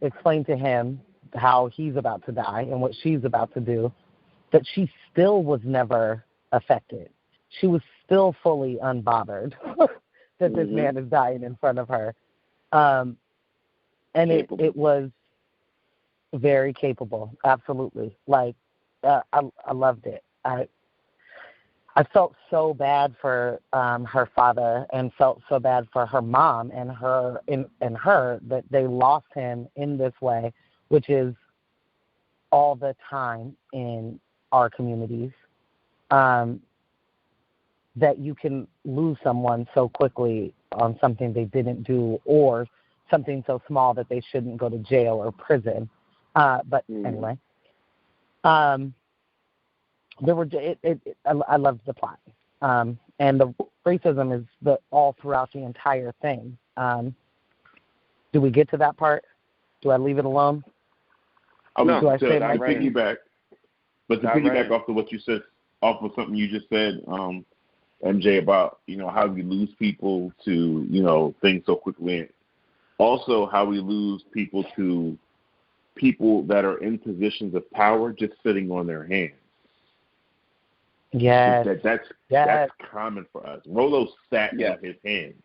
explain to him how he's about to die and what she's about to do, that she still was never affected. She was still fully unbothered that this man is dying in front of her. And it was very capable, absolutely. Like, I loved it. I felt so bad for her father, and felt so bad for her mom and her that they lost him in this way, which is all the time in our communities. That you can lose someone so quickly on something they didn't do, or something so small that they shouldn't go to jail or prison. Anyway, I loved the plot, and the racism is all throughout the entire thing. Do we get to that part? Do I leave it alone? No, do I say I piggyback, but to piggyback off of what you said, off of something you just said, MJ, about how we lose people to things so quickly. Also, how we lose people to people that are in positions of power just sitting on their hands. Yes. That's common for us. Rolo sat on his hands.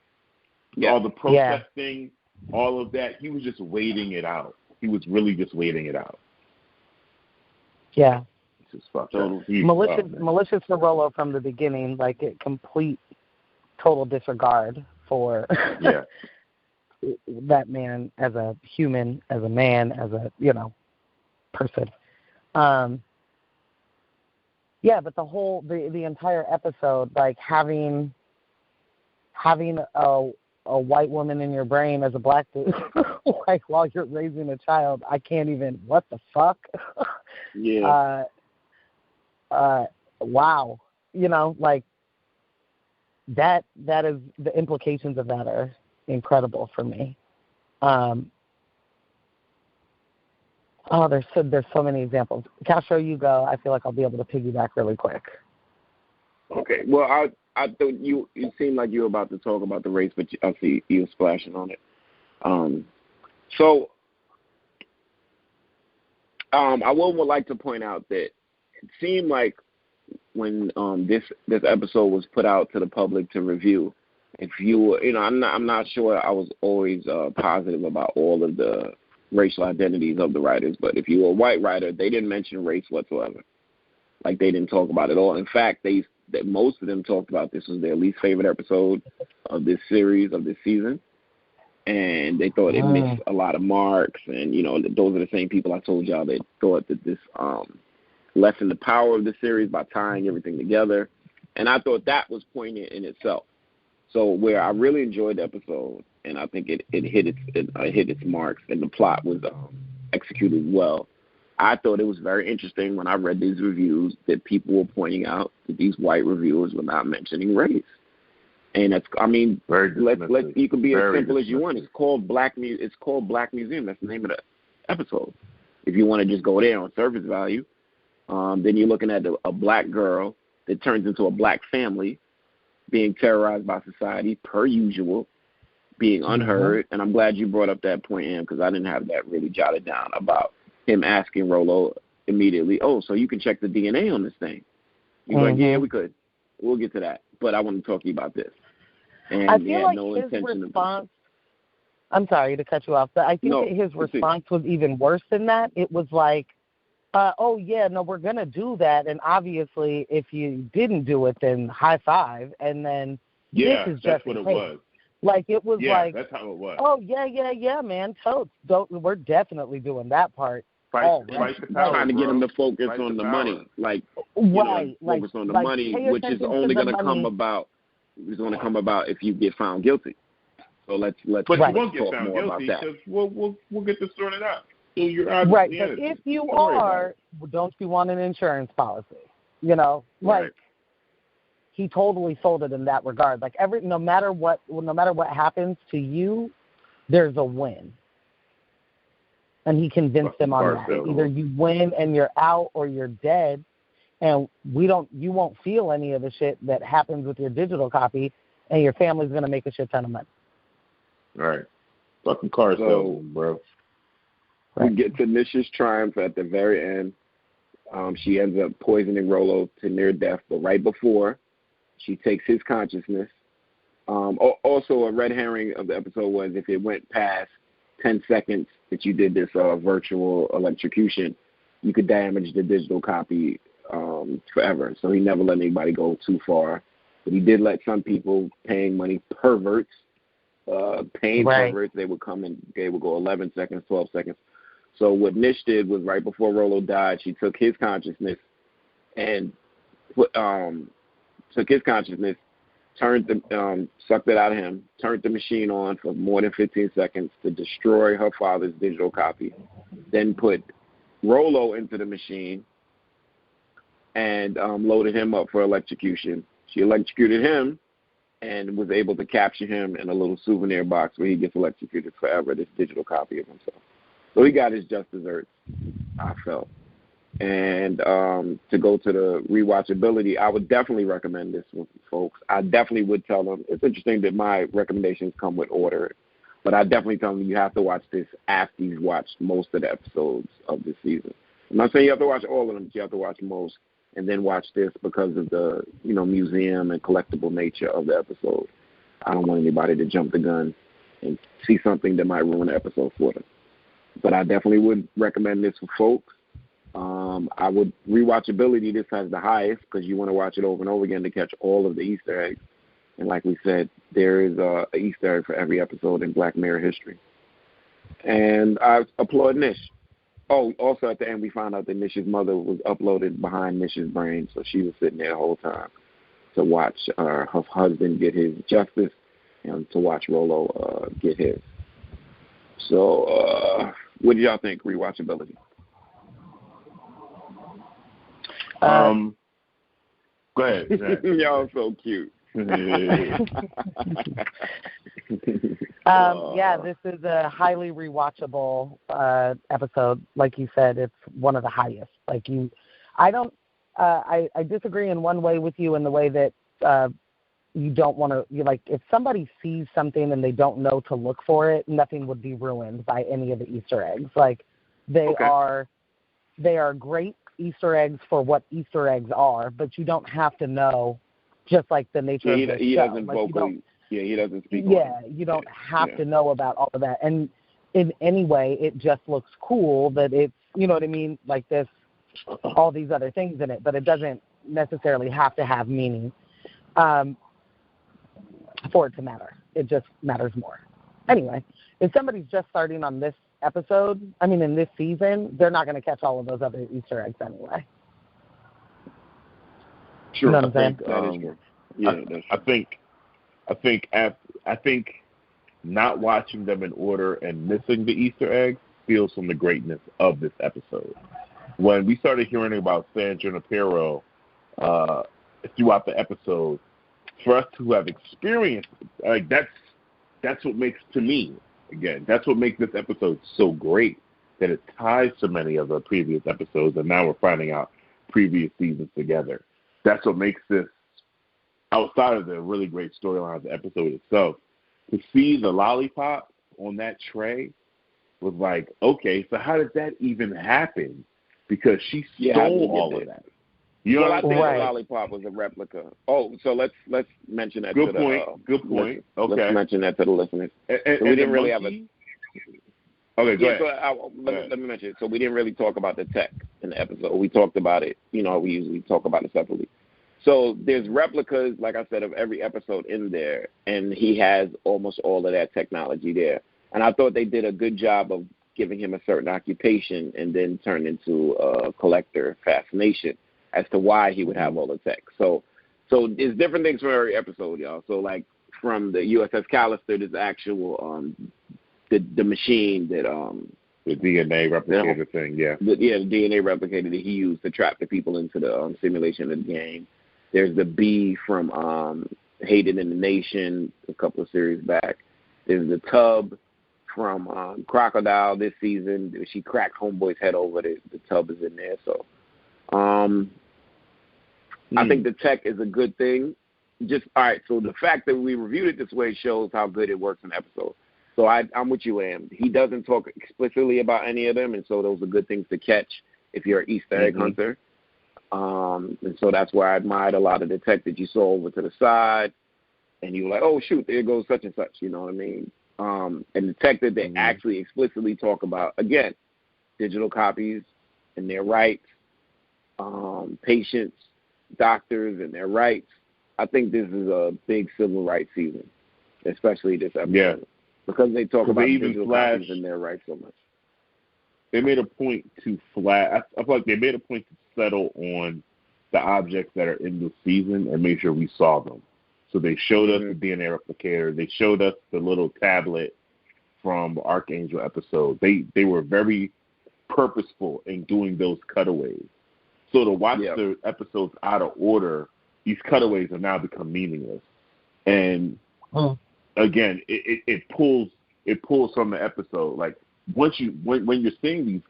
Yeah. All the protesting, all of that, he was just waiting it out. He was really just waiting it out. Yeah. It's just fucked up. Malicious for Rolo from the beginning, like a complete, total disregard for that man as a human, as a man, as a, person. But the entire episode, like having a white woman in your brain as a black dude, like while you're raising a child, I can't even, what the fuck? Yeah. Wow. Like that is, the implications of that are incredible for me. There's so many examples. Castro, you go. I feel like I'll be able to piggyback really quick. Okay. Well, I thought you seemed like you were about to talk about the race, but I see you were splashing on it. I would like to point out that it seemed like when this episode was put out to the public to review, if you were, I'm not sure I was always positive about all of the racial identities of the writers, but if you were a white writer, they didn't mention race whatsoever. Like, they didn't talk about it at all. In fact, most of them talked about this was their least favorite episode of this series, of this season, and they thought it missed a lot of marks. And those are the same people I told y'all that thought that this lessened the power of the series by tying everything together. And I thought that was poignant in itself. So where I really enjoyed the episode, and I think it hit its marks, and the plot was executed well. I thought it was very interesting when I read these reviews that people were pointing out that these white reviewers were not mentioning race. And you can be as simple as you want. It's called Black Museum. That's the name of the episode. If you want to just go there on surface value, then you're looking at a black girl that turns into a black family, being terrorized by society per usual, being unheard. And I'm glad you brought up that point, Em, because I didn't have that really jotted down about him asking Rolo immediately, oh, so you can check the DNA on this thing. He's like, yeah, we could. We'll get to that. But I want to talk to you about this. And I feel like no his intention response, I'm sorry to cut you off, but I think that his response was even worse than that. It was like, oh, yeah, no, we're going to do that. And obviously, if you didn't do it, then high five. And then this is just that's what it was. Like, it was like, that's how it was. Oh, yeah, man. Totes. We're definitely doing that part. Trying to get him to focus on the money. Like, focus on the money, which is only going to come about. It's going to come about if you get found guilty. So let's but you won't get found guilty because we'll get this sorted out. So you're right, but if you are, don't you want an insurance policy? You know, like he totally sold it in that regard. Like no matter what happens to you, there's a win. And he convinced them on that. Either you win and you're out, or you're dead, and you won't feel any of the shit that happens with your digital copy, and your family's gonna make a shit ton of money. All right, fucking car salesman, bro. We get to Nish's triumph at the very end. She ends up poisoning Rollo to near death, but right before, she takes his consciousness. Also, a red herring of the episode was if it went past 10 seconds that you did this virtual electrocution, you could damage the digital copy forever. So he never let anybody go too far. But he did let some people paying money, perverts, perverts, they would come and they would go 11 seconds, 12 seconds. So what Nish did was right before Rollo died, she took his consciousness and sucked it out of him, turned the machine on for more than 15 seconds to destroy her father's digital copy, then put Rollo into the machine and loaded him up for electrocution. She electrocuted him and was able to capture him in a little souvenir box where he gets electrocuted forever, this digital copy of himself. So he got his just desserts, I felt. And to go to the rewatchability, I would definitely recommend this with folks. I definitely would tell them, it's interesting that my recommendations come with order, but I definitely tell them you have to watch this after you've watched most of the episodes of this season. I'm not saying you have to watch all of them, but you have to watch most, and then watch this because of the museum and collectible nature of the episode. I don't want anybody to jump the gun and see something that might ruin the episode for them. But I definitely would recommend this for folks. I would rewatchability. This has the highest because you want to watch it over and over again to catch all of the Easter eggs. And like we said, there is an Easter egg for every episode in Black Mirror history. And I applaud Nish. Oh, also at the end we found out that Nish's mother was uploaded behind Nish's brain, so she was sitting there the whole time to watch her husband get his justice and to watch Rollo get his. So, what do y'all think? Rewatchability. Go ahead. Y'all so cute. Yeah, this is a highly rewatchable episode. Like you said, it's one of the highest. I disagree in one way with you in the way that you don't want to, if somebody sees something and they don't know to look for it, nothing would be ruined by any of the Easter eggs. They are great Easter eggs for what Easter eggs are, but you don't have to know, just like the nature of the show. He doesn't vocally. He doesn't speak. Yeah, you don't have to know about all of that. And in any way, it just looks cool that it's, you know what I mean, like this, all these other things in it, but it doesn't necessarily have to have meaning for it to matter. It just matters more. Anyway, if somebody's just starting on this episode, in this season, they're not going to catch all of those other Easter eggs anyway. Sure, you know what I'm saying? I think not watching them in order and missing the Easter eggs steals from the greatness of this episode. When we started hearing about Sandra Napero throughout the episode, for us to have experienced, that's what makes, to me, again, that's what makes this episode so great, that it ties to many of the previous episodes, and now we're finding out previous seasons together. That's what makes this, outside of the really great storyline of the episode itself, to see the lollipop on that tray was like, okay, so how did that even happen? because she stole all of that. You know I think Right. the lollipop was a replica. Oh, so let's mention that. Good to the, point. Good point. Okay. Let's mention that to the listeners. And So we didn't really have a. Okay, go ahead. So let me mention it. So we didn't really talk about the tech in the episode. We talked about it. You know, we usually talk about it separately. So there's replicas, like I said, of every episode in there, and he has almost all of that technology there. And I thought they did a good job of giving him a certain occupation and then turned into a collector fascination as to why he would have all the tech. So there's different things for every episode, y'all. So like from the USS Callister, there's actual the machine that the DNA replicator thing, yeah. The DNA replicator that he used to trap the people into the simulation of the game. There's the bee from Hated in the Nation a couple of series back. There's the tub from Crocodile this season. She cracked Homeboy's head over. The tub is in there. So I think the tech is a good thing. Just all right, so the fact that we reviewed it this way shows how good it works in the episode. So I'm with you, Am. He doesn't talk explicitly about any of them, and so those are good things to catch if you're an Easter egg hunter. And so that's why I admired a lot of the tech that you saw over to the side, and you were like, oh, shoot, there goes such and such, you know what I mean? And the tech that they actually explicitly talk about, again, digital copies and their rights, patients, doctors and their rights. I think this is a big civil rights season, especially this episode. Yeah. Because they talk about digital Flash, copies and their rights so much. They made a point to I feel like they made a point to settle on the objects that are in the season and make sure we saw them. So they showed us the DNA replicator. They showed us the little tablet from the Archangel episode. They were very purposeful in doing those cutaways. So to watch the episodes out of order, these cutaways have now become meaningless. And again, it pulls from the episode. Like when you're seeing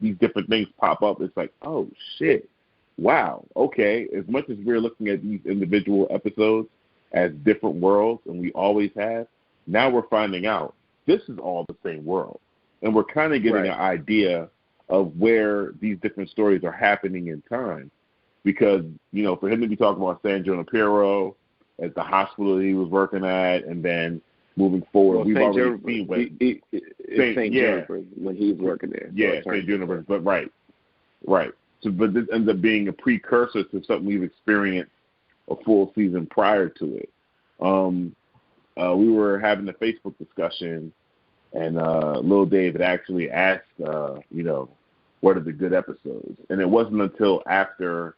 these different things pop up, it's like, oh shit, wow, okay. As much as we're looking at these individual episodes as different worlds, and we always have, now we're finding out this is all the same world, and we're kind of getting an idea of where these different stories are happening in time. Because, you know, for him to be talking about San Junipero at the hospital that he was working at, and then moving forward, we've already seen when St. Jennifer when he was working there. Yeah, St. Jennifer, but right. So, but this ends up being a precursor to something we've experienced a full season prior to it. We were having a Facebook discussion, and Lil David actually asked, you know, what are the good episodes? And it wasn't until after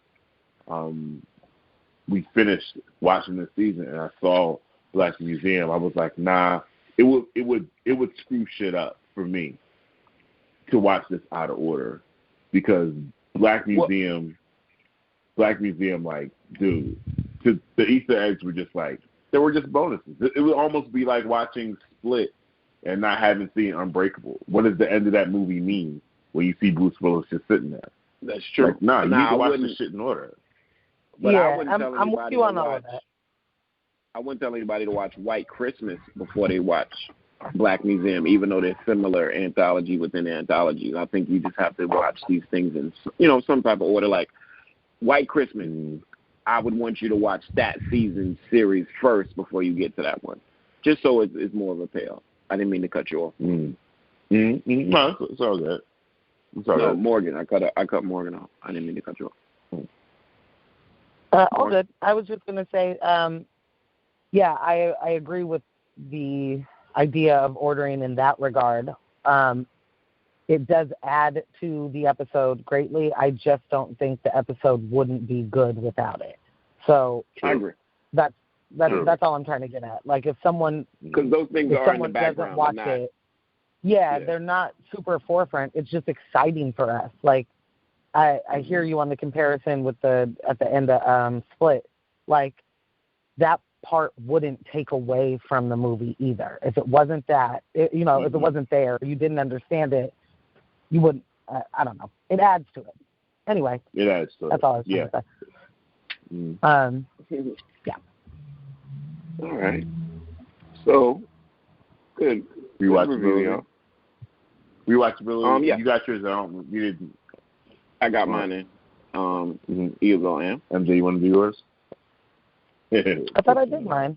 we finished watching this season and I saw Black Museum, I was like, nah, it would screw shit up for me to watch this out of order, because Black Museum, like, dude, the Easter eggs were just like, they were just bonuses. It would almost be like watching Split and not having seen Unbreakable. What does the end of that movie mean when you see Bruce Willis just sitting there? That's true. Like, you need to watch this shit in order. But yeah, I'm with you on all of that. I wouldn't tell anybody to watch White Christmas before they watch Black Museum, even though they're similar anthology within anthologies. I think you just have to watch these things in, you know, some type of order. Like White Christmas, I would want you to watch that season series first before you get to that one, just so it's more of a payoff. I didn't mean to cut you off. No, it's all good. No, Morgan. I cut Morgan off. I didn't mean to cut you off. All good. I was just going to say, yeah, I agree with the idea of ordering in that regard. It does add to the episode greatly. I just don't think the episode wouldn't be good without it. So I agree. That's all I'm trying to get at. Like if someone, because those things are in the background, doesn't watch it, they're not super forefront. It's just exciting for us. Like I hear you on the comparison with at the end of Split. Like that part wouldn't take away from the movie either. If it wasn't that, if it wasn't there, you didn't understand it, you wouldn't. I don't know. It adds to it. Anyway, it adds to it. That's all I was trying to say. Yeah. All right. So good. We watched the movie. We watched the movie. Yeah. You got yours. You didn't. I got mine in. You go, Am. MJ, you want to do yours? I thought I did mine.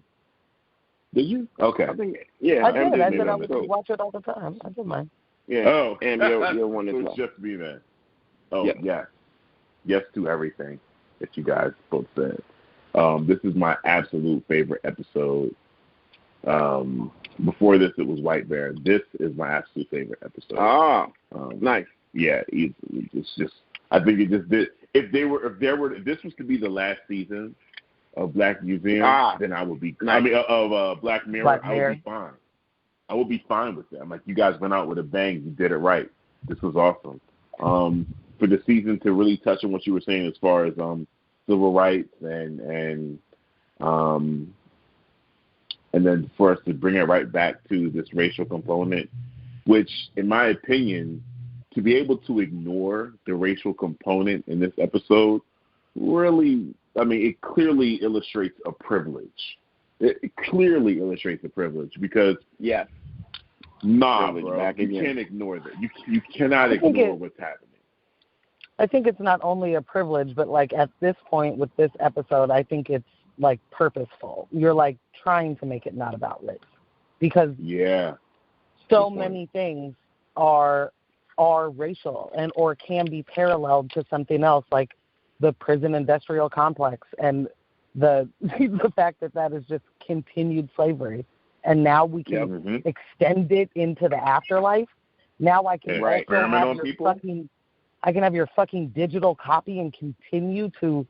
Did you? Okay. I think, I did. MJ I said I would watch it all the time. I did mine. Yeah. Oh. And you're one as so well. It's just me then. Oh, Yep. yes. Yes to everything that you guys both said. This is my absolute favorite episode. Before this, it was White Bear. This is my absolute favorite episode. Nice. Yeah, easily. It's just, I think it just did. If this was to be the last season of Black Museum, then I would be. Nice. I mean, of Black Mirror, I would be fine. I would be fine with that. I'm like, you guys went out with a bang. You did it right. This was awesome. For the season to really touch on what you were saying as far as civil rights and then for us to bring it right back to this racial component, which, in my opinion, to be able to ignore the racial component in this episode really, I mean, it clearly illustrates a privilege. It clearly illustrates a privilege because, yes, bro, you can't ignore that. You cannot ignore what's happening. I think it's not only a privilege, but like at this point with this episode, I think it's like purposeful. You're like trying to make it not about race because so many things are racial and or can be paralleled to something else, like the prison industrial complex and the fact that is just continued slavery, and now we can extend it into the afterlife. Now I can also have I can have your fucking digital copy and continue to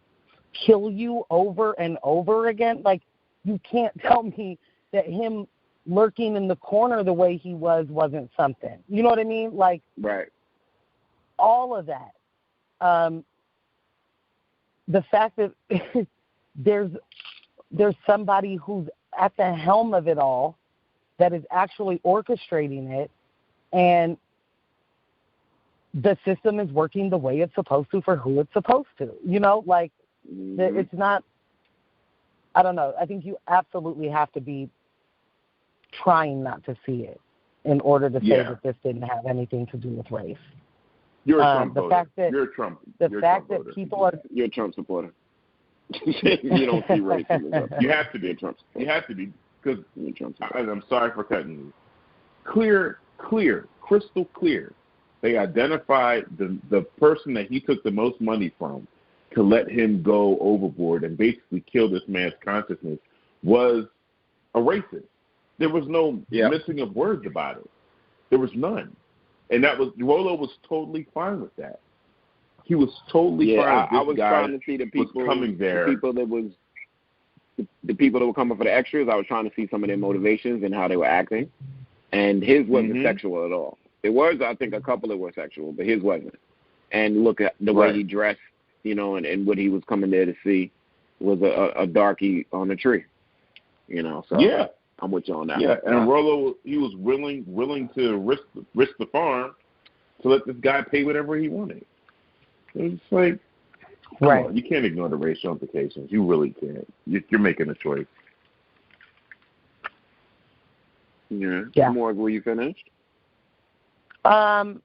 kill you over and over again. Like, you can't tell me that him lurking in the corner the way he wasn't something. You know what I mean? Like, all of that. The fact that there's somebody who's at the helm of it all that is actually orchestrating it, and the system is working the way it's supposed to for who it's supposed to. You know, like, it's not, I don't know. I think you absolutely have to be trying not to see it in order to say that this didn't have anything to do with race. You're a Trump voter. You're a Trump supporter. You don't see race in this episode. You have to be a Trump supporter. You have to be, because I'm sorry for cutting you. Crystal clear. They identified the person that he took the most money from to let him go overboard and basically kill this man's consciousness was a racist. There was no missing of words about it. There was none. And Rolo was totally fine with that. He was totally fine with this. I was trying to see the people coming there. The people that were coming for the extras, I was trying to see some of their motivations and how they were acting. And his wasn't sexual at all. It was, I think, a couple that were sexual, but his wasn't. And look at the way he dressed, you know, and what he was coming there to see was a darkie on a tree, you know. So I'm with you on that. Yeah, and Rolo, he was willing to risk the farm to let this guy pay whatever he wanted. It's like, come on, you can't ignore the racial implications. You really can't. You're making a choice. Yeah. Morg, were you finished? I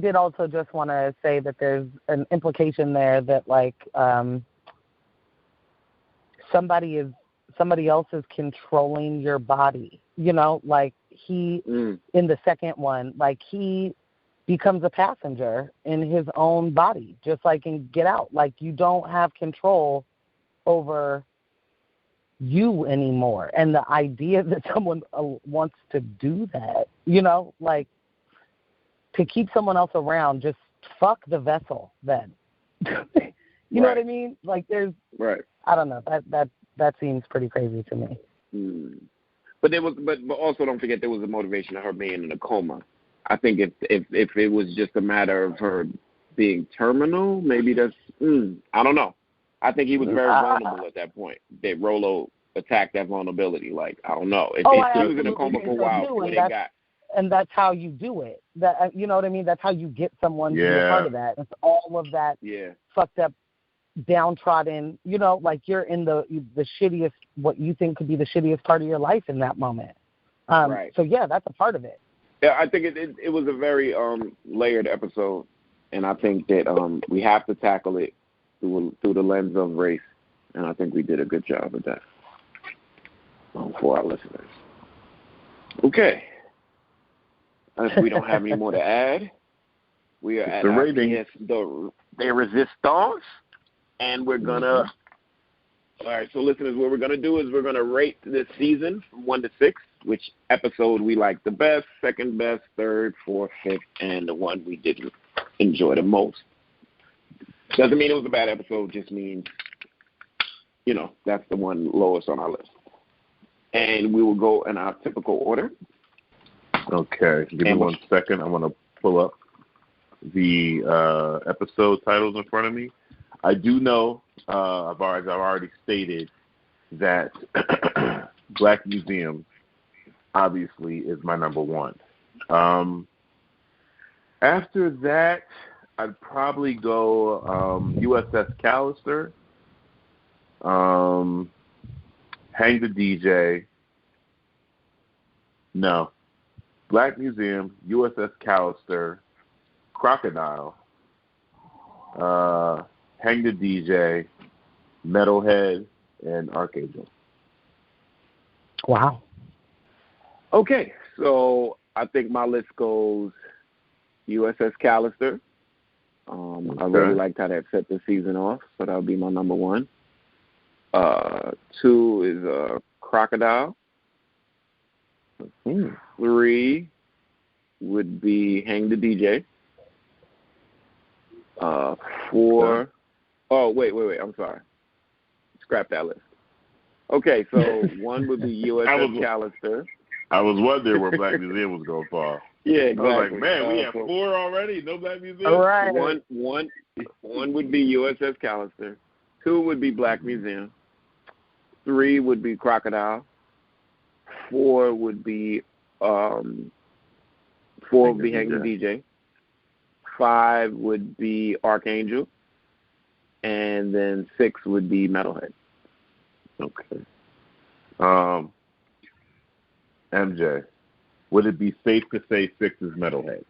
did also just want to say that there's an implication there that, like, somebody else is controlling your body, you know, like he in the second one, like he becomes a passenger in his own body, just like in Get Out. Like, you don't have control over you anymore. And the idea that someone wants to do that, you know, like, to keep someone else around, just fuck the vessel then. You know what I mean? Like, there's I don't know, that seems pretty crazy to me. But also don't forget there was a motivation of her being in a coma. I think if it was just a matter of her being terminal, maybe that's I don't know. I think he was very vulnerable at that point. That Rolo attacked that vulnerability. Like, I don't know. If he was in a coma for a while, what they got. And that's how you do it. That, you know what I mean? That's how you get someone to be a part of that. It's all of that fucked up, downtrodden, you know, like you're in the shittiest, what you think could be the shittiest part of your life in that moment. So, yeah, that's a part of it. Yeah, I think it was a very layered episode. and I think that we have to tackle it through the lens of race, and I think we did a good job of that for our listeners. Okay. If we don't have any more to add, we are at the rating. the resistance, and we're gonna. All right, so listeners, what we're gonna do is we're gonna rate this season from 1 to 6. Which episode we liked the best, second best, third, fourth, fifth, and the one we didn't enjoy the most. Doesn't mean it was a bad episode. Just means, that's the one lowest on our list. And we will go in our typical order. Okay, give me 1 second. I want to pull up the episode titles in front of me. I do know, I've already stated that Black Museum obviously is my number one. After that, I'd probably go USS Callister, Hang the DJ. No. Black Museum, USS Callister, Crocodile, Hang the DJ, Metalhead, and Archangel. Wow. Okay, so I think my list goes USS Callister. I really liked how that set the season off, so that would be my number 1. 2 is Crocodile. 3 would be Hang the DJ. 4. Oh, wait. I'm sorry. Scrap that list. Okay, so 1 would be USS Callister. I was wondering where Black Museum was going to fall. Yeah, exactly. I was like, man, we have 4 already? No Black Museum? All right. One would be USS Callister. 2 would be Black Museum. 3 would be Crocodile. 4 would be Hang the DJ. 5 would be Archangel. And then 6 would be Metalhead. Okay. MJ, would it be safe to say 6 is Metalhead?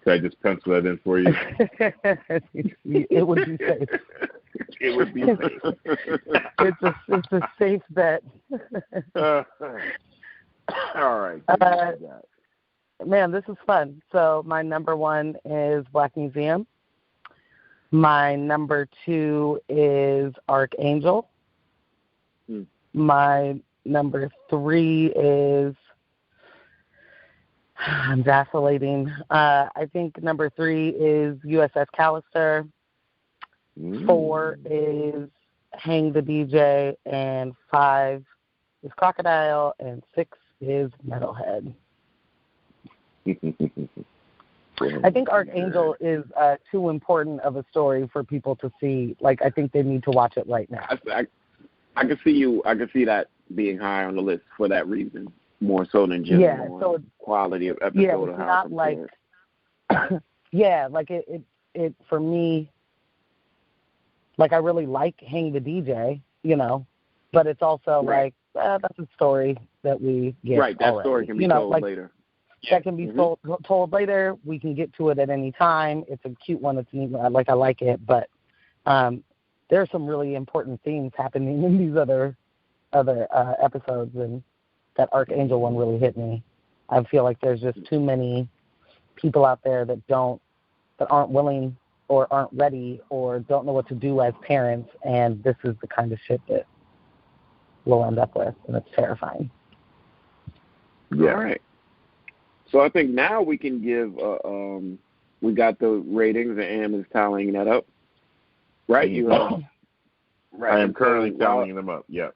Could I just pencil that in for you? It would be safe. It would be safe. It's a safe bet. All right. Man, this is fun. So my number 1 is Black Museum. My number 2 is Archangel. My number 3 is, I'm vacillating. I think number 3 is USS Callister. 4 is Hang the DJ, and 5 is Crocodile, and 6 is Metalhead. I think Archangel is too important of a story for people to see. Like, I think they need to watch it right now. I can see that being high on the list for that reason, more so than just quality of episode. Yeah, or how not like. Yeah, like it for me. Like, I really like Hang the DJ, but it's also like that's a story that we get. Right, that already. Story can be told later. That can be told later. We can get to it at any time. It's a cute one. It's neat. I like it, but there are some really important themes happening in these other episodes, and that Archangel one really hit me. I feel like there's just too many people out there that aren't willing or aren't ready or don't know what to do as parents, and this is the kind of shit that we'll end up with, and it's terrifying. Yeah. All right. So I think now we can give, we got the ratings, and Am is tallying that up. Right? Right. I am currently tallying them up, yeah.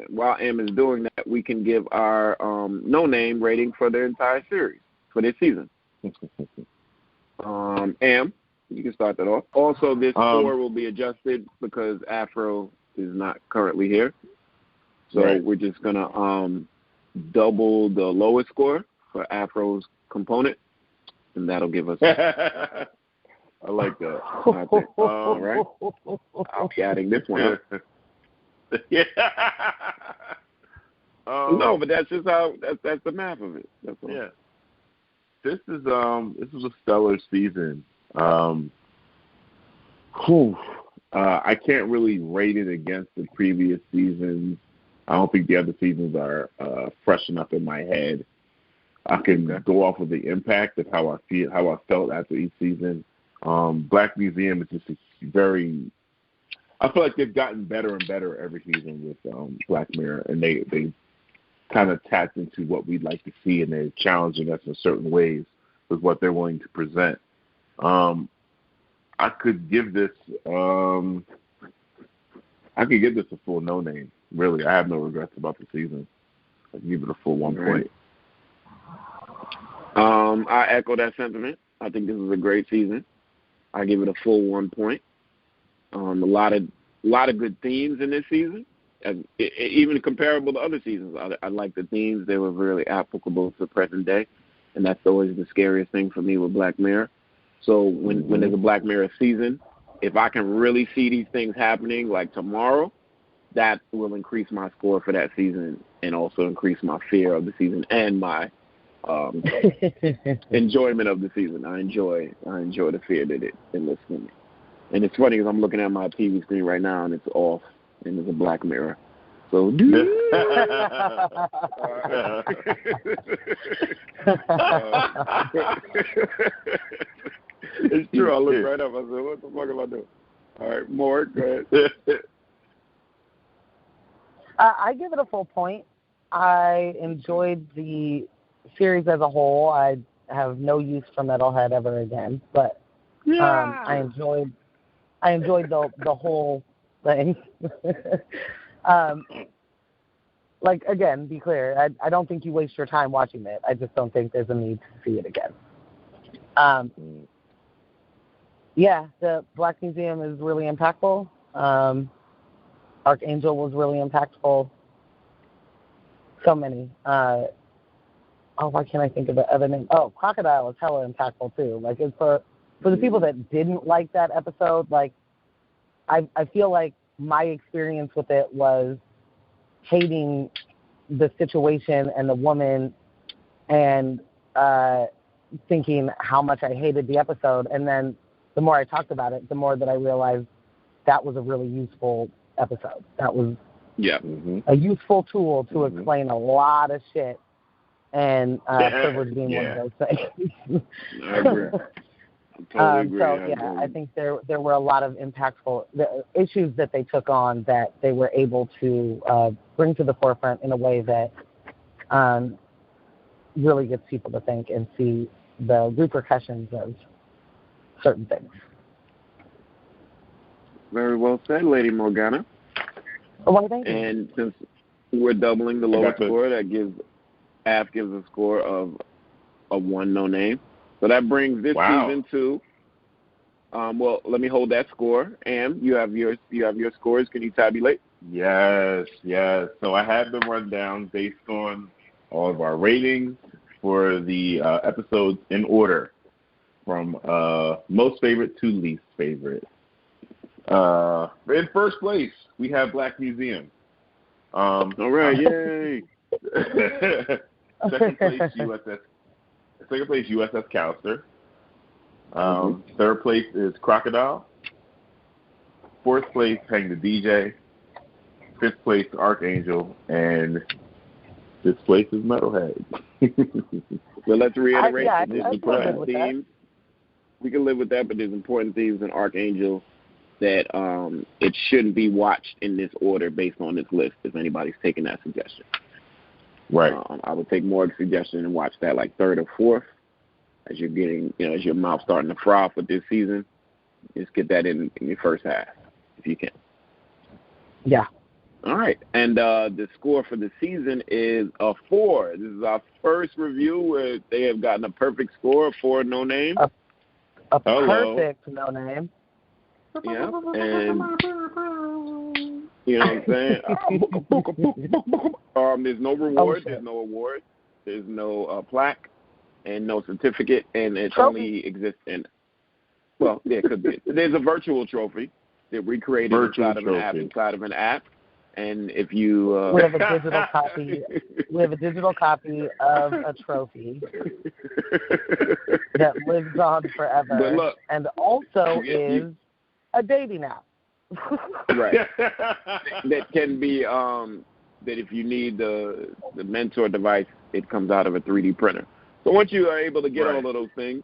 While Am is doing that, we can give our no-name rating for the entire series, for this season. Am, you can start that off. Also, this score will be adjusted because Afro is not currently here. So we're just going to double the lowest score for Afro's component, and that'll give us... I like that. All right. I'll be adding this one up. Yeah. No, but that's just how that's the math of it. That's all. Yeah. This is a stellar season. I can't really rate it against the previous seasons. I don't think the other seasons are fresh enough in my head. I can go off of the impact of how I felt after each season. Black Museum is just I feel like they've gotten better and better every season with Black Mirror, and they kind of tapped into what we'd like to see, and they're challenging us in certain ways with what they're willing to present. I could give this a full no name. Really, I have no regrets about the season. I can give it a full 1 point. I echo that sentiment. I think this is a great season. I give it a full 1 point. A lot of good themes in this season, even comparable to other seasons. I like the themes; they were really applicable to present day, and that's always the scariest thing for me with Black Mirror. So when there's a Black Mirror season, if I can really see these things happening like tomorrow, that will increase my score for that season and also increase my fear of the season and my enjoyment of the season. I enjoy the fear that it enlists in me. And it's funny because I'm looking at my TV screen right now and it's off and there's a Black Mirror. So it's true. I looked right up. I said, "What the fuck am I doing?" All right, more. Go ahead. I give it a full point. I enjoyed the series as a whole. I have no use for Metalhead ever again, but I enjoyed the whole thing. Like, again, be clear, I don't think you waste your time watching it. I just don't think there's a need to see it again. Yeah, the Black Museum is really impactful. Archangel was really impactful. So many. Why can't I think of the other name? Oh, Crocodile is hella impactful too. Like, it's for the people that didn't like that episode, like, I feel like my experience with it was hating the situation and the woman and thinking how much I hated the episode. And then the more I talked about it, the more that I realized that was a really useful episode. That was a useful tool to explain a lot of shit, and privilege being one of those things. I agree. Totally agree. I think there were a lot of impactful issues that they took on that they were able to bring to the forefront in a way that really gets people to think and see the repercussions of certain things. Very well said, Lady Morgana. Well, thank you. And since we're doubling the lowest score, that gives a score of a 1 no name. So that brings this season to. Well, let me hold that score. Am, you have your scores. Can you tabulate? Yes. So I have them run down based on all of our ratings for the episodes in order, from most favorite to least favorite. In first place, we have Black Museum. All right, yay! Second place, USS Callister. Third place is Crocodile. Fourth place, Hang the DJ. Fifth place, Archangel. And fifth place is Metalhead. So let's reiterate there's important themes. We can live with that, but there's important themes in Archangel that it shouldn't be watched in this order based on this list, if anybody's taking that suggestion. Right. I would take more suggestion and watch that like third or fourth as you're getting, as your mouth starting to froth with this season. Just get that in your first half if you can. Yeah. All right. And the score for the season is a 4. This is our first review where they have gotten a perfect score, 4 no name. A perfect no name. Yeah. And you know what I'm saying? There's no reward. There's no award. There's no plaque and no certificate, and it only exists in. Well, yeah, it could be. There's a virtual trophy that recreated inside of an app. And if you we have a digital copy. We have a digital copy of a trophy that lives on forever, But look, and also is a dating app. right. That can be that if you need the mentor device, it comes out of a 3D printer. So once you are able to get all of those things,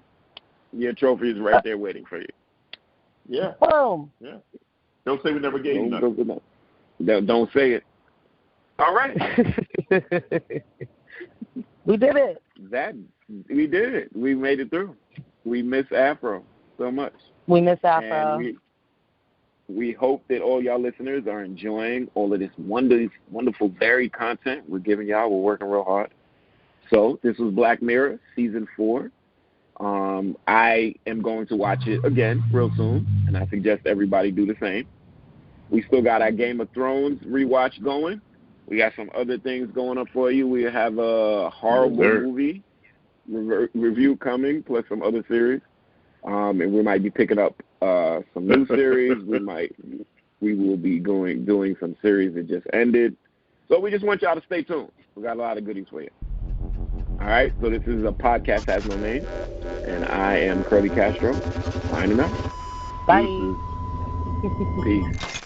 your trophy is right there waiting for you. Yeah. Boom. Yeah. Don't say we never gave you nothing. Don't say it. All right. We did it. We did it. We made it through. We miss Afro so much. We miss Afro. And we hope that all y'all listeners are enjoying all of this wonderful, varied content we're giving y'all. We're working real hard. So this was Black Mirror, Season 4. I am going to watch it again real soon, and I suggest everybody do the same. We still got our Game of Thrones rewatch going. We got some other things going up for you. We have a horrible movie review coming, plus some other series. And we might be picking up some new series. We will be doing some series that just ended. So we just want y'all to stay tuned. We got a lot of goodies for you. All right, so this is a podcast has no name, and I am Curly Castro, signing out. Bye. Peace.